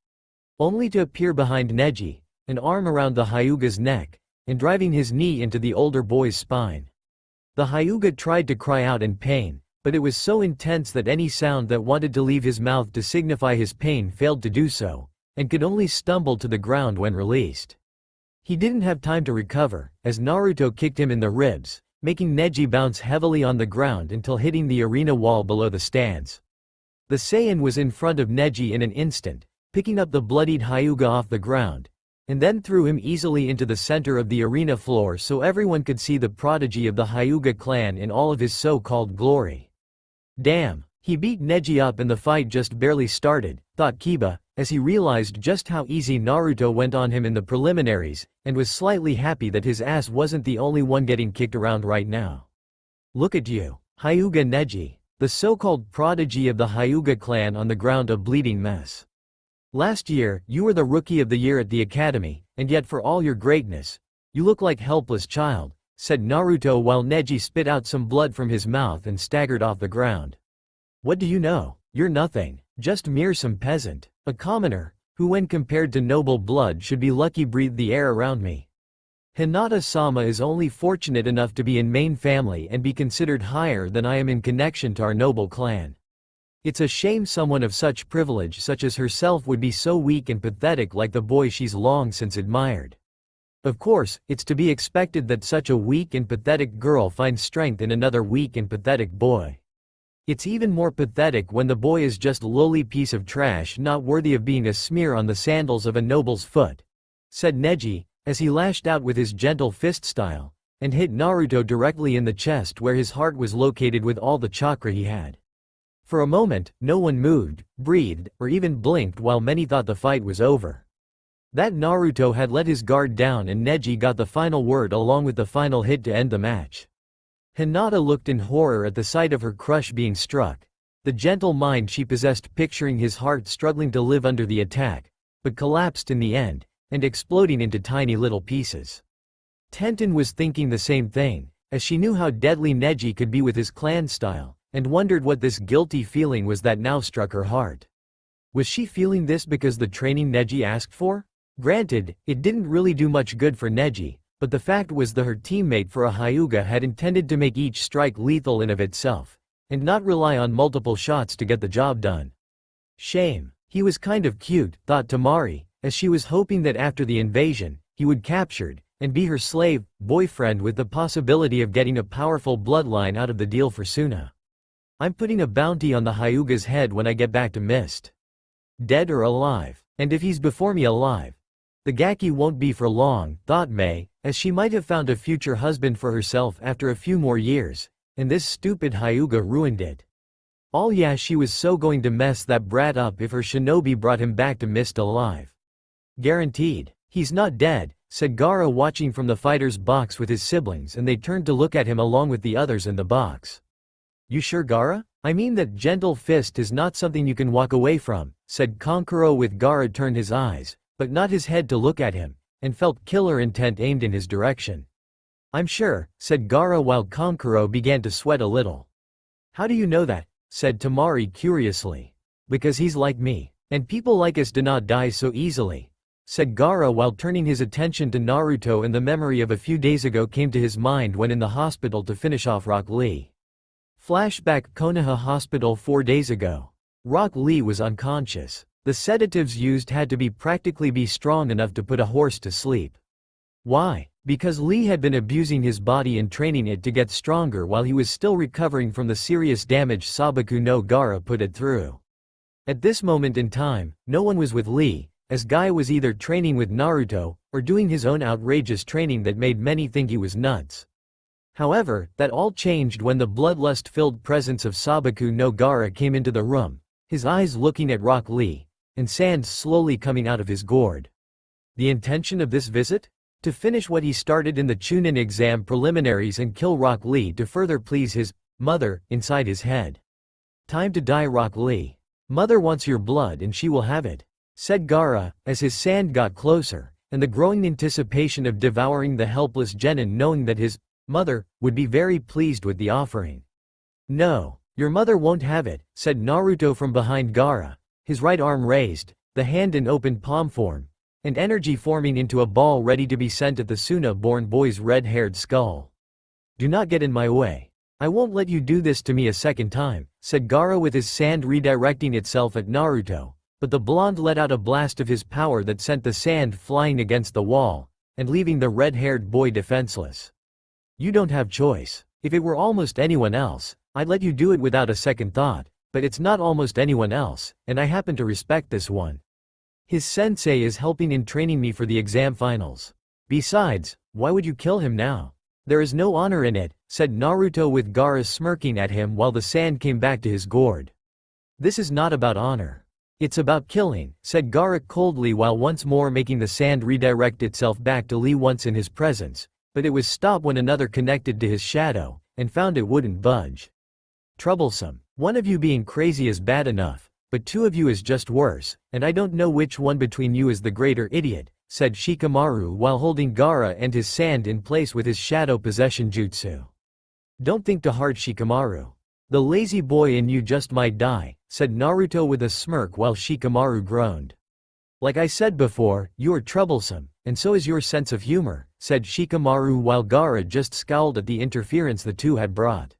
Only to appear behind Neji, an arm around the Hyuga's neck, and driving his knee into the older boy's spine. The Hyuga tried to cry out in pain, but it was so intense that any sound that wanted to leave his mouth to signify his pain failed to do so, and could only stumble to the ground when released. He didn't have time to recover, as Naruto kicked him in the ribs, making Neji bounce heavily on the ground until hitting the arena wall below the stands. The Saiyan was in front of Neji in an instant, picking up the bloodied Hyuga off the ground, and then threw him easily into the center of the arena floor so everyone could see the prodigy of the Hyuga clan in all of his so-called glory. Damn, he beat Neji up and the fight just barely started, thought Kiba, as he realized just how easy Naruto went on him in the preliminaries, and was slightly happy that his ass wasn't the only one getting kicked around right now. Look at you, Hyuga Neji, the so-called prodigy of the Hyuga clan on the ground a bleeding mess. Last year, you were the Rookie of the Year at the academy, and yet for all your greatness, you look like helpless child, said Naruto while Neji spit out some blood from his mouth and staggered off the ground. What do you know? You're nothing, just mere some peasant, a commoner, who when compared to noble blood should be lucky breathe the air around me. Hinata-sama is only fortunate enough to be in main family and be considered higher than I am in connection to our noble clan. It's a shame someone of such privilege such as herself would be so weak and pathetic like the boy she's long since admired. Of course, it's to be expected that such a weak and pathetic girl finds strength in another weak and pathetic boy. It's even more pathetic when the boy is just a lowly piece of trash not worthy of being a smear on the sandals of a noble's foot, said Neji, as he lashed out with his gentle fist style, and hit Naruto directly in the chest where his heart was located with all the chakra he had. For a moment, no one moved, breathed, or even blinked while many thought the fight was over. That Naruto had let his guard down and Neji got the final word along with the final hit to end the match. Hinata looked in horror at the sight of her crush being struck, the gentle mind she possessed picturing his heart struggling to live under the attack, but collapsed in the end, and exploding into tiny little pieces. Tenten was thinking the same thing, as she knew how deadly Neji could be with his clan style, and wondered what this guilty feeling was that now struck her heart. Was she feeling this because the training Neji asked for? Granted, it didn't really do much good for Neji, but the fact was that her teammate for a Hyuga had intended to make each strike lethal in of itself, and not rely on multiple shots to get the job done. Shame. He was kind of cute, thought Tamari, as she was hoping that after the invasion, he would captured, and be her slave, boyfriend with the possibility of getting a powerful bloodline out of the deal for Suna. I'm putting a bounty on the Hyuga's head when I get back to Mist. Dead or alive, and if he's before me alive, the Gaki won't be for long, thought Mei, as she might have found a future husband for herself after a few more years, and this stupid Hyuga ruined it. Yeah, she was so going to mess that brat up if her shinobi brought him back to Mist alive. Guaranteed. He's not dead, said Gaara watching from the fighter's box with his siblings and they turned to look at him along with the others in the box. You sure, Gaara? I mean that gentle fist is not something you can walk away from, said Kankuro with Gaara turned his eyes, but not his head to look at him, and felt killer intent aimed in his direction. I'm sure, said Gaara while Kankuro began to sweat a little. How do you know that? Said Tamari curiously. Because he's like me, and people like us do not die so easily, said Gaara while turning his attention to Naruto and the memory of a few days ago came to his mind when in the hospital to finish off Rock Lee. Flashback Konoha Hospital 4 days ago. Rock Lee was unconscious. The sedatives used had to be practically strong enough to put a horse to sleep. Why? Because Lee had been abusing his body and training it to get stronger while he was still recovering from the serious damage Sabaku no Gaara put it through. At this moment in time, no one was with Lee, as Guy was either training with Naruto, or doing his own outrageous training that made many think he was nuts. However, that all changed when the bloodlust-filled presence of Sabaku no Gaara came into the room, his eyes looking at Rock Lee, and sand slowly coming out of his gourd. The intention of this visit? To finish what he started in the Chunin exam preliminaries and kill Rock Lee to further please his mother inside his head. Time to die, Rock Lee. Mother wants your blood and she will have it, said Gaara, as his sand got closer, and the growing anticipation of devouring the helpless genin knowing that his mother would be very pleased with the offering. No, your mother won't have it, said Naruto from behind Gaara, his right arm raised, the hand in open palm form, and energy forming into a ball ready to be sent at the Suna-born boy's red-haired skull. Do not get in my way. I won't let you do this to me a second time, said Gaara with his sand redirecting itself at Naruto, But the blonde let out a blast of his power that sent the sand flying against the wall, and leaving the red-haired boy defenseless. You don't have choice. If it were almost anyone else, I'd let you do it without a second thought, but it's not almost anyone else, and I happen to respect this one. His sensei is helping in training me for the exam finals. Besides, why would you kill him now? There is no honor in it, said Naruto with Gaara smirking at him while the sand came back to his gourd. This is not about honor. It's about killing, said Gaara coldly while once more making the sand redirect itself back to Lee once in his presence, but it was stopped when another connected to his shadow, and found it wouldn't budge. Troublesome. One of you being crazy is bad enough, but two of you is just worse, and I don't know which one between you is the greater idiot, said Shikamaru while holding Gaara and his sand in place with his shadow possession jutsu. Don't think too hard, Shikamaru. The lazy boy in you just might die, said Naruto with a smirk while Shikamaru groaned. Like I said before, you are troublesome, and so is your sense of humor, said Shikamaru while Gaara just scowled at the interference the two had brought.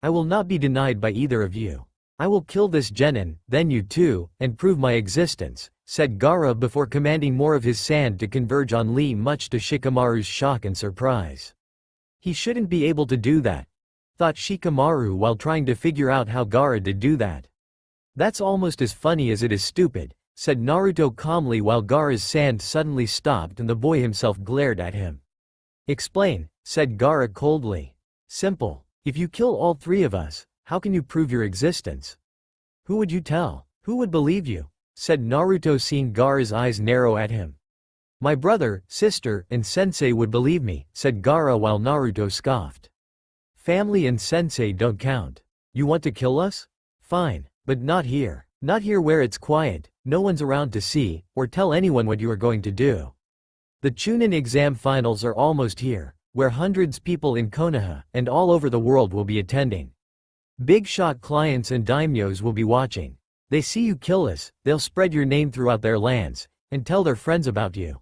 I will not be denied by either of you. I will kill this genin, then you too, and prove my existence, said Gaara before commanding more of his sand to converge on Lee much to Shikamaru's shock and surprise. He shouldn't be able to do that, thought Shikamaru while trying to figure out how Gaara did do that. That's almost as funny as it is stupid, said Naruto calmly while Gaara's sand suddenly stopped and the boy himself glared at him. Explain, said Gaara coldly. Simple. If you kill all three of us, how can you prove your existence? Who would you tell? Who would believe you? Said Naruto seeing Gaara's eyes narrow at him. My brother, sister, and sensei would believe me, said Gaara while Naruto scoffed. Family and sensei don't count. You want to kill us? Fine, but not here. Not here where it's quiet, no one's around to see, or tell anyone what you are going to do. The Chunin exam finals are almost here, where hundreds of people in Konoha and all over the world will be attending. Big shot clients and daimyos will be watching. They see you kill us, they'll spread your name throughout their lands, and tell their friends about you.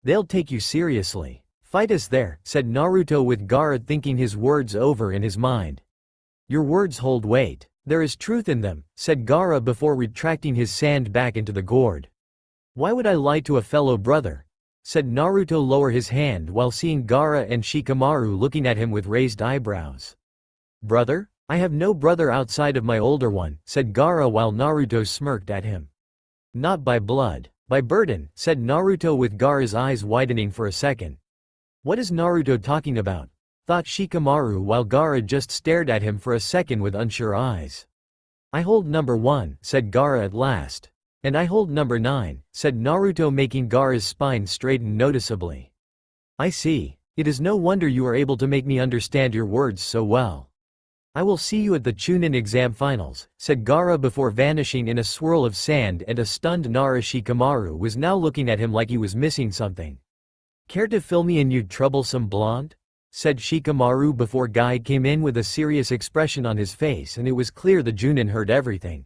They'll take you seriously. Fight us there, said Naruto with Gaara thinking his words over in his mind. Your words hold weight. There is truth in them, said Gaara before retracting his sand back into the gourd. Why would I lie to a fellow brother? Said Naruto lower his hand while seeing Gaara and Shikamaru looking at him with raised eyebrows. Brother? I have no brother outside of my older one, said Gaara while Naruto smirked at him. Not by blood. By burden, said Naruto with Gaara's eyes widening for a second. What is Naruto talking about? Thought Shikamaru while Gaara just stared at him for a second with unsure eyes. I hold number 1, said Gaara at last. And I hold number 9, said Naruto making Gaara's spine straighten noticeably. I see. It is no wonder you are able to make me understand your words so well. I will see you at the Chunin exam finals, said Gaara before vanishing in a swirl of sand, and a stunned Nara Shikamaru was now looking at him like he was missing something. Care to fill me in, you troublesome blonde? Said Shikamaru before Guy came in with a serious expression on his face, and it was clear the Chunin heard everything.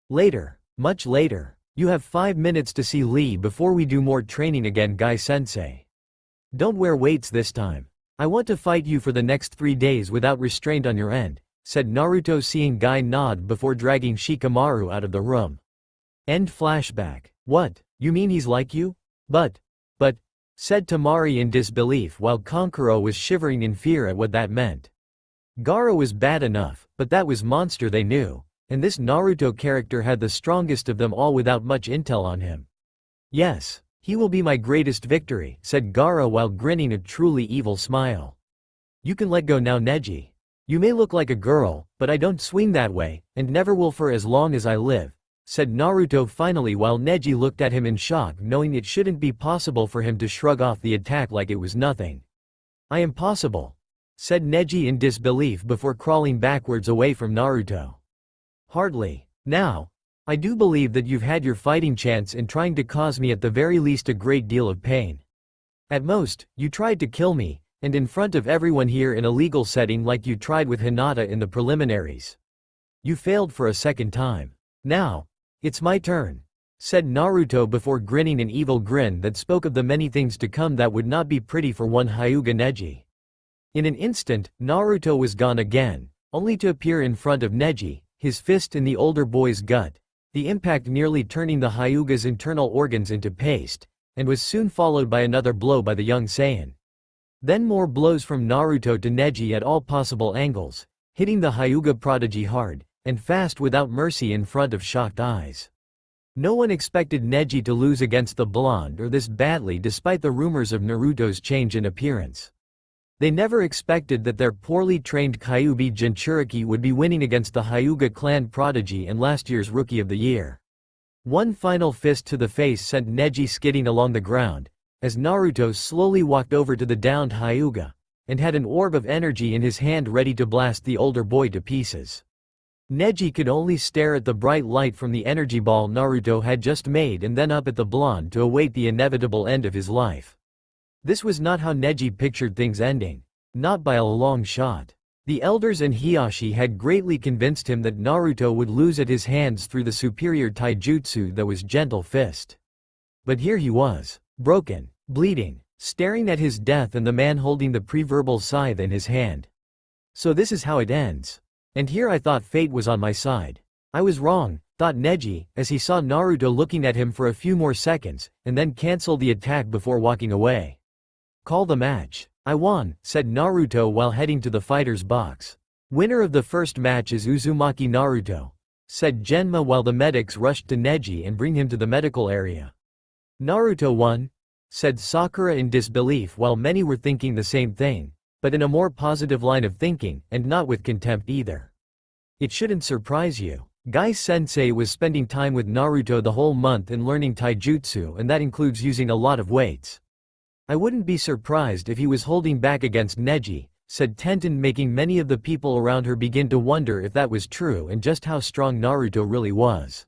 Later. Much later. You have 5 minutes to see Lee before we do more training again, Guy-sensei. Don't wear weights this time. I want to fight you for the next 3 days without restraint on your end, said Naruto seeing Guy nod before dragging Shikamaru out of the room. End flashback. What, you mean he's like you? But, said Tamari in disbelief while Kankuro was shivering in fear at what that meant. Gaara was bad enough, but that was monster they knew, and this Naruto character had the strongest of them all without much intel on him. Yes. He will be my greatest victory, said Gaara while grinning a truly evil smile. You can let go now, Neji. You may look like a girl, but I don't swing that way, and never will for as long as I live, said Naruto finally while Neji looked at him in shock, knowing it shouldn't be possible for him to shrug off the attack like it was nothing. I am possible, said Neji in disbelief before crawling backwards away from Naruto. Hardly. Now. I do believe that you've had your fighting chance in trying to cause me at the very least a great deal of pain. At most, you tried to kill me, and in front of everyone here in a legal setting like you tried with Hinata in the preliminaries. You failed for a second time. Now, it's my turn, said Naruto before grinning an evil grin that spoke of the many things to come that would not be pretty for one Hyuga Neji. In an instant, Naruto was gone again, only to appear in front of Neji, his fist in the older boy's gut, the impact nearly turning the Hyuga's internal organs into paste, and was soon followed by another blow by the young Saiyan. Then more blows from Naruto to Neji at all possible angles, hitting the Hyuga prodigy hard and fast without mercy in front of shocked eyes. No one expected Neji to lose against the blonde or this badly despite the rumors of Naruto's change in appearance. They never expected that their poorly trained Kyuubi Jinchuriki would be winning against the Hyuga clan prodigy and last year's Rookie of the Year. One final fist to the face sent Neji skidding along the ground, as Naruto slowly walked over to the downed Hyuga, and had an orb of energy in his hand ready to blast the older boy to pieces. Neji could only stare at the bright light from the energy ball Naruto had just made and then up at the blonde to await the inevitable end of his life. This was not how Neji pictured things ending. Not by a long shot. The elders and Hiashi had greatly convinced him that Naruto would lose at his hands through the superior taijutsu that was Gentle Fist. But here he was, broken, bleeding, staring at his death and the man holding the pre-verbal scythe in his hand. So this is how it ends. And here I thought fate was on my side. I was wrong, thought Neji, as he saw Naruto looking at him for a few more seconds, and then cancel the attack before walking away. Call the match. I won, said Naruto while heading to the fighter's box. Winner of the first match is Uzumaki Naruto, said Genma while the medics rushed to Neji and bring him to the medical area. Naruto won, said Sakura in disbelief while many were thinking the same thing, but in a more positive line of thinking, and not with contempt either. It shouldn't surprise you. Gai-sensei was spending time with Naruto the whole month and learning taijutsu, and that includes using a lot of weights. I wouldn't be surprised if he was holding back against Neji, said Tenten, making many of the people around her begin to wonder if that was true and just how strong Naruto really was.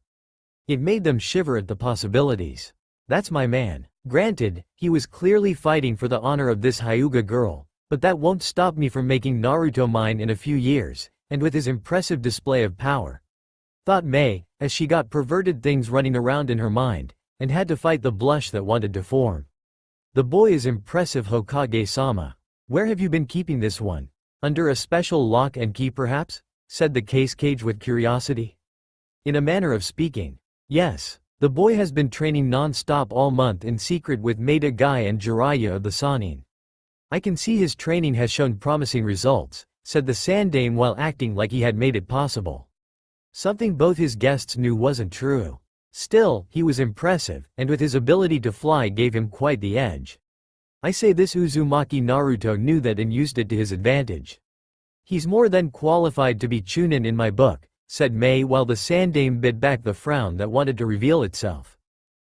It made them shiver at the possibilities. That's my man. Granted, he was clearly fighting for the honor of this Hyuga girl, but that won't stop me from making Naruto mine in a few years, and with his impressive display of power. Thought Mei, as she got perverted things running around in her mind, and had to fight the blush that wanted to form. The boy is impressive, Hokage-sama. Where have you been keeping this one? Under a special lock and key perhaps? Said the case cage with curiosity. In a manner of speaking. Yes. The boy has been training non-stop all month in secret with Maida Guy and Jiraiya of the Sannin. I can see his training has shown promising results, said the Sandaime while acting like he had made it possible. Something both his guests knew wasn't true. Still, he was impressive, and with his ability to fly gave him quite the edge. I say this Uzumaki Naruto knew that and used it to his advantage. He's more than qualified to be Chunin in my book, said Mei while the Sandaime bid back the frown that wanted to reveal itself.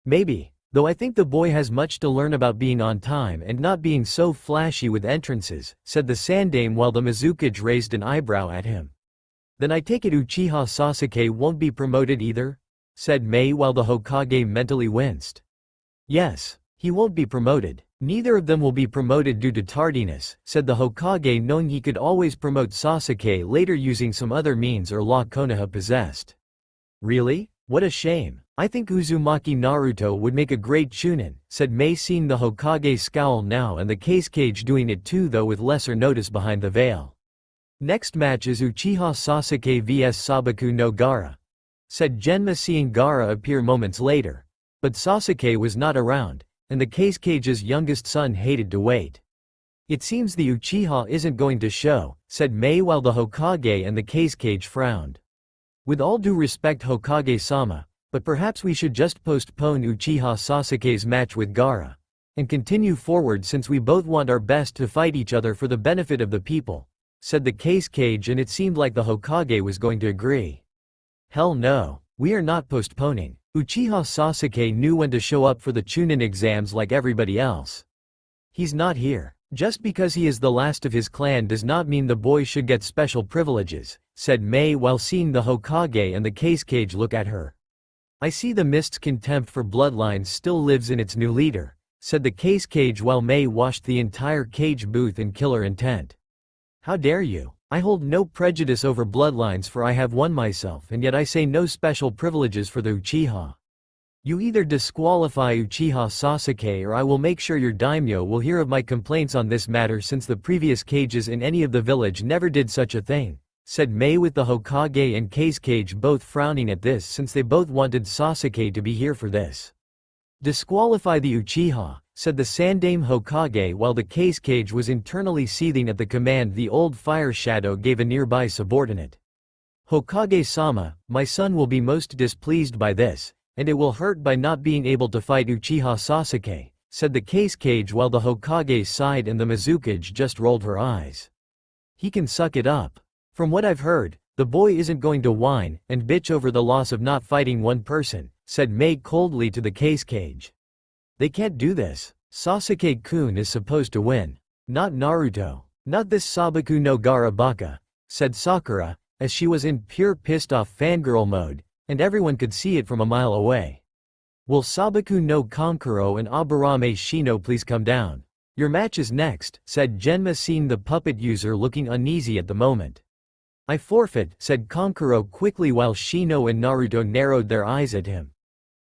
Maybe, though I think the boy has much to learn about being on time and not being so flashy with entrances, said the Sandaime while the Mizukage raised an eyebrow at him. Then I take it Uchiha Sasuke won't be promoted either? Said Mei while the Hokage mentally winced. Yes, he won't be promoted. Neither of them will be promoted due to tardiness, said the Hokage, knowing he could always promote Sasuke later using some other means or law Konoha possessed. Really? What a shame. I think Uzumaki Naruto would make a great Chunin, said Mei, seeing the Hokage scowl now and the case cage doing it too, though with lesser notice behind the veil. Next match is Uchiha Sasuke vs Sabaku no Gaara, said Genma, seeing Gaara appear moments later. But Sasuke was not around, and the case cage's youngest son hated to wait. It seems the Uchiha isn't going to show, said Mei while the Hokage and the case cage frowned. With all due respect, Hokage-sama, but perhaps we should just postpone Uchiha Sasuke's match with Gaara, and continue forward since we both want our best to fight each other for the benefit of the people, said the case cage, and it seemed like the Hokage was going to agree. Hell no, we are not postponing. Uchiha Sasuke knew when to show up for the Chunin exams like everybody else. He's not here. Just because he is the last of his clan does not mean the boy should get special privileges, said Mei while seeing the Hokage and the case cage look at her. I see the mist's contempt for bloodlines still lives in its new leader, said the case cage while Mei washed the entire cage booth in killer intent. How dare you? I hold no prejudice over bloodlines, for I have one myself, and yet I say no special privileges for the Uchiha. You either disqualify Uchiha Sasuke or I will make sure your daimyo will hear of my complaints on this matter, since the previous cages in any of the village never did such a thing, said Mei, with the Hokage and Kazekage both frowning at this since they both wanted Sasuke to be here for this. Disqualify the Uchiha, said the Sandame Hokage while the Kazekage was internally seething at the command the old fire shadow gave a nearby subordinate. Hokage-sama, my son will be most displeased by this, and it will hurt by not being able to fight Uchiha Sasuke, said the Kazekage while the Hokage sighed and the Mizukage just rolled her eyes. He can suck it up. From what I've heard, the boy isn't going to whine and bitch over the loss of not fighting one person, said Mei coldly to the Kazekage. They can't do this. Sasuke-kun is supposed to win. Not Naruto. Not this Sabaku no Gara baka, said Sakura, as she was in pure pissed-off fangirl mode, and everyone could see it from a mile away. Will Sabaku no Kankuro and Aburame Shino please come down? Your match is next, said Genma, seeing the puppet user looking uneasy at the moment. I forfeit, said Kankuro quickly while Shino and Naruto narrowed their eyes at him.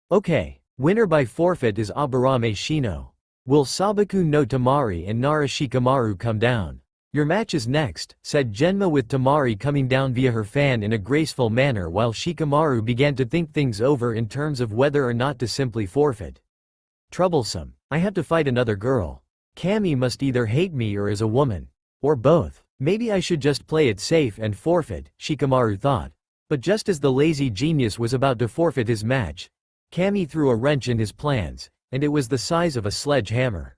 Okay, winner by forfeit is Aburame Shino. Will Sabaku no Tamari and Nara Shikamaru come down? Your match is next, said Genma, with Tamari coming down via her fan in a graceful manner while Shikamaru began to think things over in terms of whether or not to simply forfeit. Troublesome. I have to fight another girl. Cammy must either hate me or is a woman. Or both. Maybe I should just play it safe and forfeit, Shikamaru thought. But just as the lazy genius was about to forfeit his match, Cammy threw a wrench in his plans, and it was the size of a sledgehammer.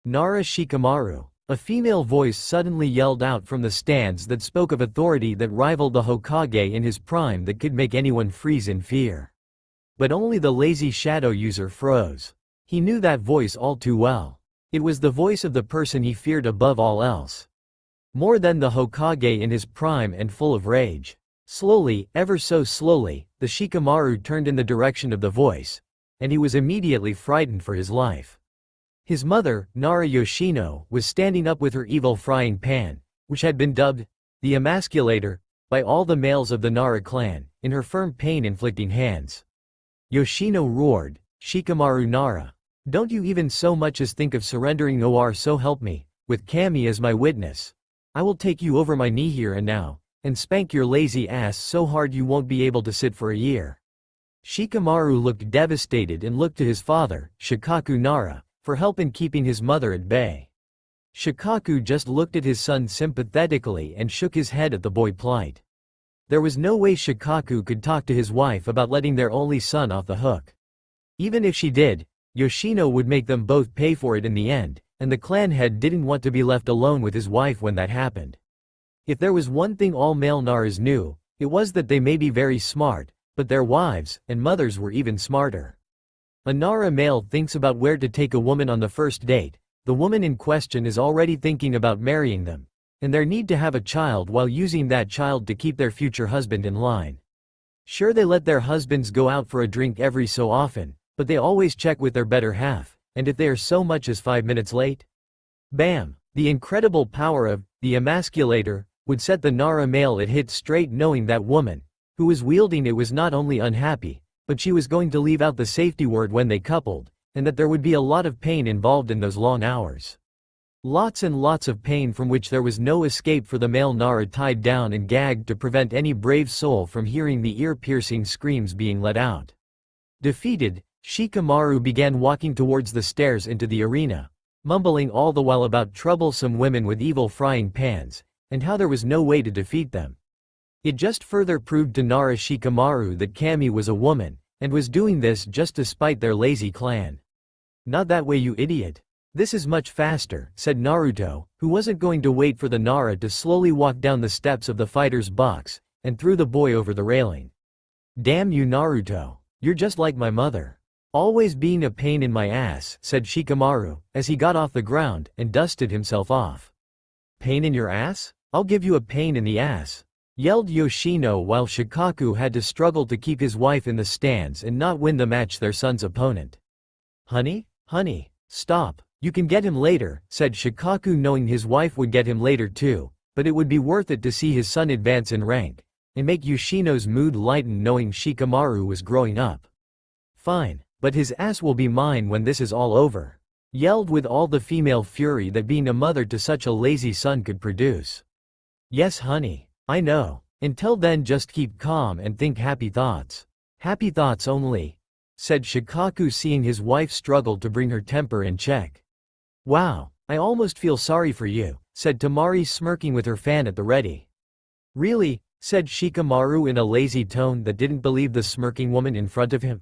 Nara Shikamaru. A female voice suddenly yelled out from the stands that spoke of authority that rivaled the Hokage in his prime that could make anyone freeze in fear. But only the lazy shadow user froze. He knew that voice all too well. It was the voice of the person he feared above all else. More than the Hokage in his prime and full of rage. Slowly, ever so slowly, the Shikamaru turned in the direction of the voice, and he was immediately frightened for his life. His mother, Nara Yoshino, was standing up with her evil frying pan, which had been dubbed the Emasculator by all the males of the Nara clan, in her firm pain-inflicting hands. Yoshino roared, Shikamaru Nara, don't you even so much as think of surrendering, or so help me, with Cammy as my witness. I will take you over my knee here and now, and spank your lazy ass so hard you won't be able to sit for a year. Shikamaru looked devastated and looked to his father, Shikaku Nara, for help in keeping his mother at bay. Shikaku just looked at his son sympathetically and shook his head at the boy's plight. There was no way Shikaku could talk to his wife about letting their only son off the hook. Even if she did, Yoshino would make them both pay for it in the end, and the clan head didn't want to be left alone with his wife when that happened. If there was one thing all male Naras knew, it was that they may be very smart, but their wives and mothers were even smarter. A Nara male thinks about where to take a woman on the first date, the woman in question is already thinking about marrying them, and their need to have a child while using that child to keep their future husband in line. Sure, they let their husbands go out for a drink every so often, but they always check with their better half, and if they are so much as 5 minutes late? Bam! The incredible power of the Emasculator would set the Nara male it hit straight, knowing that woman, who was wielding it, was not only unhappy, but she was going to leave out the safety word when they coupled, and that there would be a lot of pain involved in those long hours. Lots and lots of pain from which there was no escape for the male Nara, tied down and gagged to prevent any brave soul from hearing the ear-piercing screams being let out. Defeated, Shikamaru began walking towards the stairs into the arena, mumbling all the while about troublesome women with evil frying pans, and how there was no way to defeat them. It just further proved to Nara Shikamaru that Cammy was a woman, and was doing this just to spite their lazy clan. Not that way, you idiot. This is much faster, said Naruto, who wasn't going to wait for the Nara to slowly walk down the steps of the fighter's box, and threw the boy over the railing. Damn you, Naruto. You're just like my mother. Always being a pain in my ass, said Shikamaru, as he got off the ground and dusted himself off. Pain in your ass? I'll give you a pain in the ass, yelled Yoshino while Shikaku had to struggle to keep his wife in the stands and not win the match their son's opponent. Honey? Honey, stop. You can get him later, said Shikaku, knowing his wife would get him later too, but it would be worth it to see his son advance in rank, and make Yoshino's mood lighten knowing Shikamaru was growing up. Fine. But his ass will be mine when this is all over, yelled with all the female fury that being a mother to such a lazy son could produce. Yes, honey. I know. Until then just keep calm and think happy thoughts. Happy thoughts only, said Shikaku, seeing his wife struggle to bring her temper in check. Wow, I almost feel sorry for you, said Tamari, smirking with her fan at the ready. Really? Said Shikamaru in a lazy tone that didn't believe the smirking woman in front of him.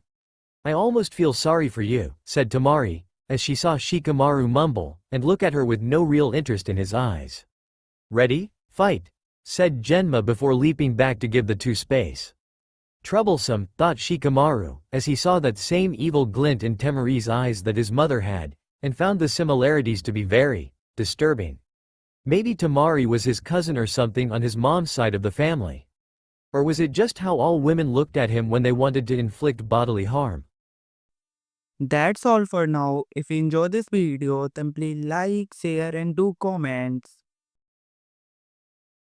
I almost feel sorry for you, said Tamari, as she saw Shikamaru mumble and look at her with no real interest in his eyes. Ready? Fight, said Genma before leaping back to give the two space. Troublesome, thought Shikamaru, as he saw that same evil glint in Temari's eyes that his mother had, and found the similarities to be very disturbing. Maybe Tamari was his cousin or something on his mom's side of the family. Or was it just how all women looked at him when they wanted to inflict bodily harm? That's all for now. If you enjoy this video, then please like, share and do comments.